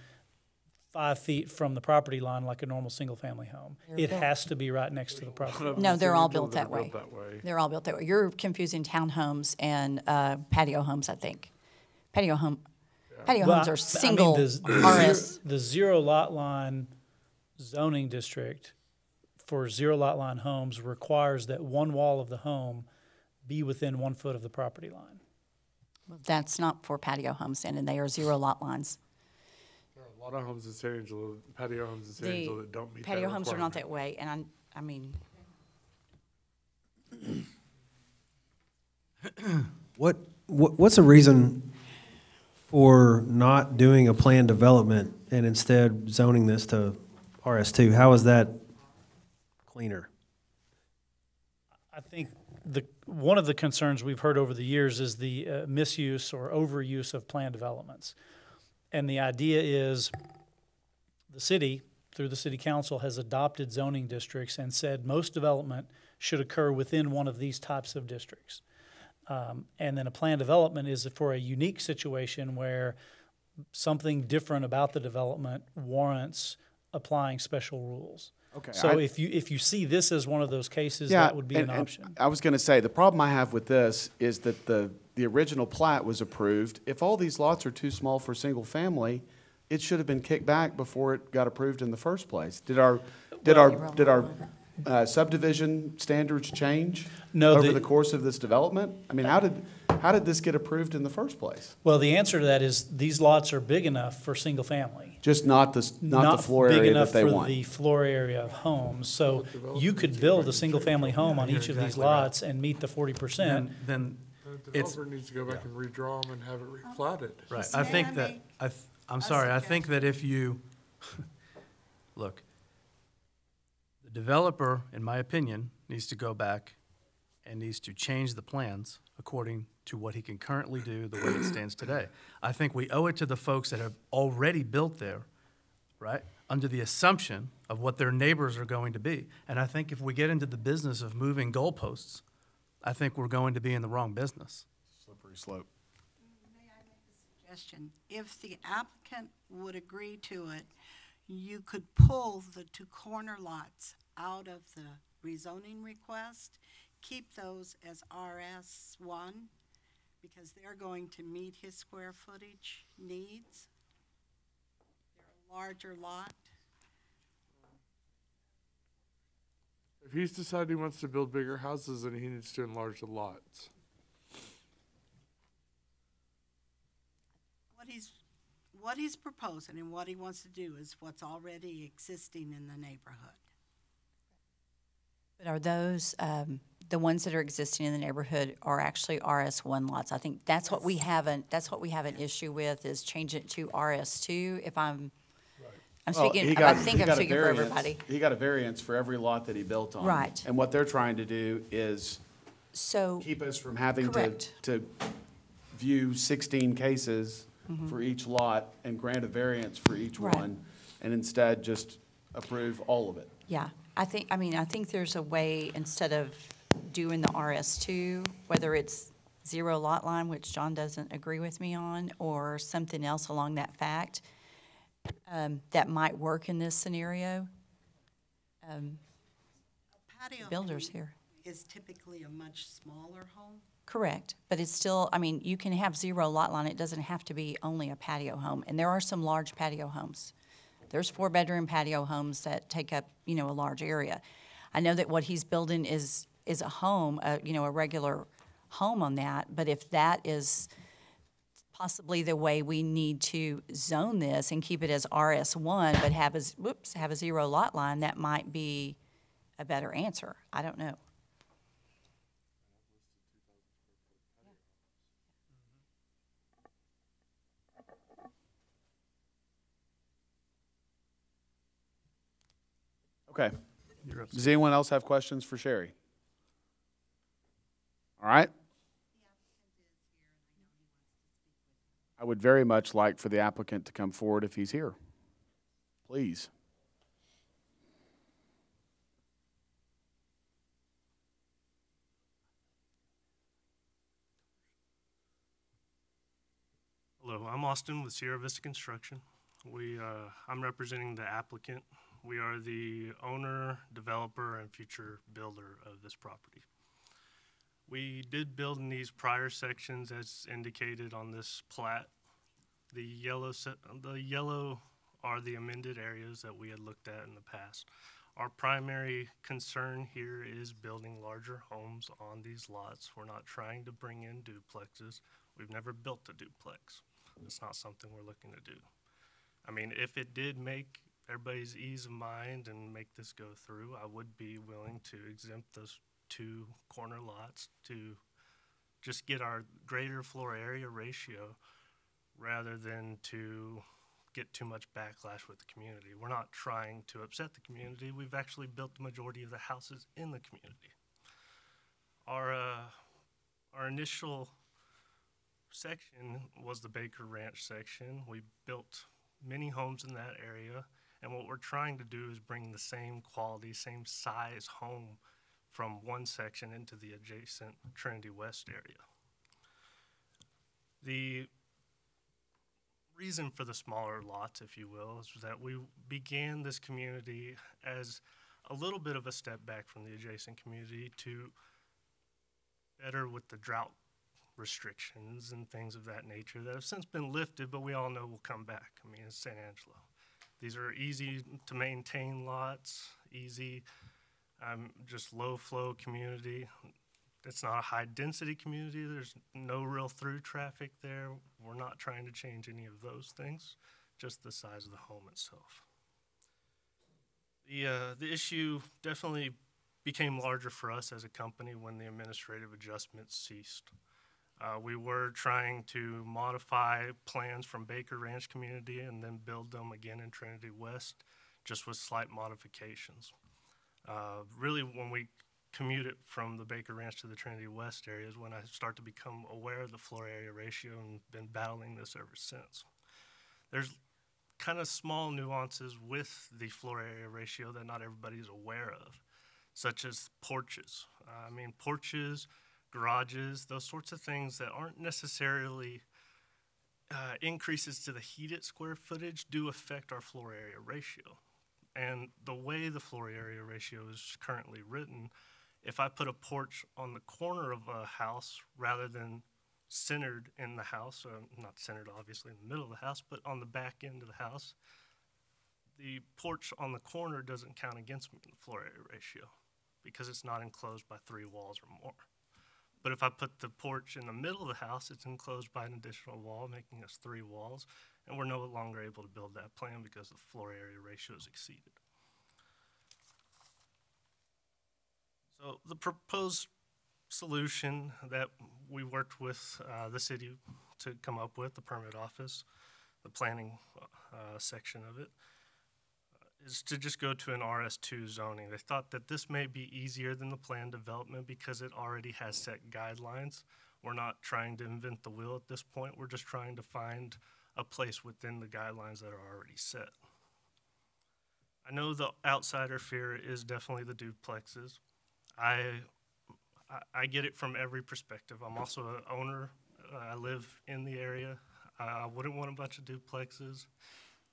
5 feet from the property line like a normal single-family home. It has to be right next to the property line. No, they're all built that way. They're all built that way. You're confusing townhomes and patio homes, I think. Patio homes are single RS. The zero lot line zoning district for zero lot line homes requires that one wall of the home be within 1 foot of the property line. That's not for patio homes, and they are zero lot lines. There are a lot of homes in San Angelo, patio homes in San Angelo that don't meet that Patio homes are not requirement. that way, and I mean. What's the reason for not doing a planned development and instead zoning this to RS2? How is that cleaner? I think one of the concerns we've heard over the years is the misuse or overuse of planned developments. And the idea is the city through the city council, has adopted zoning districts and said most development should occur within one of these types of districts. And then a planned development is for a unique situation where something different about the development warrants applying special rules. Okay, So if you see this as one of those cases, that would be an option. I was going to say, the problem I have with this is that the original plat was approved. If all these lots are too small for single family, it should have been kicked back before it got approved in the first place. Did our subdivision standards change over the course of this development? I mean, how did this get approved in the first place? Well, the answer to that is these lots are big enough for single family. Just not the floor area that they want. Not big enough for the floor area of homes. So you could build a single family home on each of these lots and meet the 40%. Then The developer needs to go back and redraw them and have it replatted. Right. I think that, I'm sorry, I think that if you, look, the developer, in my opinion, needs to go back and needs to change the plans according to what he can currently do the way it stands today. I think we owe it to the folks that have already built there, right, under the assumption of what their neighbors are going to be. And I think if we get into the business of moving goalposts, I think we're going to be in the wrong business. Slippery slope. May I make a suggestion? If the applicant would agree to it, you could pull the two corner lots out of the rezoning request, keep those as RS1, because they're going to meet his square footage needs. They're a larger lot. If he's decided he wants to build bigger houses, then he needs to enlarge the lots. What he's proposing and what he wants to do is what's already existing in the neighborhood. But are those, the ones that are existing in the neighborhood are actually RS1 lots? I think that's what we have an issue with, is change it to RS2. If I'm speaking, I think I'm speaking for everybody. He got a variance for every lot that he built on. Right. And what they're trying to do is keep us from having to view 16 cases for each lot and grant a variance for each one, and instead just approve all of it. Yeah, I think there's a way, instead of doing the RS2, whether it's 0 lot line, which John doesn't agree with me on, or something else along that fact, that might work in this scenario. Patio Builders home here. is typically a much smaller home. Correct, but it's still, you can have 0 lot line, it doesn't have to be only a patio home, and there are some large patio homes. There's 4-bedroom patio homes that take up, a large area. I know that what he's building is a home, a regular home on that, but if that is possibly the way we need to zone this and keep it as RS1, but have a 0 lot line, that might be a better answer. I don't know. Okay. Does anyone else have questions for Sherry? All right. I would very much like for the applicant to come forward if he's here. Please. Hello, I'm Austin with Sierra Vista Construction. I'm representing the applicant. We are the owner, developer, and future builder of this property. We did build in these prior sections as indicated on this plat. The yellow are the amended areas that we had looked at in the past. Our primary concern here is building larger homes on these lots. We're not trying to bring in duplexes. We've never built a duplex. It's not something we're looking to do. If it did make everybody's ease of mind and make this go through, I would be willing to exempt those 2 corner lots to just get our greater floor area ratio rather than to get too much backlash with the community. We're not trying to upset the community. We've actually built the majority of the houses in the community. Our initial section was the Baker Ranch section. We built many homes in that area, And what we're trying to do is bring the same quality, same size home from one section into the adjacent Trinity West area. The reason for the smaller lots, if you will, is that we began this community as a little bit of a step back from the adjacent community to better with the drought restrictions and things of that nature that have since been lifted, but we all know will come back. I mean, it's San Angelo. These are easy to maintain lots, easy, just low flow community. It's not a high density community. There's no real through traffic there. We're not trying to change any of those things, just the size of the home itself. The issue definitely became larger for us as a company when the administrative adjustments ceased. We were trying to modify plans from Baker Ranch community and then build them again in Trinity West, just with slight modifications. Really, when we commute it from the Baker Ranch to the Trinity West area is when I start to become aware of the floor area ratio and been battling this ever since. There's kind of small nuances with the floor area ratio that not everybody's aware of, such as porches. Porches, garages, those sorts of things that aren't necessarily increases to the heated square footage do affect our floor area ratio. And the way the floor area ratio is currently written, if I put a porch on the corner of a house rather than centered in the house, not centered obviously in the middle of the house, but on the back end of the house, the porch on the corner doesn't count against me in the floor area ratio because it's not enclosed by 3 walls or more. But if I put the porch in the middle of the house, it's enclosed by an additional wall, making us 3 walls, and we're no longer able to build that plan because the floor area ratio is exceeded. So the proposed solution that we worked with the city to come up with, the permit office, the planning section of it, is to just go to an RS2 zoning. They thought that this may be easier than the plan development because it already has set guidelines. We're not trying to invent the wheel at this point. We're just trying to find a place within the guidelines that are already set. I know the outsider fear is definitely the duplexes. I get it from every perspective. I'm also an owner. I live in the area. I wouldn't want a bunch of duplexes.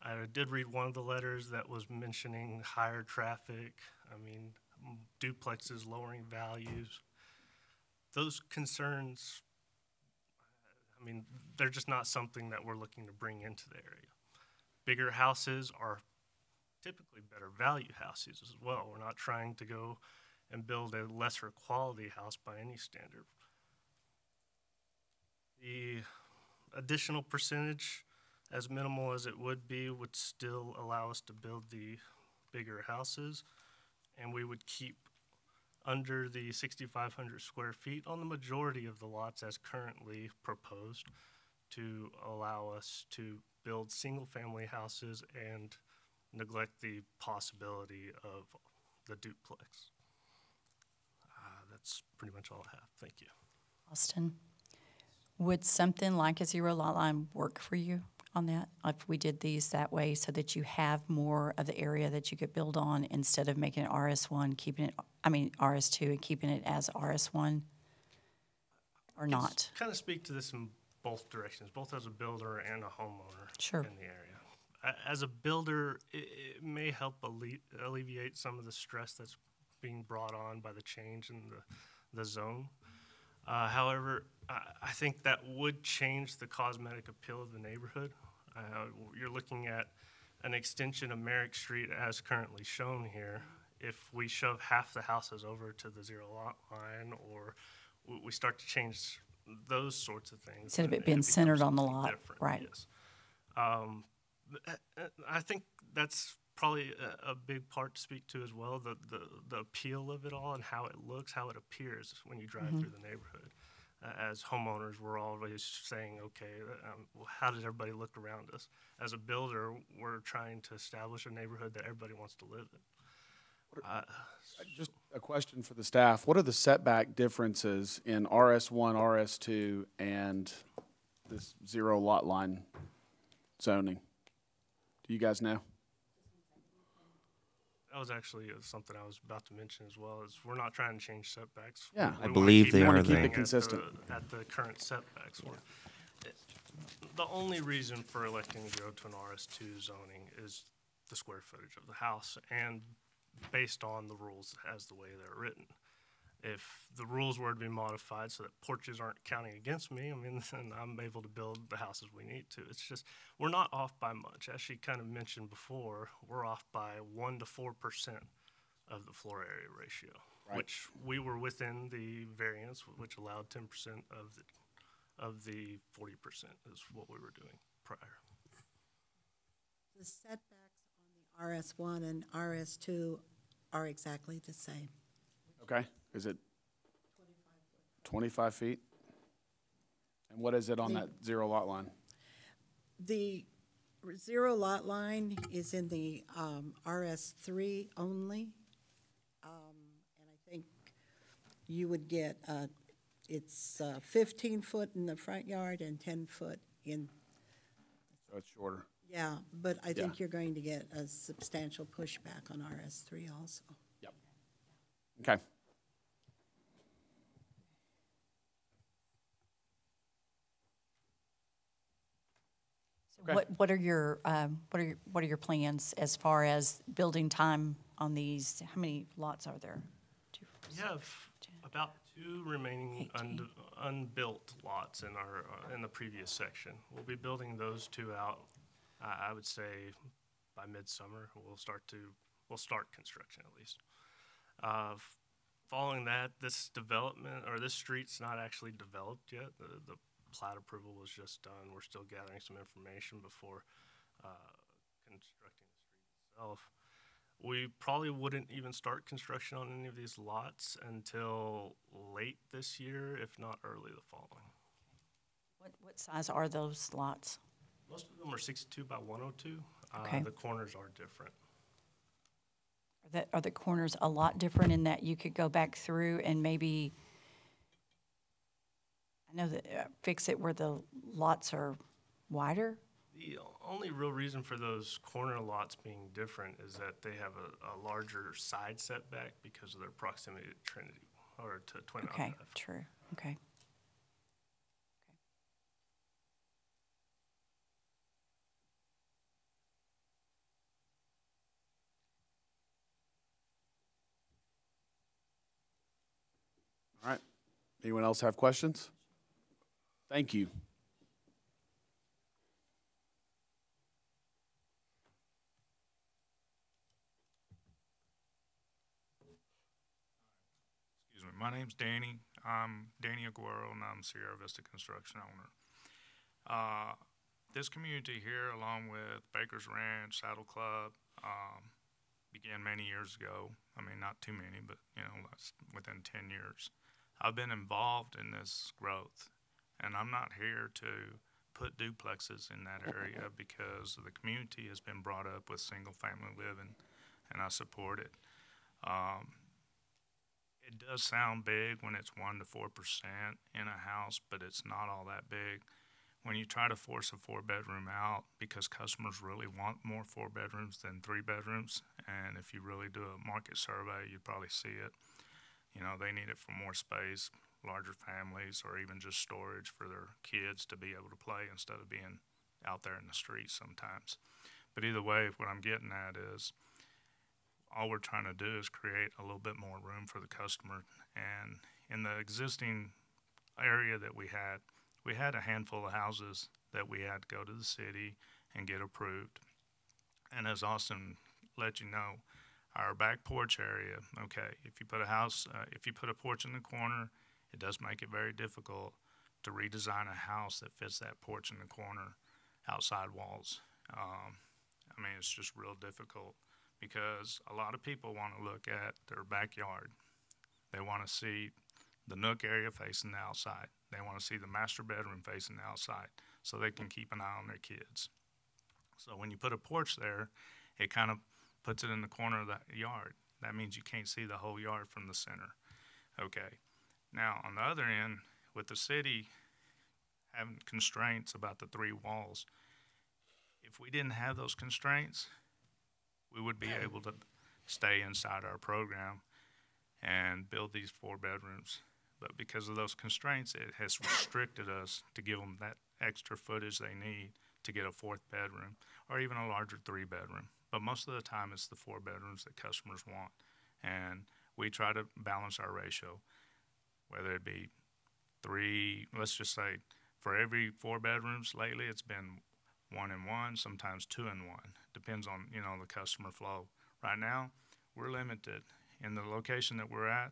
I did read one of the letters that was mentioning higher traffic. Duplexes lowering values. Those concerns, they're just not something that we're looking to bring into the area. Bigger houses are typically better value houses as well. We're not trying to go and build a lesser quality house by any standard. The additional percentage, as minimal as it would be, would still allow us to build the bigger houses, and we would keep under the 6,500 square feet on the majority of the lots as currently proposed to allow us to build single-family houses and neglect the possibility of the duplex. That's pretty much all I have. Thank you. Austin, would something like a 0 lot line work for you on that? If we did these that way so that you have more of the area that you could build on instead of making it RS1, RS2 and keeping it as RS1 or not? Kind of speak to this in both directions, both as a builder and a homeowner in the area. As a builder, it may help alleviate some of the stress that's being brought on by the change in the zone. However, I think that would change the cosmetic appeal of the neighborhood. You're looking at an extension of Merrick Street as currently shown here. If we shove half the houses over to the 0 lot line, or we start to change those sorts of things. Instead of it being centered on the lot, right? Yes. I think that's probably a big part to speak to as well, the appeal of it all and how it looks, how it appears when you drive through the neighborhood. As homeowners, we're always saying, okay, well, how does everybody look around us? As a builder, we're trying to establish a neighborhood that everybody wants to live in. Just a question for the staff. What are the setback differences in RS1, RS2, and this 0 lot line zoning? Do you guys know? That was actually something I was about to mention as well, is we're not trying to change setbacks. Yeah. We I wanna believe keep they are everything there. Keep it consistent. At the current setbacks. The only reason for electing to go to an RS2 zoning is the square footage of the house and based on the rules as the way they're written. If the rules were to be modified so that porches aren't counting against me, I mean, then I'm able to build the houses we need to. It's just, we're not off by much. As she kind of mentioned before, we're off by 1 to 4% of the floor area ratio, Right. which we were within the variance, which allowed 10% of the 40% is what we were doing prior. The setbacks on the RS1 and RS2 are exactly the same. Okay, is it 25 feet? And what is it on that zero lot line? The zero lot line is in the RS3 only. And I think you would get, it's 15 foot in the front yard and 10 foot in. So it's shorter. Yeah, but I think Yeah. you're going to get a substantial pushback on RS3 also. Yep. Okay. Okay. What are your plans as far as building time on these? How many lots are there? We have about 2 remaining unbuilt lots in our, in the previous section. We'll be building those 2 out, I would say by midsummer, we'll start construction at least. Following that, this development, or this street's not actually developed yet. The plat approval was just done. We're still gathering some information before constructing the street itself. We probably wouldn't even start construction on any of these lots until late this year, if not early the following. What size are those lots? Most of them are 62 by 102. Okay. The corners are different. Are the corners a lot different in that you could go back through and maybe, I know that, fix it where the lots are wider? The only real reason for those corner lots being different is that they have a larger side setback because of their proximity to Trinity, or to Twin Mountain Okay, Drive. true, okay. All right. Anyone else have questions? Thank you. Excuse me. My name's Danny. I'm Danny Aguero, and I'm Sierra Vista Construction owner. This community here, along with Baker's Ranch, Saddle Club, began many years ago. I mean, not too many, but, you know, that's within 10 years. I've been involved in this growth, and I'm not here to put duplexes in that area because the community has been brought up with single-family living, and I support it. It does sound big when it's 1 to 4% in a house, but it's not all that big. When you try to force a 4-bedroom out, because customers really want more 4 bedrooms than 3 bedrooms, and if you really do a market survey, you'd probably see it. You know, they need it for more space, larger families, or even just storage for their kids to be able to play instead of being out there in the streets sometimes. But either way, what I'm getting at is all we're trying to do is create a little bit more room for the customer. And in the existing area that we had a handful of houses that we had to go to the city and get approved. And as Austin let you know, our back porch area, okay, if you put a porch in the corner, it does make it very difficult to redesign a house that fits that porch in the corner outside walls. I mean, it's just real difficult because a lot of people want to look at their backyard. They want to see the nook area facing the outside. They want to see the master bedroom facing the outside so they can keep an eye on their kids. So when you put a porch there, it kind of puts it in the corner of the yard. That means you can't see the whole yard from the center. Okay. Now, on the other end, with the city having constraints about the 3 walls, if we didn't have those constraints, we would be able to stay inside our program and build these 4 bedrooms. But because of those constraints, it has restricted us to give them that extra footage they need to get a 4th bedroom or even a larger 3 bedroom. But most of the time it's the 4 bedrooms that customers want. And we try to balance our ratio, whether it be 3, let's just say for every 4 bedrooms lately, it's been 1 and 1, sometimes 2 and 1. Depends on, the customer flow. Right now, we're limited. In the location that we're at,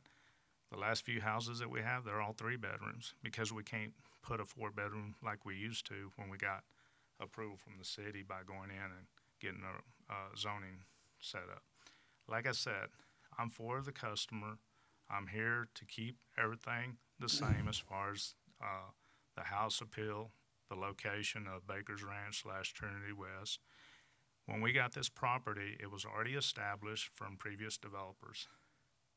the last few houses that we have, they're all 3 bedrooms because we can't put a 4 bedroom like we used to when we got approval from the city by going in and getting a zoning set up. Like I said, I'm for the customer. I'm here to keep everything the same as far as the house appeal, the location of Baker's Ranch / Trinity West. When we got this property, it was already established from previous developers.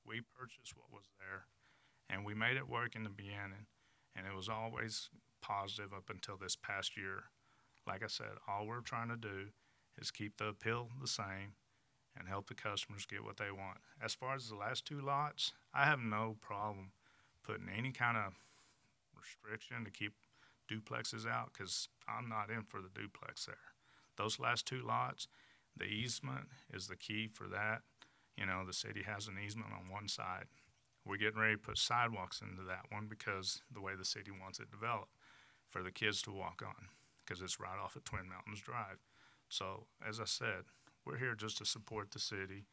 We purchased what was there, and we made it work in the beginning, and it was always positive up until this past year. Like I said, all we're trying to do is keep the appeal the same and help the customers get what they want. As far as the last 2 lots, I have no problem putting any kind of restriction to keep duplexes out because I'm not in for the duplex there. Those last 2 lots, the easement is the key for that. The city has an easement on one side. We're getting ready to put sidewalks into that one because the way the city wants it developed for the kids to walk on because it's right off of Twin Mountains Drive. So, as I said, we're here just to support the city,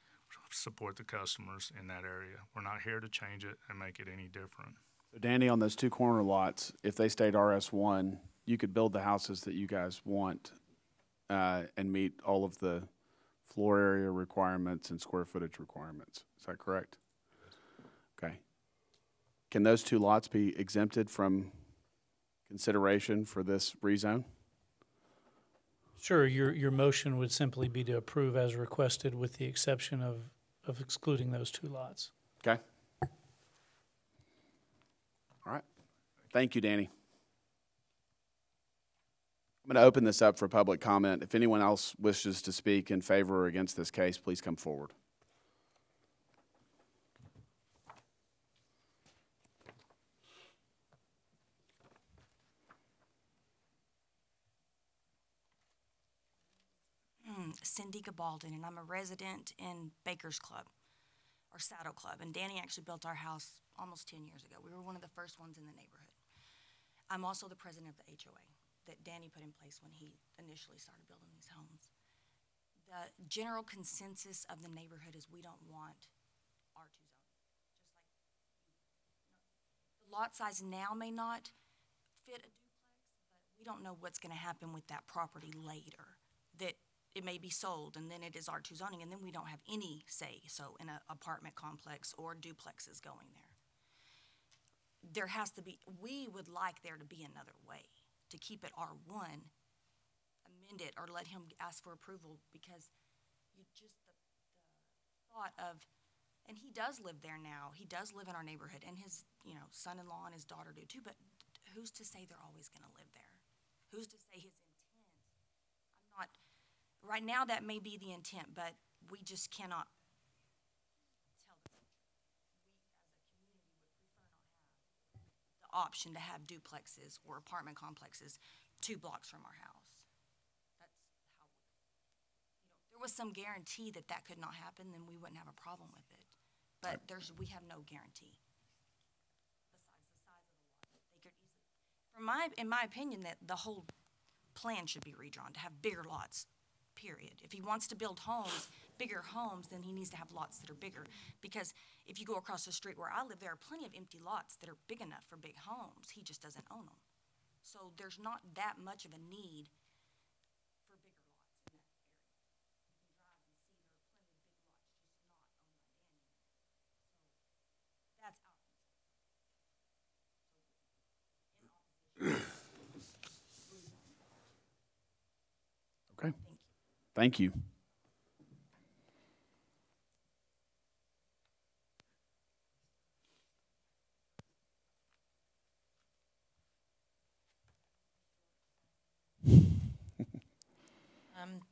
support the customers in that area. We're not here to change it and make it any different. So Danny, on those 2 corner lots, if they stayed RS1, you could build the houses that you guys want and meet all of the floor area requirements and square footage requirements. Is that correct? Okay. Can those 2 lots be exempted from consideration for this rezone? Sure, your motion would simply be to approve as requested with the exception of excluding those 2 lots. Okay. All right. Thank you, Danny. I'm going to open this up for public comment. If anyone else wishes to speak in favor or against this case, please come forward. Cindy Gabaldon, and I'm a resident in Baker's Club, or Saddle Club, and Danny actually built our house almost 10 years ago. We were one of the first ones in the neighborhood. I'm also the president of the HOA that Danny put in place when he initially started building these homes. The general consensus of the neighborhood is we don't want R2 zoning. The lot size now may not fit a duplex, but we don't know what's going to happen with that property later. That it may be sold and then it is R2 zoning and then we don't have any say so in an apartment complex or duplexes going there. There has to be, we would like there to be another way to keep it R1, amend it or let him ask for approval because you just, the thought of, and he does live there now, he does live in our neighborhood and his, son-in-law and his daughter do too, but who's to say they're always gonna live there? Who's to say his intent? Right now, that may be the intent, but we just cannot tell the future. We, as a community, would prefer not have the option to have duplexes or apartment complexes 2 blocks from our house. That's how, if there was some guarantee that that could not happen, then we wouldn't have a problem with it. But we have no guarantee. Besides the size of the lot, they could easily, in my opinion, that the whole plan should be redrawn to have bigger lots. Period. If he wants to build homes, bigger homes, then he needs to have lots that are bigger. Because if you go across the street where I live, there are plenty of empty lots that are big enough for big homes. He just doesn't own them. So there's not that much of a need for bigger lots in that area. You can drive and see there are plenty of big lots just not owned by Danny. So that's our concern. Okay. Thank you.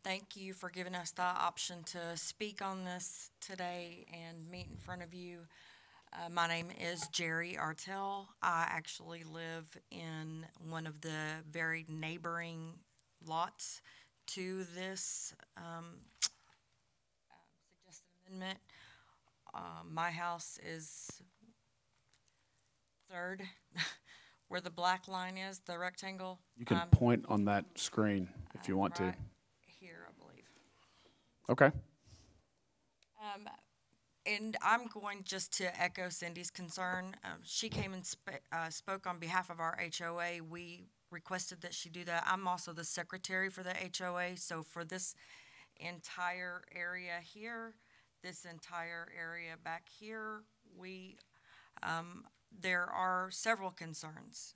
thank you for giving us the option to speak on this today and meet in front of you. My name is Jerry Artell. I actually live in one of the very neighboring lots to this suggested amendment. My house is third, where the black line is, the rectangle. You can point on that screen if you want to. Right here, I believe. Okay. And I'm going just to echo Cindy's concern. She came and spoke on behalf of our HOA. We requested that she do that. I'm also the secretary for the HOA, so for this entire area here, this entire area back here, there are several concerns.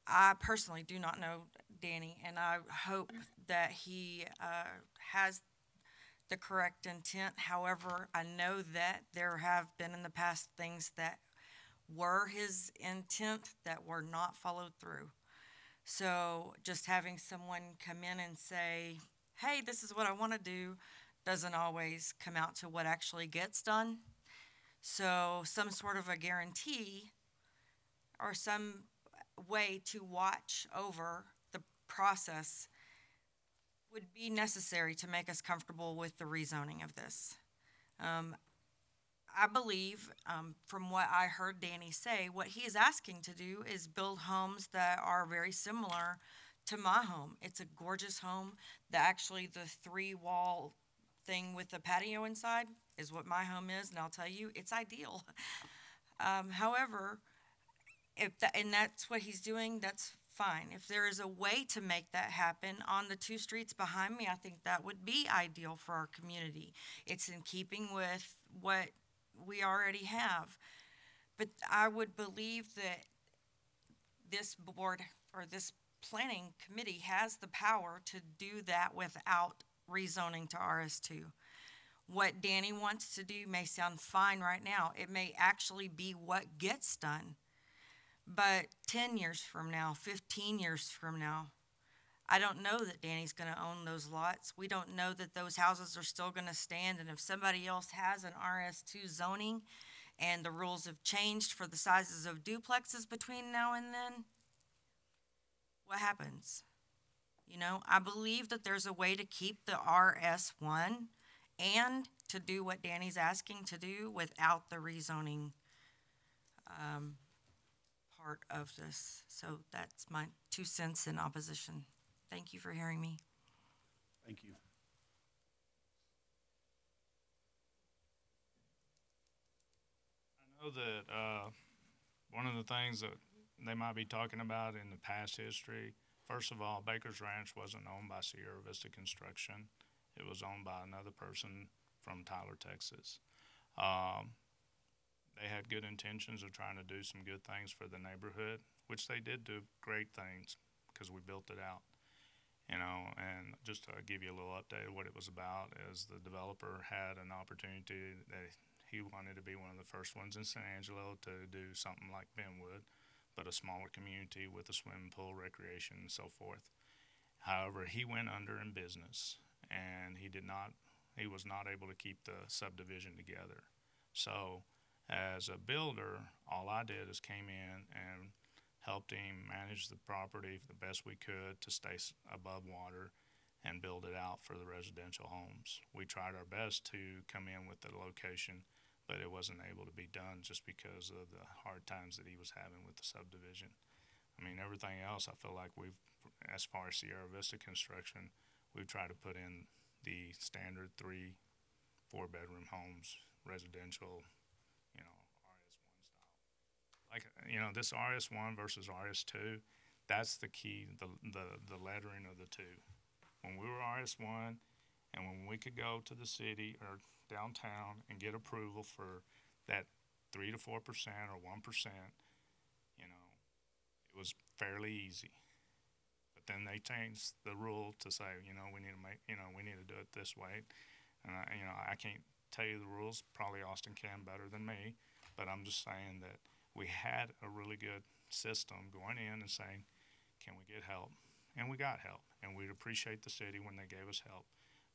I personally do not know Danny, and I hope that he has the correct intent. However, I know that there have been in the past things that were his intent that were not followed through. So just having someone come in and say, hey, this is what I want to do, doesn't always come out to what actually gets done. So some sort of a guarantee or some way to watch over the process would be necessary to make us comfortable with the rezoning of this. I believe, from what I heard Danny say, what he is asking to do is build homes that are very similar to my home. It's a gorgeous home. The 3-wall thing with the patio inside is what my home is, and I'll tell you, it's ideal. However, and that's what he's doing, that's fine. If there is a way to make that happen on the 2 streets behind me, I think that would be ideal for our community. It's in keeping with what we already have. But I would believe that this board or this planning committee has the power to do that without rezoning to RS2. What Danny wants to do may sound fine right now. It may actually be what gets done. But 10 years from now, 15 years from now, I don't know that Danny's going to own those lots. We don't know that those houses are still going to stand. And if somebody else has an RS2 zoning and the rules have changed for the sizes of duplexes between now and then, what happens? You know, I believe that there's a way to keep the RS1 and to do what Danny's asking to do without the rezoning part of this. So that's my 2 cents in opposition. Thank you for hearing me. Thank you. I know that one of the things that they might be talking about in the past history, first of all, Baker's Ranch wasn't owned by Sierra Vista Construction. It was owned by another person from Tyler, Texas. They had good intentions of trying to do some good things for the neighborhood, which they did do great things because we built it out. You know, and just to give you a little update of what it was about is the developer had an opportunity that he wanted to be one of the first ones in San Angelo to do something like Benwood, but a smaller community with a swimming pool, recreation, and so forth. However, he went under in business, and he was not able to keep the subdivision together. So as a builder, all I did is came in and helped him manage the property the best we could to stay above water and build it out for the residential homes. We tried our best to come in with the location, but it wasn't able to be done just because of the hard times that he was having with the subdivision. I mean, everything else, I feel like as far as Sierra Vista Construction, we've tried to put in the standard 3, 4-bedroom homes, residential, you know, RS1 style. Like, you know, this RS1 versus RS2, that's the key, the lettering of the two. When we were RS1 and when we could go to the city or downtown and get approval for that 3 to 4% or 1%, you know, it was fairly easy. But then they changed the rule to say, you know, we need to do it this way. And I can't tell you the rules. Probably Austin can better than me, but I'm just saying that we had a really good system going in and saying, can we get help? And we got help. and we'd appreciate the city when they gave us help.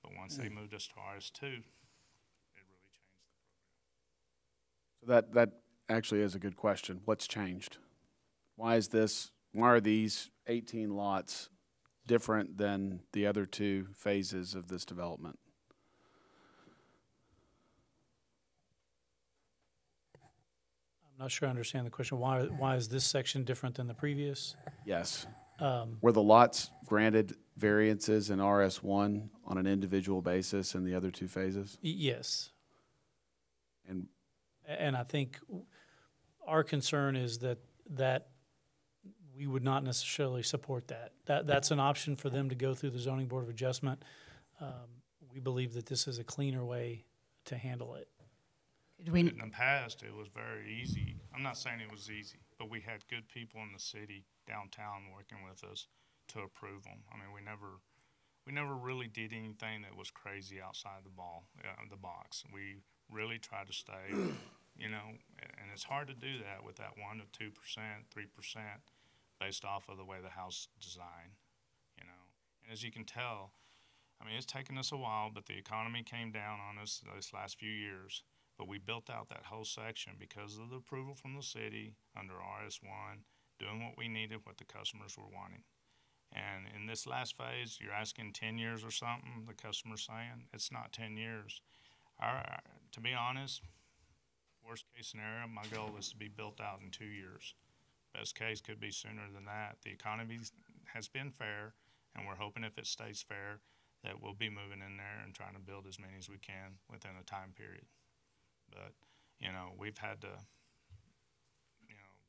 But once they moved us to RS2, it really changed the program. So that actually is a good question. What's changed? Why are these 18 lots different than the other two phases of this development? I'm not sure I understand the question. Why is this section different than the previous? Yes. Were the lots granted variances in RS1 on an individual basis in the other two phases? Yes. And I think our concern is that we would not necessarily support that. That's an option for them to go through the Zoning Board of Adjustment. We believe that this is a cleaner way to handle it. In the past, it was very easy. I'm not saying it was easy, but we had good people in the city downtown working with us to approve them. I mean, we never really did anything that was crazy outside the box. We really tried to stay, and it's hard to do that with that 1% to 2%, 3% based off of the way the house is designed, And as you can tell, I mean, it's taken us a while, but the economy came down on us this last few years. But we built out that whole section because of the approval from the city under RS1, doing what we needed, what the customers were wanting. And in this last phase, you're asking 10 years or something, the customer's saying. It's not 10 years. To be honest, worst case scenario, my goal is to be built out in 2 years. Best case could be sooner than that. The economy has been fair, and we're hoping if it stays fair that we'll be moving in there and trying to build as many as we can within a time period. But, we've had to,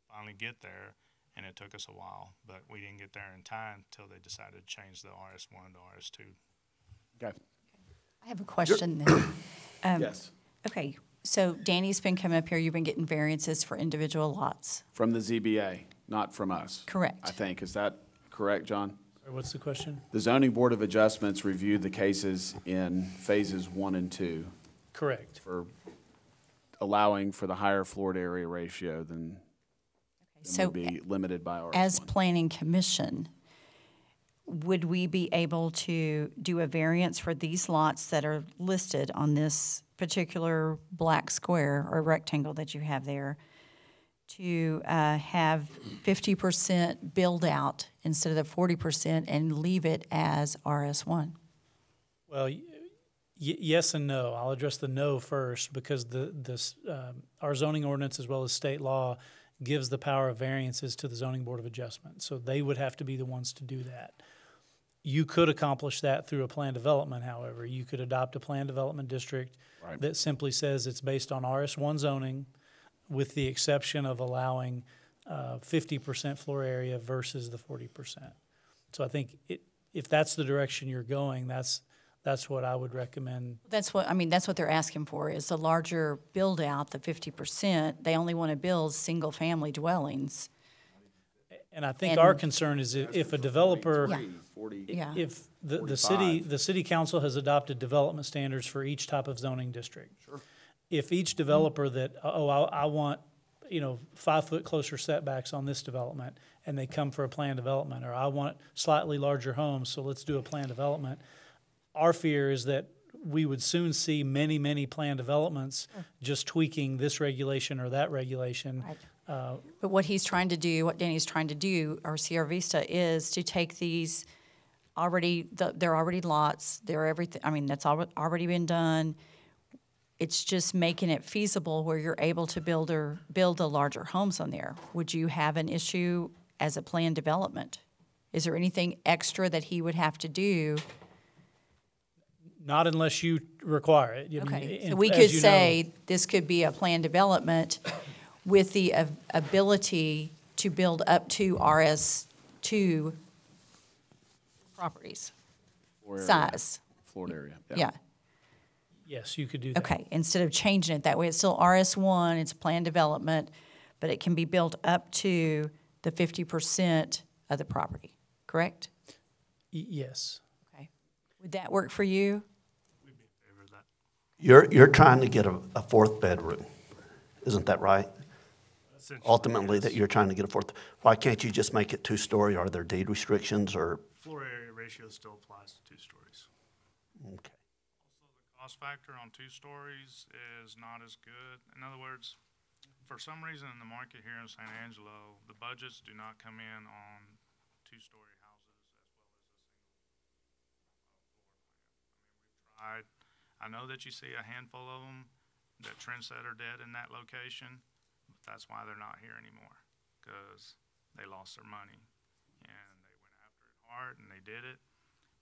finally get there, and it took us a while. But we didn't get there in time until they decided to change the RS1 to RS2. Okay. I have a question then. Yes. Okay, so Danny's been coming up here, you've been getting variances for individual lots. From the ZBA, not from us. Correct. I think. Is that correct, John? What's the question? The Zoning Board of Adjustments reviewed the cases in phases 1 and 2. Correct. For allowing for the higher floored area ratio than would be limited by RS1. As Planning Commission, would we be able to do a variance for these lots that are listed on this particular black square or rectangle that you have there to have 50% build out instead of the 40% and leave it as RS1? Well, yes and no. I'll address the no first because our zoning ordinance as well as state law gives the power of variances to the Zoning Board of Adjustment. So they would have to be the ones to do that. You could accomplish that through a plan development, however. You could adopt a plan development district that simply says it's based on RS1 zoning with the exception of allowing 50% floor area versus the 40%. So I think if that's the direction you're going, that's what I would recommend. That's what they're asking for is a larger build out, the 50%. They only want to build single family dwellings. And I think our concern is if a developer, Yeah. if the city council has adopted development standards for each type of zoning district. Sure. If each developer I want 5 foot closer setbacks on this development, and they come for a plan development, or I want slightly larger homes, so let's do a plan development. Our fear is that we would soon see many, many plan developments just tweaking this regulation or that regulation. Right. But what Danny's trying to do, or Sierra Vista, is to take these they're already lots, they're everything, that's already been done. It's just making it feasible where you're able to build the larger homes on there. Would you have an issue as a planned development? Is there anything extra that he would have to do? Not unless you require it. Okay, so we could say this could be a planned development with the ability to build up to RS2 properties size. Floored area. Yeah. Yes, you could do that. Okay, instead of changing it that way, it's still RS1, it's planned development, but it can be built up to the 50% of the property, correct? Yes. Okay. Would that work for you? We'd be in favor of that. You're trying to get a fourth bedroom, isn't that right? Ultimately, that you're trying to get a fourth. Why can't you just make it 2-story? Are there deed restrictions or? Floor area ratio still applies to 2 stories. Okay. Also, the cost factor on 2 stories is not as good. In other words, for some reason in the market here in San Angelo, the budgets do not come in on 2-story houses as well as a single floor plan. I know that you see a handful of them that Trendsetter did in that location, but that's why they're not here anymore, because they lost their money and they went after it hard and they did it.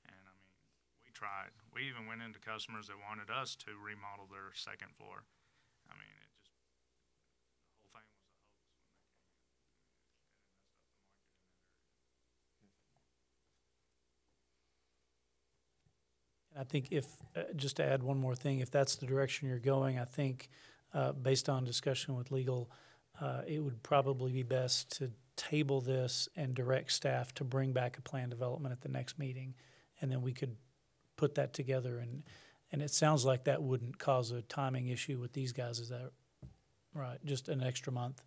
And I mean, we tried. We even went into customers that wanted us to remodel their 2nd floor. I mean, the whole thing was a hoax when they came in. I think if, just to add one more thing, if that's the direction you're going, I think, based on discussion with legal, it would probably be best to table this and direct staff to bring back a plan development at the next meeting, and then we could put that together. And it sounds like that wouldn't cause a timing issue with these guys. Is that right? Just an extra month?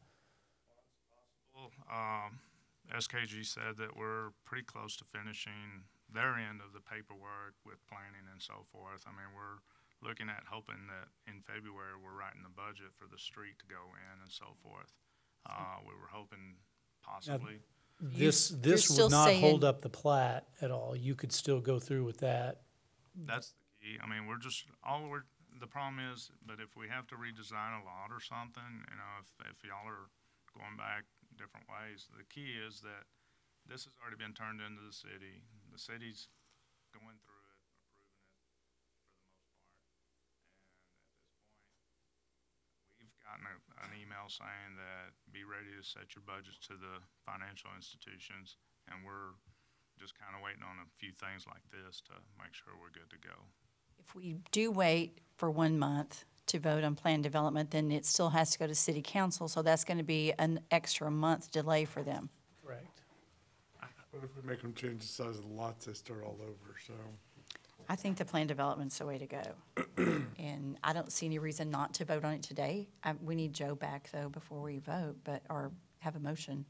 SKG said that we're pretty close to finishing their end of the paperwork with planning and so forth. I mean, we're looking at hoping that in February we're writing the budget for the street to go in and so forth. We were hoping possibly. This still would not saying- hold up the plat at all. You could still go through with that. That's the key. I mean, the problem is, but if we have to redesign a lot or something, you know, if y'all are going back different ways, the key is that this has already been turned into the city. The city's going through it, approving it for the most part. And at this point, we've gotten an email saying that be ready to set your budgets to the financial institutions, and we're just kind of waiting on a few things like this to make sure we're good to go. If we do wait for 1 month to vote on plan development, then it still has to go to city council, so that's going to be an extra month delay for them. Correct. But if we make them change the size of the lots, they start all over, so. I think the plan development's the way to go. And I don't see any reason not to vote on it today. We need Joe back, though, before we vote, or have a motion.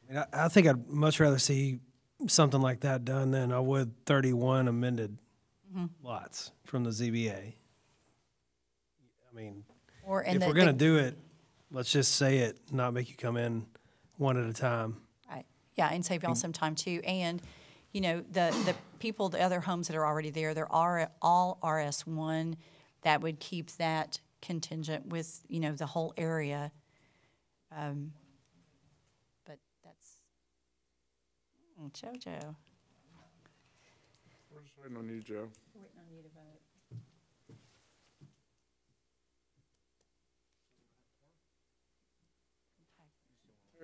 I mean, I think I'd much rather see something like that done than I would 31 amended lots from the ZBA. I mean, if we're going to do it, let's just say it, not make you come in one at a time. Right. Yeah, and save y'all some time, too. And, you know, the people, the other homes that are already there, they're all RS1. That would keep that contingent with, you know, the whole area. But that's JoJo. We're just waiting on you, Joe. We're waiting on you to vote.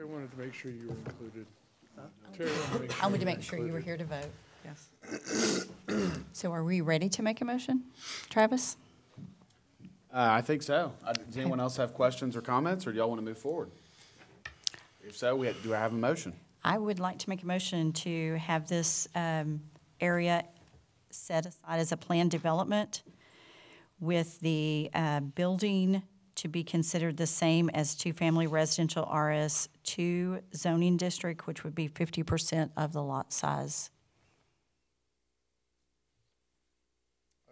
I wanted to make sure you were included. I wanted to make sure you were here to vote. Yes. So are we ready to make a motion? Travis? I think so. Does anyone else have questions or comments, or do y'all want to move forward? If so, do I have a motion? I would like to make a motion to have this area set aside as a planned development with the building to be considered the same as two-family residential RS2 zoning district, which would be 50% of the lot size.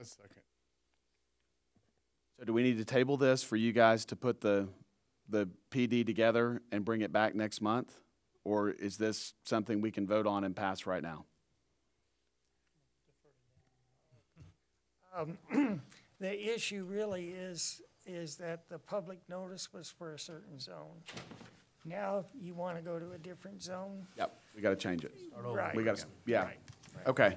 A second. So do we need to table this for you guys to put the PD together and bring it back next month? Or is this something we can vote on and pass right now? The issue really is that the public notice was for a certain zone. Now you want to go to a different zone? Yep, we got to change it. Right. We got to, yeah. Okay.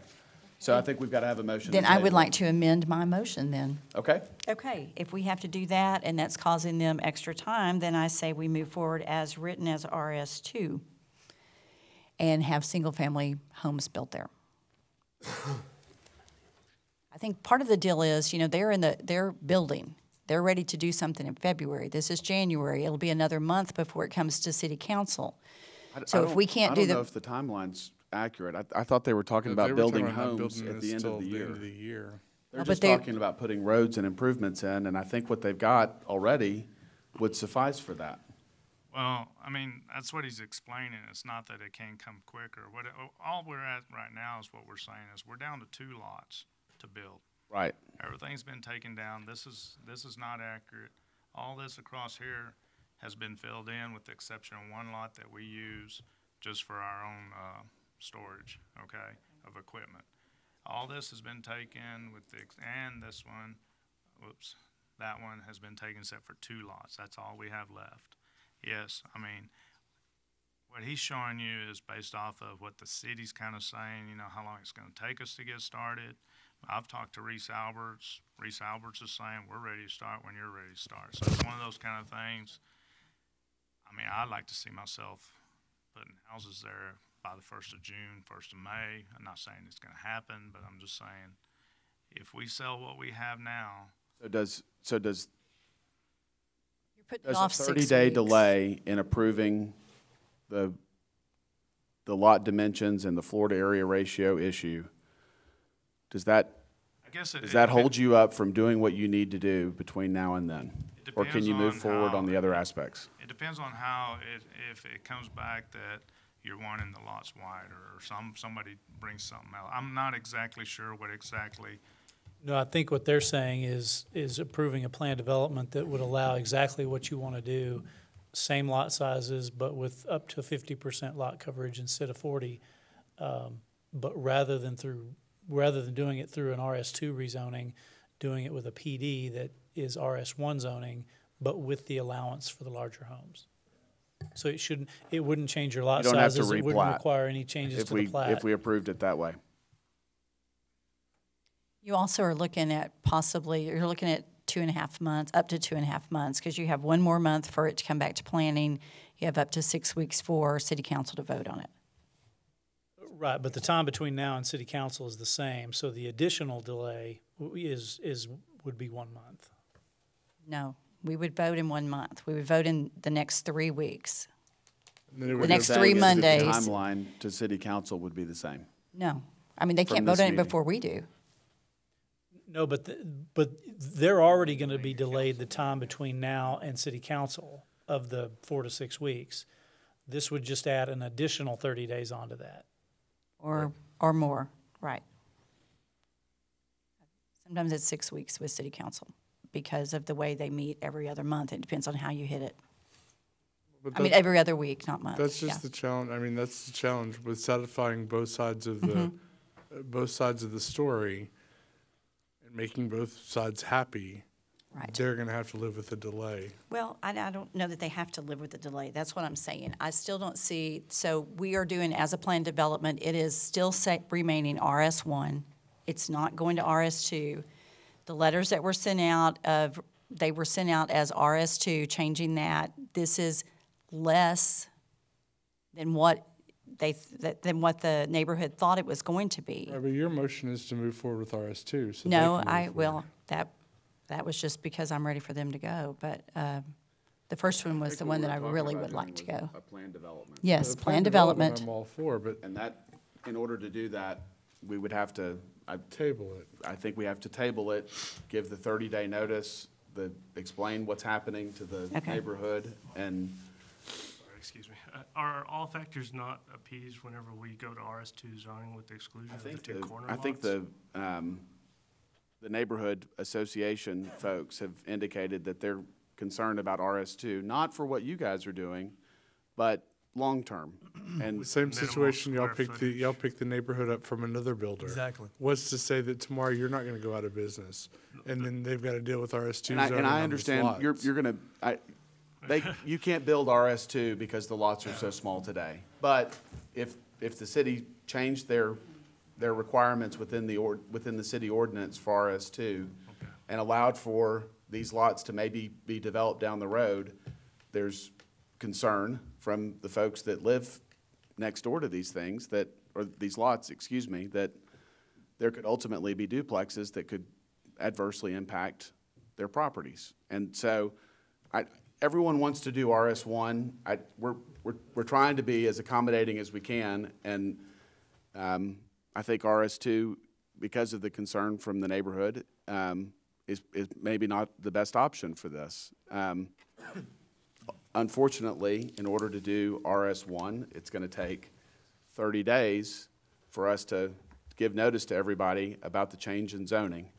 So I think we've got to have a motion. Then to I would table. like to amend my motion then. Okay. Okay, if we have to do that and that's causing them extra time, then I say we move forward as written as RS2 and have single-family homes built there. I think part of the deal is, you know, they're building. They're ready to do something in February. This is January. It'll be another month before it comes to city council. So if we can't do I don't know if the timeline's accurate. I thought they were talking about building homes at the end of the year. They're just talking about putting roads and improvements in, and I think what they've got already would suffice for that. Well, I mean, that's what he's explaining. It's not that it can come quicker. All we're at right now is what we're saying is we're down to 2 lots to build. Right. Everything's been taken down. This is not accurate. All this across here has been filled in with the exception of 1 lot that we use just for our own storage, okay, of equipment. All this has been taken with and this one, whoops, that one has been taken except for 2 lots. That's all we have left. Yes, I mean, what he's showing you is based off of what the city's kind of saying, you know, how long it's going to take us to get started. I've talked to Reese Alberts. Reese Alberts is saying we're ready to start when you're ready to start. So it's one of those kind of things. I mean, I'd like to see myself putting houses there by the 1st of June, 1st of May. I'm not saying it's going to happen, but I'm just saying if we sell what we have now. So does You're putting There's it off a 6 30-day weeks. delay in approving the lot dimensions and the floor to area ratio issue. Does that hold you up from doing what you need to do between now and then? Or can you move forward on the other aspects? It depends on how if it comes back that you're wanting the lots wider or somebody brings something else. I'm not exactly sure what exactly. No, I think what they're saying is approving a plan development that would allow exactly what you want to do, same lot sizes, but with up to 50% lot coverage instead of 40. But rather than doing it through an RS2 rezoning, doing it with a PD that is RS1 zoning, but with the allowance for the larger homes. So it wouldn't change your lot You don't have sizes. to It wouldn't replat require any changes to the plat. If we approved it that way. You also are looking at you're looking at 2.5 months, up to 2.5 months, because you have 1 more month for it to come back to planning. You have up to 6 weeks for city council to vote on it. Right, but the time between now and city council is the same, so the additional delay would be 1 month. No, we would vote in 1 month. We would vote in the next 3 weeks. The next 3 Mondays. The timeline to city council would be the same. No, I mean, they From can't this vote on it meeting. before we do. No, but they're already going to be delayed the time between now and city council of the 4 to 6 weeks. This would just add an additional 30 days onto that. Or more, right. Sometimes it's 6 weeks with city council because of the way they meet every other month. It depends on how you hit it. I mean, every other week, not month. That's just the challenge. I mean, that's the challenge with satisfying both sides of the story and making both sides happy. Right. They're going to have to live with the delay. Well, I don't know that they have to live with the delay. That's what I'm saying. I still don't see, so we are doing, as a plan development, it is still remaining RS1. It's not going to RS2. The letters that were sent out they were sent out as RS2, changing that. This is less than what the neighborhood thought it was going to be. Right, but your motion is to move forward with RS2. So No, that was just because I'm ready for them to go. But the first one was the one that I really would like to go. A plan development. Yes, plan development. I'm all for, but And that, in order to do that, we would have to. Table it. I think we have to table it, give the 30-day notice, explain what's happening to the neighborhood, and. Sorry, excuse me. Are all factors not appeased whenever we go to RS2 zoning with the exclusion of the 2 corner lots? I think the neighborhood association folks have indicated that they're concerned about RS2, not for what you guys are doing, but long-term. And Same situation, y'all pick the neighborhood up from another builder. Exactly. What's to say that tomorrow you're not going to go out of business, and then they've got to deal with RS2 zoning and I on understand those lots. you're going to, you can't build RS2 because the lots are so small today. But if the city changed their requirements within the city ordinance for RS2 and allowed for these lots to maybe be developed down the road, there's concern from the folks that live next door to these things or these lots, that there could ultimately be duplexes that could adversely impact their properties. And so everyone wants to do RS1. We're trying to be as accommodating as we can, and I think RS2, because of the concern from the neighborhood, is maybe not the best option for this. Unfortunately, in order to do RS1, it's going to take 30 days for us to give notice to everybody about the change in zoning,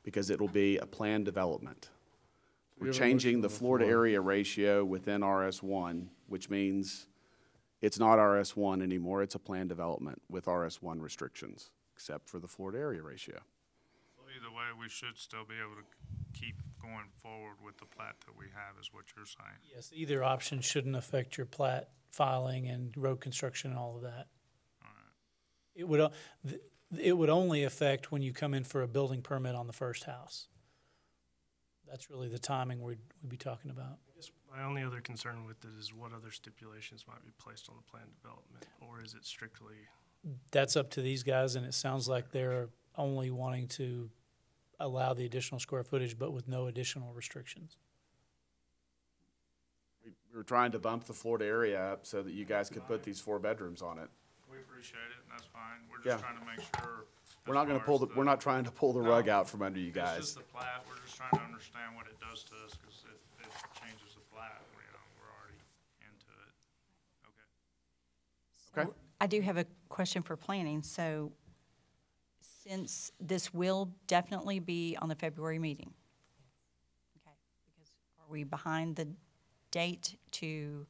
because it will be a planned development. We We're have a motion changing on the the floor to floor. area ratio within RS1, which means it's not RS1 anymore, it's a planned development with RS1 restrictions, except for the floor to area ratio. So either way, we should still be able to keep going forward with the plat that we have, is what you're saying. Yes, either option shouldn't affect your plat filing and road construction and all of that. It would only affect when you come in for a building permit on the first house. That's really the timing we'd be talking about. My only other concern with it is what other stipulations might be placed on the plan development, or is it strictly? That's up to these guys, and it sounds like they're only wanting to allow the additional square footage, but with no additional restrictions. We were trying to bump the floor to area up so that you guys could put these 4 bedrooms on it. We appreciate it, and that's fine. We're Yeah. just trying to make sure. We're not going to pull we're not trying to pull the rug out from under you It's guys. just the plat. We're just trying to understand what it does to us, because if it changes the plat, we're already into it. Okay. Okay. I do have a question for planning. So since this will definitely be on the February meeting, okay, because are we behind the date to,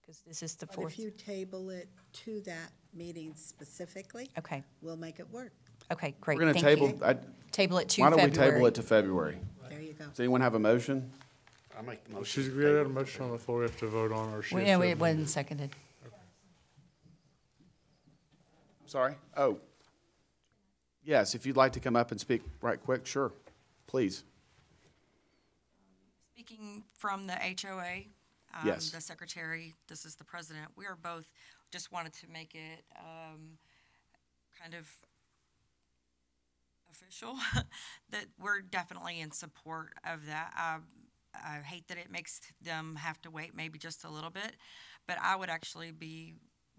because this is the But 4th? if you table it to that meeting specifically, Okay, we'll make it work. okay, great, We're going to thank table, you. Table it to why don't we February. table it to February? There you go. Does anyone have a motion? I make the motion. She's, we had a motion on the floor, we have to vote on, or she has No, to it amend wasn't seconded. Sorry? Oh. Yes, if you'd like to come up and speak right quick, sure, please. Speaking from the HOA, Yes. the secretary, this is the president, we are both, just wanted to make it kind of official, that we're definitely in support of that. I hate that it makes them have to wait maybe just a little bit, but I would actually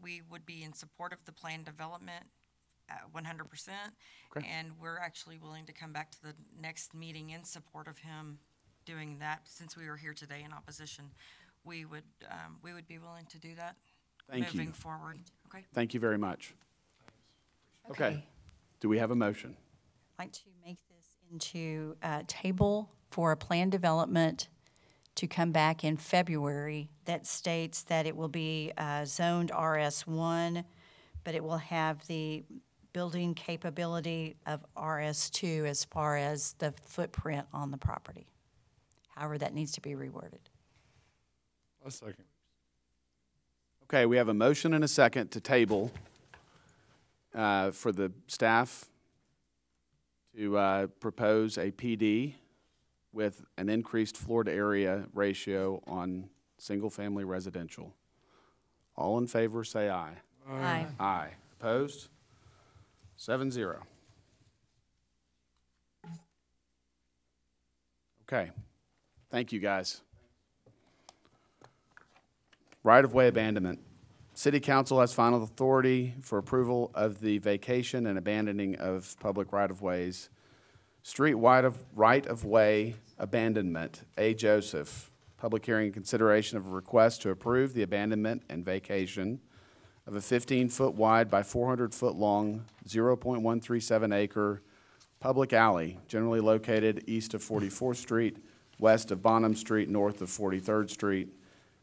we would be in support of the planned development at 100%. Okay. And we're actually willing to come back to the next meeting in support of him doing that. Since we were here today in opposition, we would be willing to do that. Thank you. Moving forward, okay? Thank you very much. Okay. Okay. Do we have a motion? I'd like to make this into a table for a planned development to come back in February that states that it will be zoned RS1, but it will have the building capability of RS2 as far as the footprint on the property. However, that needs to be reworded. A second. Okay, we have a motion and a second to table for the staff to propose a PD with an increased floor to area ratio on single-family residential. All in favor, say aye. Aye. Aye. Opposed? 7-0. Okay. Thank you, guys. Right-of-way abandonment. City Council has final authority for approval of the vacation and abandoning of public right-of-ways. Street right-of-way abandonment, A. Joseph. Public hearing and consideration of a request to approve the abandonment and vacation of a 15-foot wide by 400-foot long, 0.137 acre public alley generally located east of 44th Street, west of Bonham Street, north of 43rd Street,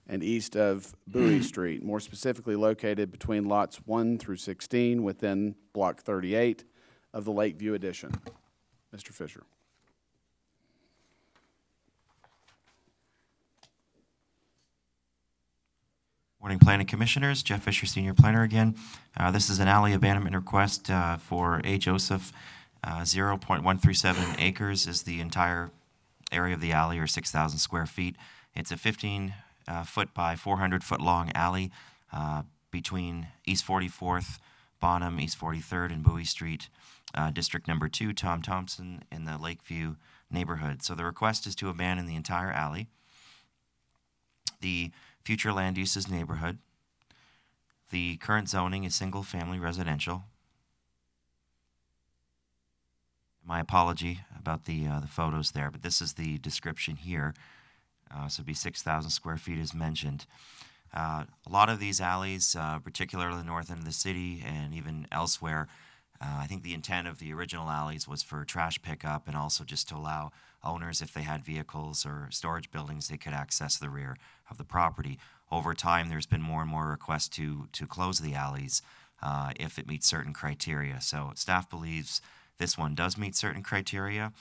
and east of Bowie Street, more specifically located between lots 1 through 16 within Block 38 of the Lakeview Addition. Mr. Fisher. Morning, Planning Commissioners. Jeff Fisher, Senior Planner again. This is an alley abandonment request for A. Joseph. 0.137 acres is the entire area of the alley, or 6,000 square feet. It's a 15-foot by 400-foot long alley between East 44th, Bonham, East 43rd, and Bowie Street, District Number 2, Tom Thompson, in the Lakeview neighborhood. So the request is to abandon the entire alley. The future land use is neighborhood. The current zoning is single-family residential. My apology about the photos there, but this is the description here. so it'd be 6,000 square feet as mentioned. A lot of these alleys, particularly the north end of the city and even elsewhere, I think the intent of the original alleys was for trash pickup and also just to allow owners, if they had vehicles or storage buildings, they could access the rear of the property. Over time, there's been more and more requests to close the alleys if it meets certain criteria. So staff believes this one does meet certain criteria.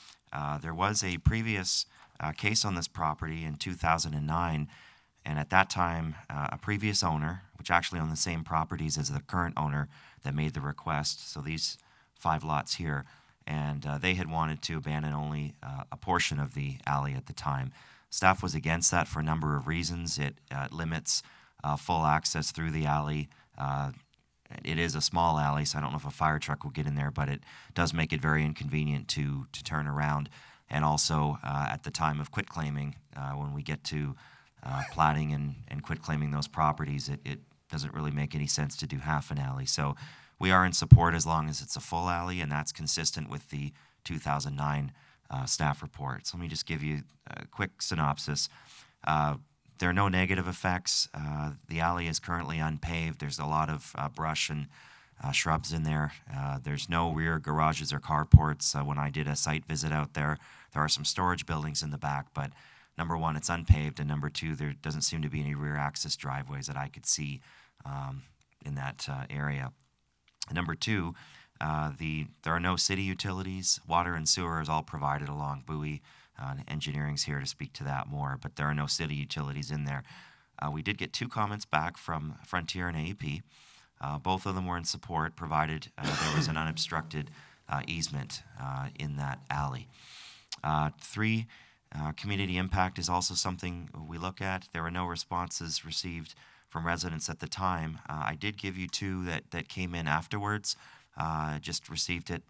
There was a previous case on this property in 2009, and at that time, a previous owner, which actually owned the same properties as the current owner that made the request, so these 5 lots here, and they had wanted to abandon only a portion of the alley at the time. Staff was against that for a number of reasons. It limits full access through the alley. It is a small alley, so I don't know if a fire truck will get in there, but it does make it very inconvenient to turn around. And also, at the time of quitclaiming, when we get to platting and quitclaiming those properties, it doesn't really make any sense to do half an alley. So we are in support as long as it's a full alley, and that's consistent with the 2009 staff report. So let me just give you a quick synopsis. There are no negative effects. The alley is currently unpaved. There's a lot of brush and shrubs in there. There's no rear garages or carports. When I did a site visit out there, there are some storage buildings in the back, but number one, it's unpaved, and number two, there doesn't seem to be any rear access driveways that I could see in that area. Number two, there are no city utilities. Water and sewer is all provided along Bowie. Engineering's here to speak to that more, but there are no city utilities in there. We did get 2 comments back from Frontier and AEP. Both of them were in support, provided there was an unobstructed easement in that alley. 3, community impact is also something we look at. There were no responses received from residents at the time. I did give you 2 that came in afterwards. Just received it.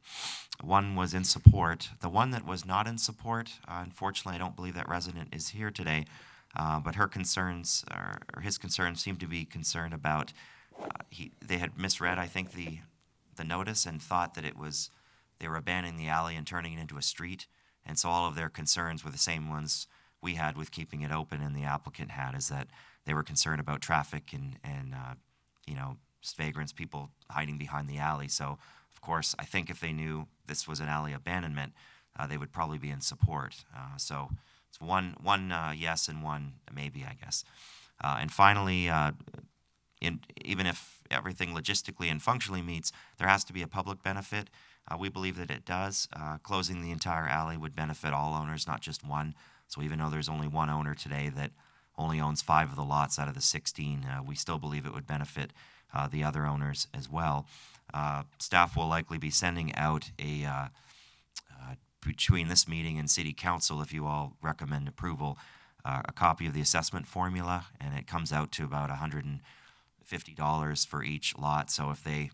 One was in support. The one that was not in support, unfortunately, I don't believe that resident is here today, but her concerns, or his concerns, seem to be concerned about, they had misread, I think, the notice and thought that they were abandoning the alley and turning it into a street, and so all of their concerns were the same ones we had with keeping it open and the applicant had, is that they were concerned about traffic and vagrants, people hiding behind the alley. So, of course, I think if they knew this was an alley abandonment, they would probably be in support. So it's one yes and one maybe, I guess. And finally, even if everything logistically and functionally meets, there has to be a public benefit. We believe that it does. Closing the entire alley would benefit all owners, not just one. So even though there's only one owner today that only owns 5 of the lots out of the 16, we still believe it would benefit the other owners as well. Staff will likely be sending out between this meeting and City Council, if you all recommend approval, a copy of the assessment formula, and it comes out to about $150 for each lot. So if they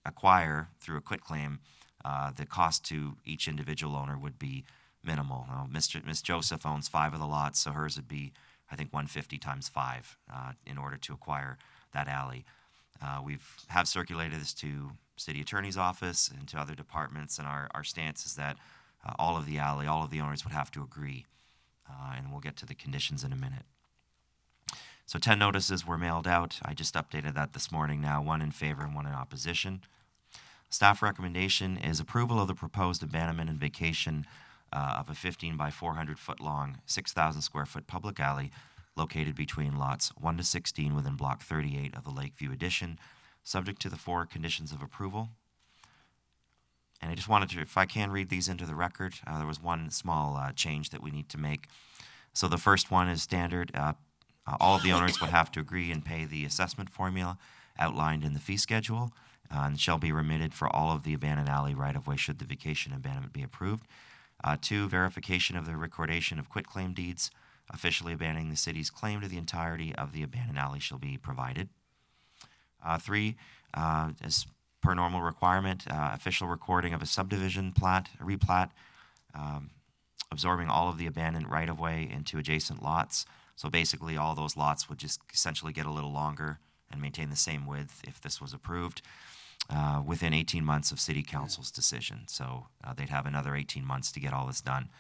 acquire through a quitclaim, the cost to each individual owner would be minimal. Ms. Joseph owns 5 of the lots, so hers would be, I think, 150 times 5 in order to acquire that alley. We have circulated this to City Attorney's Office and to other departments, and our stance is that all of the owners would have to agree, and we'll get to the conditions in a minute. So 10 notices were mailed out. I just updated that this morning now, 1 in favor and 1 in opposition. Staff recommendation is approval of the proposed abandonment and vacation of a 15 by 400 foot long, 6,000 square foot public alley located between lots 1 to 16 within Block 38 of the Lakeview Addition, subject to the 4 conditions of approval. And I just wanted to, if I can, read these into the record. There was one small change that we need to make. So the first one is standard. All of the owners would have to agree and pay the assessment formula outlined in the fee schedule, and shall be remitted for all of the abandoned alley right-of-way should the vacation abandonment be approved. 2, verification of the recordation of quitclaim deeds officially abandoning the city's claim to the entirety of the abandoned alley shall be provided. 3, as per normal requirement, official recording of a subdivision plat, a replat, absorbing all of the abandoned right-of-way into adjacent lots. So basically all those lots would just essentially get a little longer and maintain the same width if this was approved within 18 months of City Council's decision. So they'd have another 18 months to get all this done.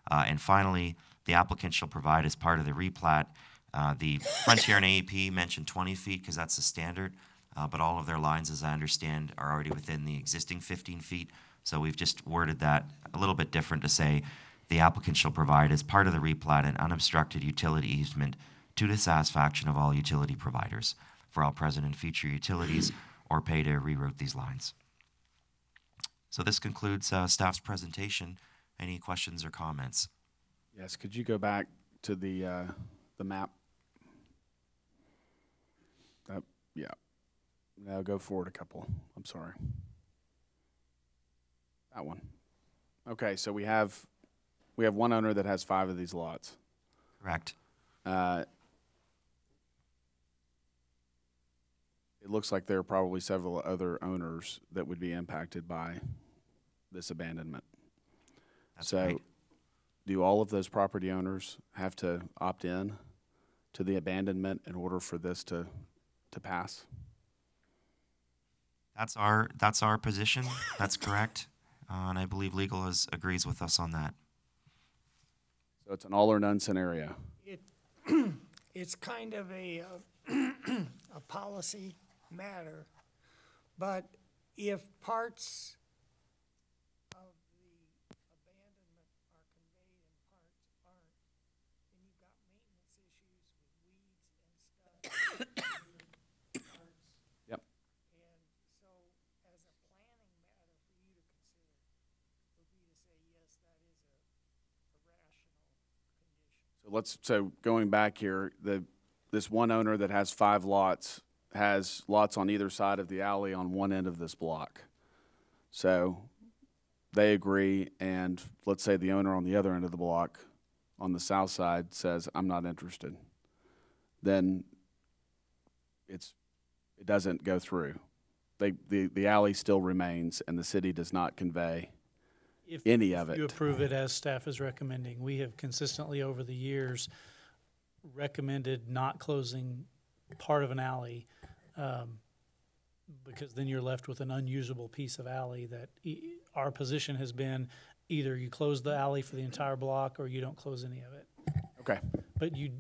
And finally, the applicant shall provide as part of the replat, the Frontier and AEP mentioned 20 feet because that's the standard, but all of their lines, as I understand, are already within the existing 15 feet. So we've just worded that a little bit different to say the applicant shall provide as part of the replat an unobstructed utility easement to the satisfaction of all utility providers for all present and future utilities or pay to reroute these lines. So this concludes staff's presentation. Any questions or comments? Yes, could you go back to the map? Yeah. Now go forward a couple. I'm sorry. That one. Okay, so we have one owner that has 5 of these lots. Correct. It looks like there are probably several other owners that would be impacted by this abandonment. That's so right. Do all of those property owners have to opt in to the abandonment in order for this to pass? That's our position. That's correct. And I believe legal agrees with us on that. So it's an all or none scenario. It's kind of a policy matter, but if parts of the abandonment are conveyed and parts aren't, then you've got maintenance issues with weeds and stuff. Yep. And so, as a planning matter for you to consider, would be to say, yes, that is a rational condition. So going back here, this one owner that has 5 lots has lots on either side of the alley on one end of this block. So they agree, and let's say the owner on the other end of the block on the south side says, I'm not interested. Then it doesn't go through. The alley still remains, and the city does not convey any of it. If you approve it as staff is recommending, we have consistently over the years recommended not closing part of an alley, because then you're left with an unusable piece of alley that our position has been either you close the alley for the entire block or you don't close any of it. Okay. But you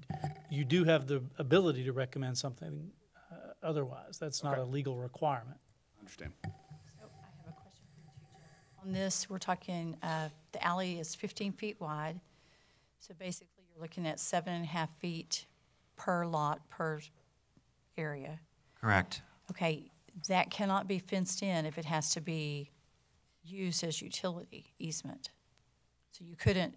do have the ability to recommend something otherwise. That's not a legal requirement. I understand. So I have a question for you too, Jeff. On this, we're talking, the alley is 15 feet wide. So basically you're looking at 7.5 feet per lot per area. Correct. Okay, that cannot be fenced in if it has to be used as utility easement. So you couldn't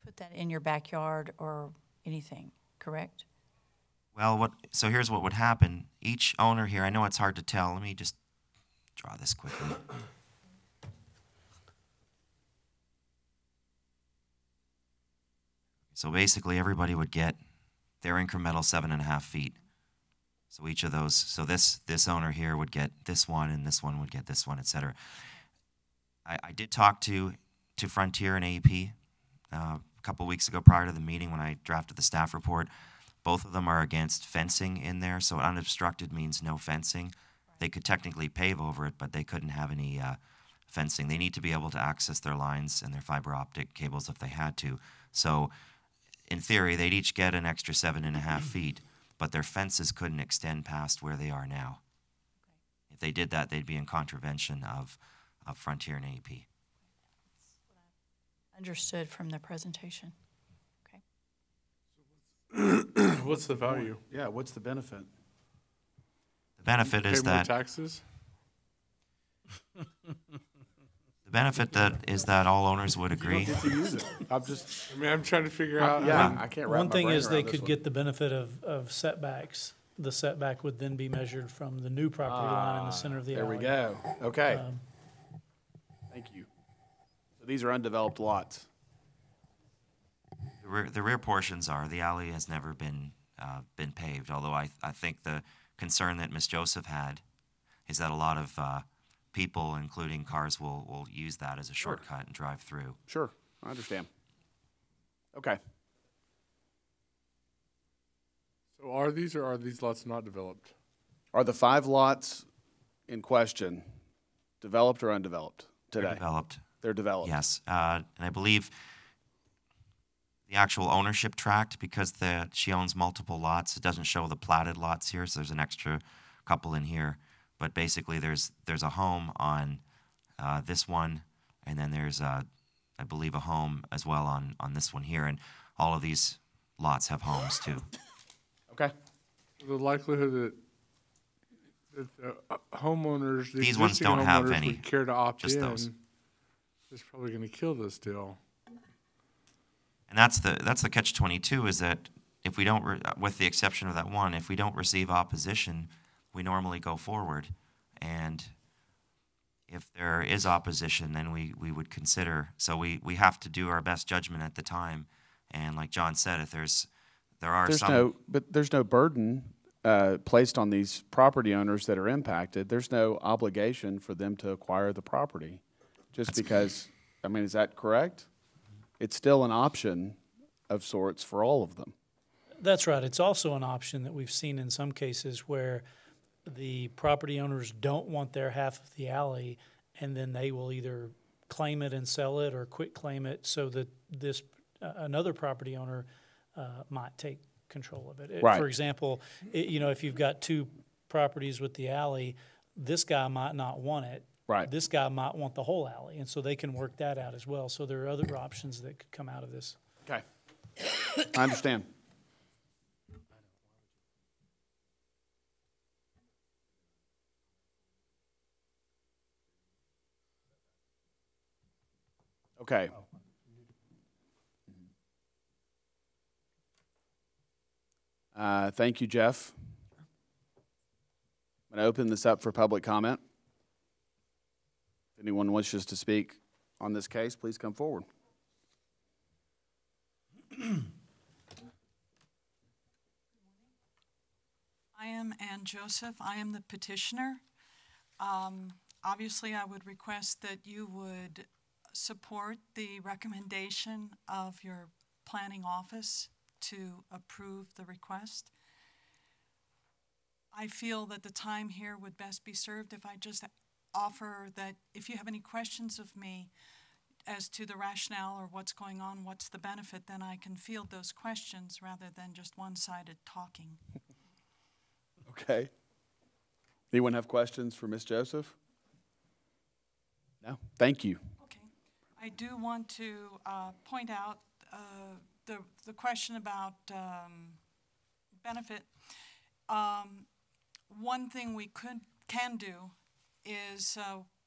put that in your backyard or anything, correct? Well, so here's what would happen. Each owner here, I know it's hard to tell. Let me just draw this quickly. So basically, everybody would get their incremental 7.5 feet. So each of those, so this owner here would get this one, and this one would get this one, et cetera. I did talk to Frontier and AEP a couple weeks ago prior to the meeting when I drafted the staff report. Both of them are against fencing in there, so unobstructed means no fencing. They could technically pave over it, but they couldn't have any fencing. They need to be able to access their lines and their fiber optic cables if they had to. So in theory, they'd each get an extra 7.5 feet, but their fences couldn't extend past where they are now. Okay. If they did that, they'd be in contravention of Frontier and AEP. Understood from the presentation. What's the value? Yeah, what's the benefit? The benefit is Pay more that taxes? the benefit is that all owners would agree. You don't get to use it. I'm trying to figure out. I can't wrap One my thing brain is they around this could one. get the benefit of setbacks. The setback would then be measured from the new property line in the center of the There alley. we go. Okay. Thank you. So these are undeveloped lots. The rear portions are. The alley has never been paved, although I think the concern that Ms. Joseph had is that a lot of people, including cars, will use that as a shortcut and drive through. Sure, I understand. Okay. So are these or are these lots not developed? Are the 5 lots in question developed or undeveloped today? They're developed. They're developed. Yes, and I believe the actual ownership tract, because she owns multiple lots. It doesn't show the platted lots here, so there's an extra couple in here. But basically, there's a home on this one, and then there's I believe a home as well on this one here, and all of these lots have homes too. Okay. The likelihood that the homeowners, the These ones existing don't have homeowners any, would care to opt just in those. is probably going to kill this deal. And that's the catch-22, is that if we don't, with the exception of that one, if we don't receive opposition, we normally go forward. And if there is opposition, then we would consider. So we have to do our best judgment at the time. And like John said, if there's no burden placed on these property owners that are impacted. There's no obligation for them to acquire the property. Just because, I mean, is that correct? It's still an option of sorts for all of them. That's right. It's also an option that we've seen in some cases where the property owners don't want their half of the alley, and then they will either claim it and sell it or quit claim it so that another property owner might take control of it. Right. For example, if you've got two properties with the alley, this guy might not want it. Right. This guy might want the whole alley, and so they can work that out as well. So there are other options that could come out of this. Okay. I understand. Okay. Thank you, Jeff. I'm going to open this up for public comment. If anyone wishes to speak on this case, please come forward. I am Ann Joseph. I am the petitioner. Obviously, I would request that you would support the recommendation of your planning office to approve the request. I feel that the time here would best be served if I just offer that if you have any questions of me as to the rationale or what's going on, what's the benefit, then I can field those questions rather than just one-sided talking. Okay. Anyone have questions for Ms. Joseph? No? Thank you. Okay. I do want to point out the question about benefit. One thing we can do is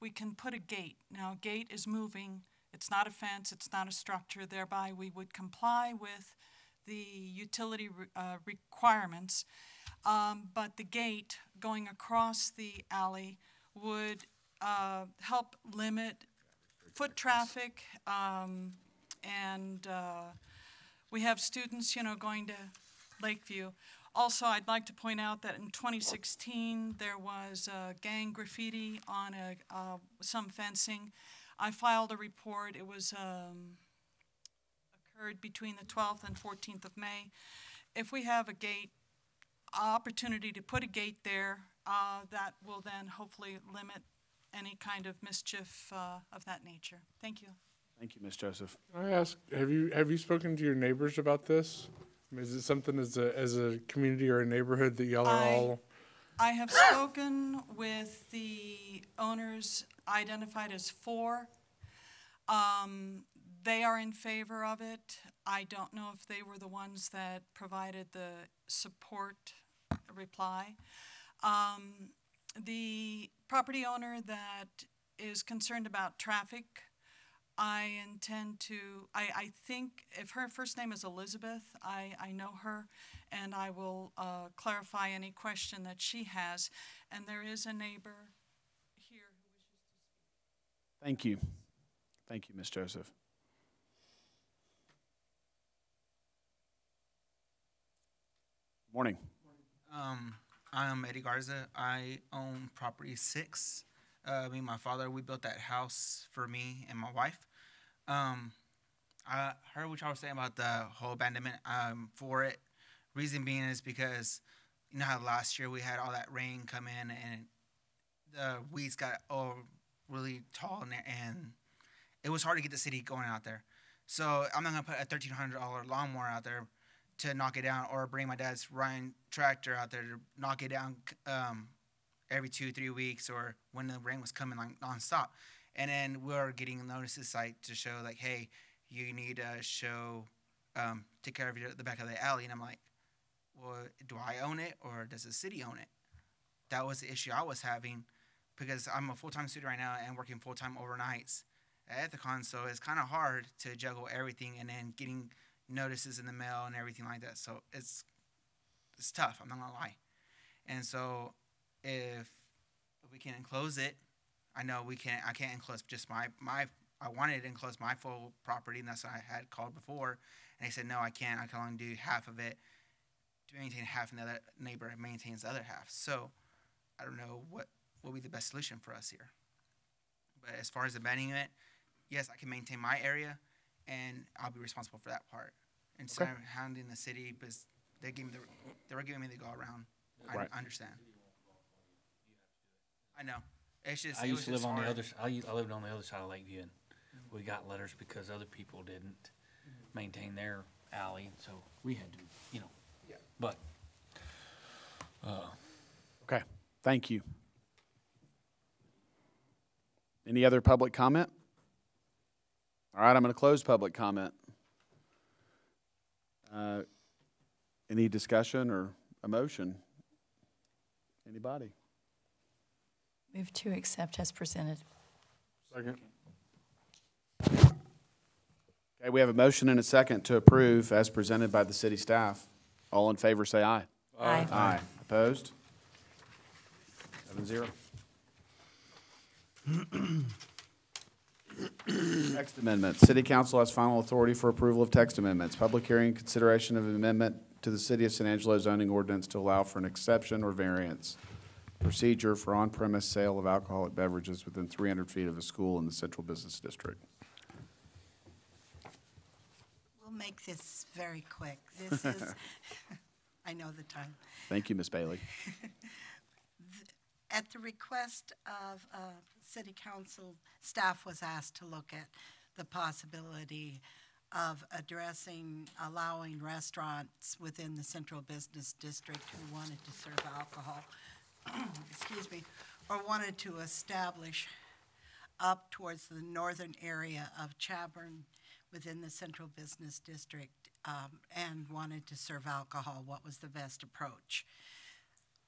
we can put a gate. Now, a gate is moving. It's not a fence. It's not a structure. Thereby, we would comply with the utility requirements. But the gate going across the alley would help limit foot traffic, and we have students, going to Lakeview. Also, I'd like to point out that in 2016, there was gang graffiti on some fencing. I filed a report. It was occurred between the 12th and 14th of May. If we have a gate, opportunity to put a gate there, that will then hopefully limit any kind of mischief of that nature. Thank you. Thank you, Ms. Joseph. Can I ask, have you spoken to your neighbors about this? I mean, is it something as a community or a neighborhood that y'all are all? I have spoken with the owners identified as 4. They are in favor of it. I don't know if they were the ones that provided the support reply. The property owner that is concerned about traffic, I think if her first name is Elizabeth, I know her, and I will clarify any question that she has. And there is a neighbor here who wishes to speak. Thank you. Thank you, Ms. Joseph. Morning. I'm Eddie Garza. I own property 6. Me and my father, we built that house for me and my wife. I heard what y'all were saying about the whole abandonment. For it. Reason being is because you know how last year we had all that rain come in and the weeds got really tall and it was hard to get the city going out there. So I'm not gonna put a $1,300 lawnmower out there to knock it down, or bring my dad's Ryan tractor out there to knock it down every 2-3 weeks, or when the rain was coming like nonstop. And then we're getting notices like to show like, hey, you need to show take care of the back of the alley. And I'm like, well, do I own it or does the city own it? That was the issue I was having, because I'm a full-time student right now and working full-time overnights at Ethicon, so it's kind of hard to juggle everything and then getting notices in the mail and everything like that. So it's tough, I'm not gonna lie. And so if we can enclose it, I know I can't enclose just my I wanted to enclose my full property, and that's what I had called before, and they said no, I can't. I can only do half of it to maintain half, and the other neighbor maintains the other half. So I don't know what will be the best solution for us here. But as far as abandoning it, yes, I can maintain my area, and I'll be responsible for that part. Instead of hounding the city, because they were giving me the go around. Right. I understand. I know. It's just I used to live on hard. the other. I lived on the other side of Lakeview, and we got letters because other people didn't maintain their alley, so we had to, you know. Yeah. But. Okay, thank you. Any other public comment? All right, I'm going to close public comment. Any discussion or a motion? Anybody? Move to accept as presented. Second. Okay, we have a motion and a second to approve as presented by the city staff. All in favor, say aye. Aye. Aye. Opposed? 7-0. Text amendment. City Council has final authority for approval of text amendments. Public hearing and consideration of amendment to the City of San Angelo zoning ordinance to allow for an exception or variance procedure for on-premise sale of alcoholic beverages within 300 feet of a school in the Central Business District. We'll make this very quick. This is, I know the time. Thank you, Ms. Bailey. At the request of City Council, staff was asked to look at the possibility of allowing restaurants within the Central Business District who wanted to serve alcohol, excuse me, or wanted to establish up towards the northern area of Chaburn within the Central Business District and wanted to serve alcohol. What was the best approach?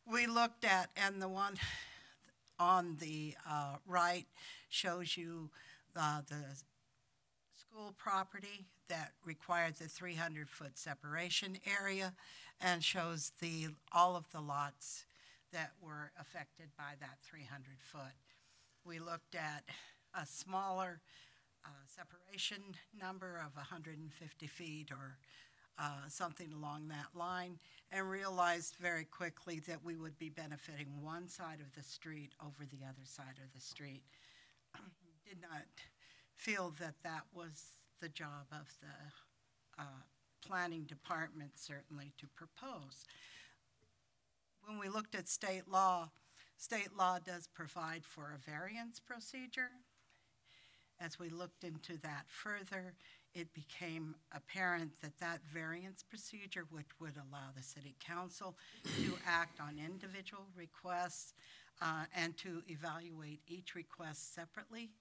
We looked at, and the one on the right shows you the school property that required the 300-foot separation area, and shows all of the lots that were affected by that 300-foot. We looked at a smaller separation number of 150 feet or something along that line, and realized very quickly that we would be benefiting one side of the street over the other side of the street. Did not feel that that was the job of the planning department, certainly, to propose. When we looked at state law does provide for a variance procedure. As we looked into that further, it became apparent that that variance procedure, which would allow the city council to act on individual requests and to evaluate each request separately,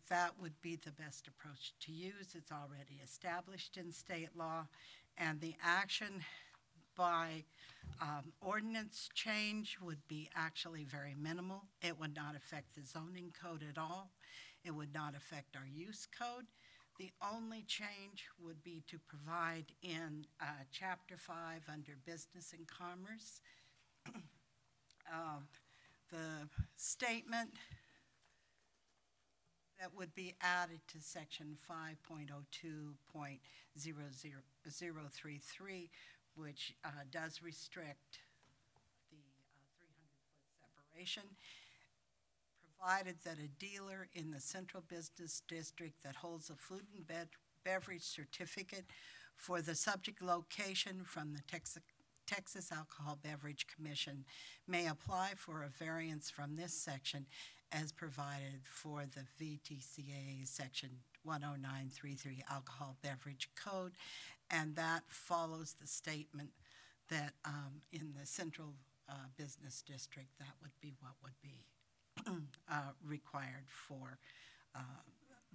that would be the best approach to use. It's already established in state law, and the action by ordinance change would be actually very minimal. It would not affect the zoning code at all. It would not affect our use code. The only change would be to provide in Chapter 5 under Business and Commerce the statement that would be added to Section 5.02.0033, which does restrict the 300-foot separation, provided that a dealer in the Central Business District that holds a food and beverage certificate for the subject location from the Texas Alcohol Beverage Commission may apply for a variance from this section as provided for the VTCA Section 10933 Alcohol Beverage Code, and that follows the statement that in the Central Business District, that would be what would be required for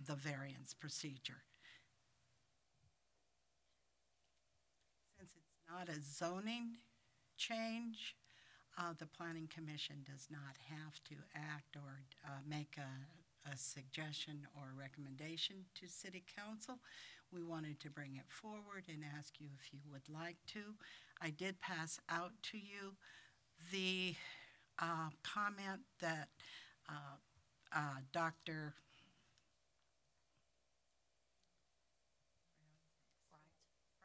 the variance procedure. Since it's not a zoning change, the Planning Commission does not have to act or make a suggestion or recommendation to City Council. We wanted to bring it forward and ask you if you would like to. I did pass out to you the comment that Dr.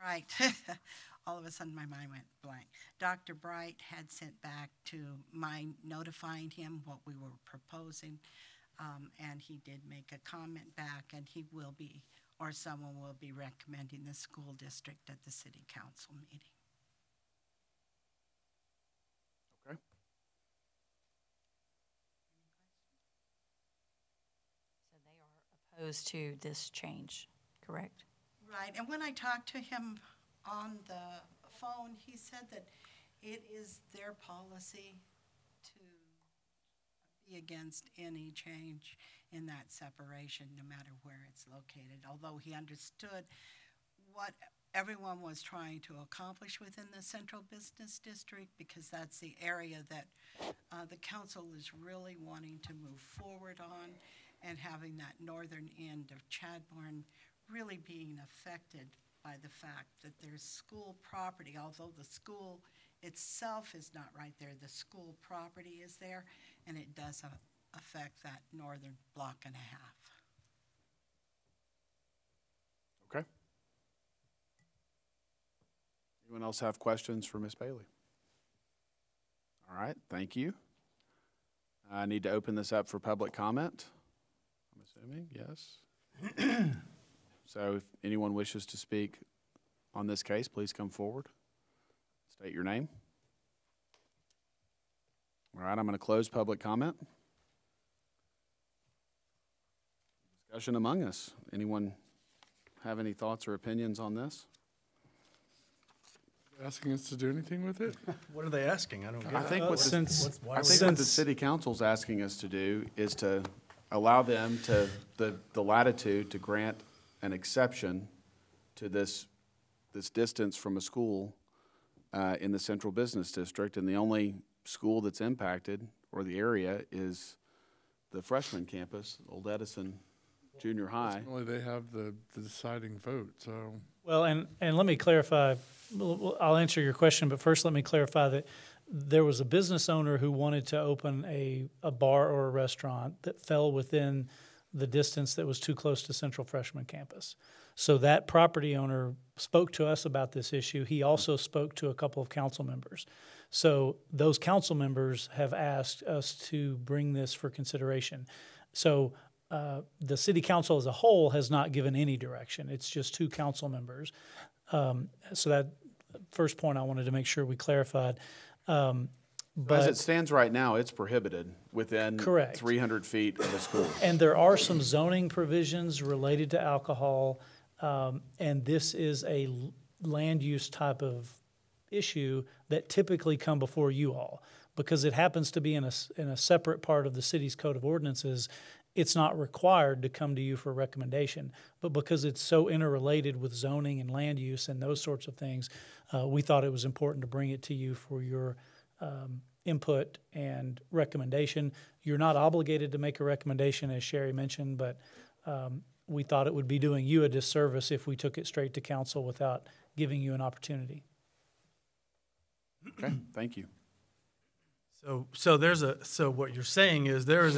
Right. All of a sudden my mind went blank. Dr. Bright had sent back to my notifying him what we were proposing, and he did make a comment back, and he will be, or someone will be recommending the school district at the City Council meeting. Okay. So they are opposed to this change, correct? Right, and when I talked to him on the phone, he said that it is their policy to be against any change in that separation, no matter where it's located, although he understood what everyone was trying to accomplish within the Central Business District, because that's the area that the council is really wanting to move forward on, and having that northern end of Chadbourne really being affected by the fact that there's school property, although the school itself is not right there, the school property is there, and it does affect that northern block and a half. Okay. Anyone else have questions for Ms. Bailey? All right, thank you. I need to open this up for public comment. I'm assuming, yes. So if anyone wishes to speak on this case, please come forward. State your name. All right, I'm going to close public comment. Discussion among us. Anyone have any thoughts or opinions on this? Asking us to do anything with it? What are they asking? I don't get it. I think what the city council's asking us to do is to allow them to the latitude to grant an exception to this distance from a school in the Central Business District, and the only school that's impacted, or the area, is the freshman campus, Old Edison Junior High. Ultimately, they have the deciding vote, so. Well, and let me clarify, I'll answer your question, but first let me clarify that there was a business owner who wanted to open a bar or a restaurant that fell within the distance that was too close to Central Freshman Campus. So that property owner spoke to us about this issue. He also spoke to a couple of council members. So those council members have asked us to bring this for consideration. So the city council as a whole has not given any direction. It's just two council members. So that first point I wanted to make sure we clarified. But as it stands right now, it's prohibited within correct. 300 feet of a school. And there are some zoning provisions related to alcohol, and this is a land use type of issue that typically come before you all. Because it happens to be in a separate part of the city's code of ordinances, it's not required to come to you for recommendation. But because it's so interrelated with zoning and land use and those sorts of things, we thought it was important to bring it to you for your input and recommendation. You're not obligated to make a recommendation, as Sherry mentioned, but we thought it would be doing you a disservice if we took it straight to council without giving you an opportunity. Okay, thank you. So what you're saying is there is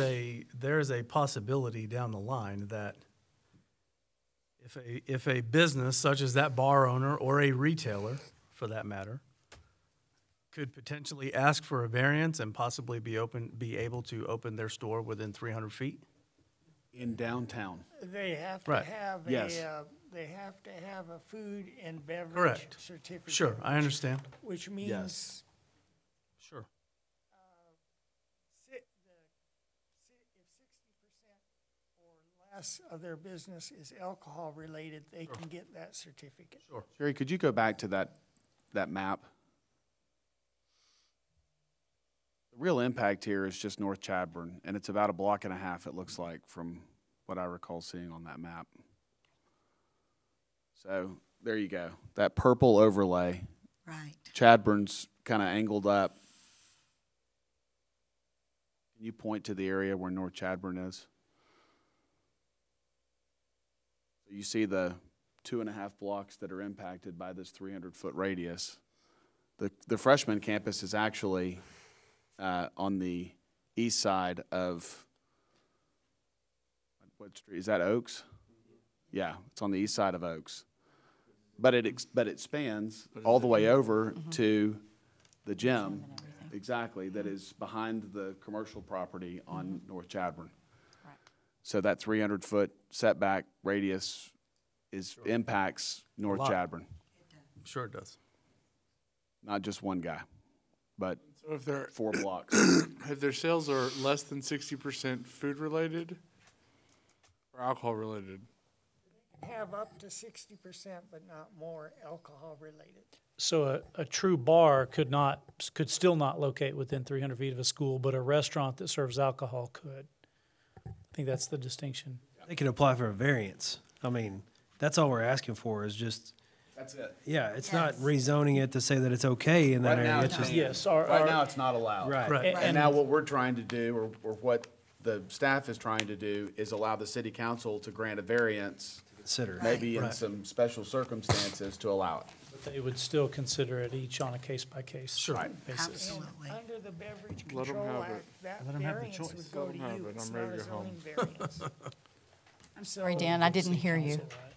a possibility down the line that if a business such as that bar owner or a retailer, for that matter, could potentially ask for a variance and possibly be able to open their store within 300 feet in downtown. They have to Right. have Yes. they have to have a food and beverage Correct. certificate. Sure, I understand. Which means Yes. Sure. if class of their business is alcohol related, they can get that certificate. Sure. Sherry, could you go back to that map? The real impact here is just North Chadbourne, and it's about a block and a half, it looks like, from what I recall seeing on that map. So there you go. That purple overlay. Right. Chadbourne's kind of angled up. Can you point to the area where North Chadbourne is? So you see the 2.5 blocks that are impacted by this 300-foot radius. The freshman campus is actually on the east side of, what street, is that Oaks? Yeah, it's on the east side of Oaks. But it spans all the way over to the gym, exactly, that is behind the commercial property on North Chadbourne. Right. So that 300-foot setback radius impacts North lot. Chadbourne. Sure it does. Not just one guy, but So if they're 4 blocks. if their sales are less than 60% food related or alcohol related, Have up to 60%, but not more alcohol related. So a true bar could still not locate within 300 feet of a school, but a restaurant that serves alcohol could. I think that's the distinction. They can apply for a variance. I mean, that's all we're asking for is just, That's it. yeah, it's not rezoning it to say that it's okay in that Right now area. it's It's just, Yes, Right now, it's not allowed. Right. Right. And now what we're trying to do, or what the staff is trying to do, is allow the city council to grant a variance, consider. maybe in Right. some special circumstances, to allow it. But they would still consider it each on a case-by-case basis. Absolutely. Under the Beverage Let 'em Control have Act, it. that Let 'em have the variance choice. would go Let to 'em have you. it. It's I'm not ready a to go home. zoning variance. I'm sorry, Dan, I didn't hear you. Council, right?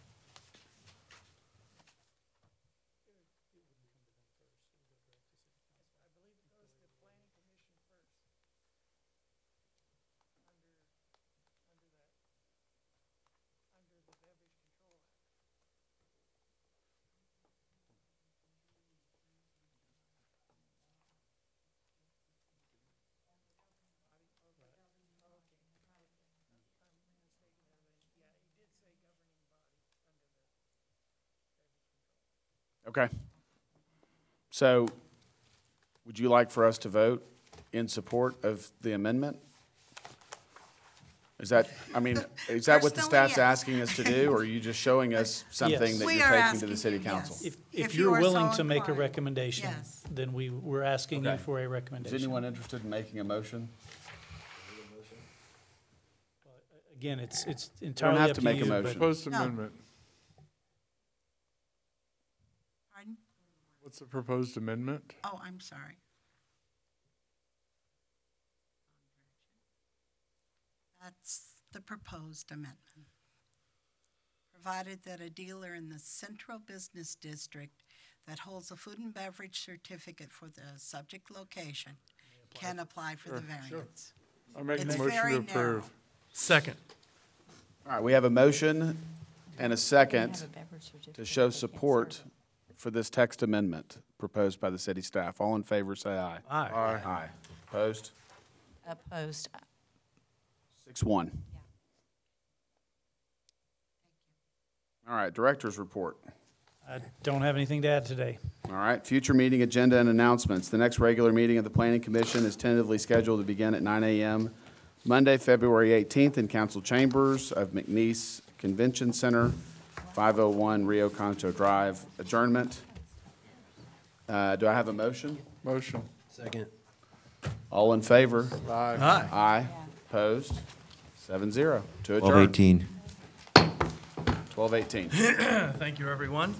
Okay. So, would you like for us to vote in support of the amendment? Is that, I mean, is that what the Personally, staff's yes. asking us to do, or are you just showing us something Yes. that We you're are taking to the asking city you, council? yes. If If you you're are willing so to make a inclined. recommendation, Yes. then we're asking you Okay. for a Is recommendation. anyone interested in making a motion? Again, it's You don't entirely have up to to make a you, but motion. proposed No. amendment. Pardon? What's the proposed amendment? Oh, I'm sorry. That's the proposed amendment. Provided that a dealer in the central business district that holds a food and beverage certificate for the subject location can apply for the variance. I make It's a motion very to approve. narrow. Second. All right, we have a motion and a second Have a beverage certificate, to show they can't support serve for this text amendment proposed by the city staff. All in favor, say aye. Aye. Aye. Opposed? it. Opposed. 6-1. Yeah. All right, director's report. I don't have anything to add today. All right, future meeting agenda and announcements. The next regular meeting of the Planning Commission is tentatively scheduled to begin at 9 a.m. Monday, February 18th in council chambers of McNeese Convention Center, 501 Rio Concho Drive. Adjournment. Do I have a motion? Motion. Second. All in favor? Aye. Aye. Aye. Opposed? 7-0 to adjourn. 12:18. 12:18. Thank you, everyone.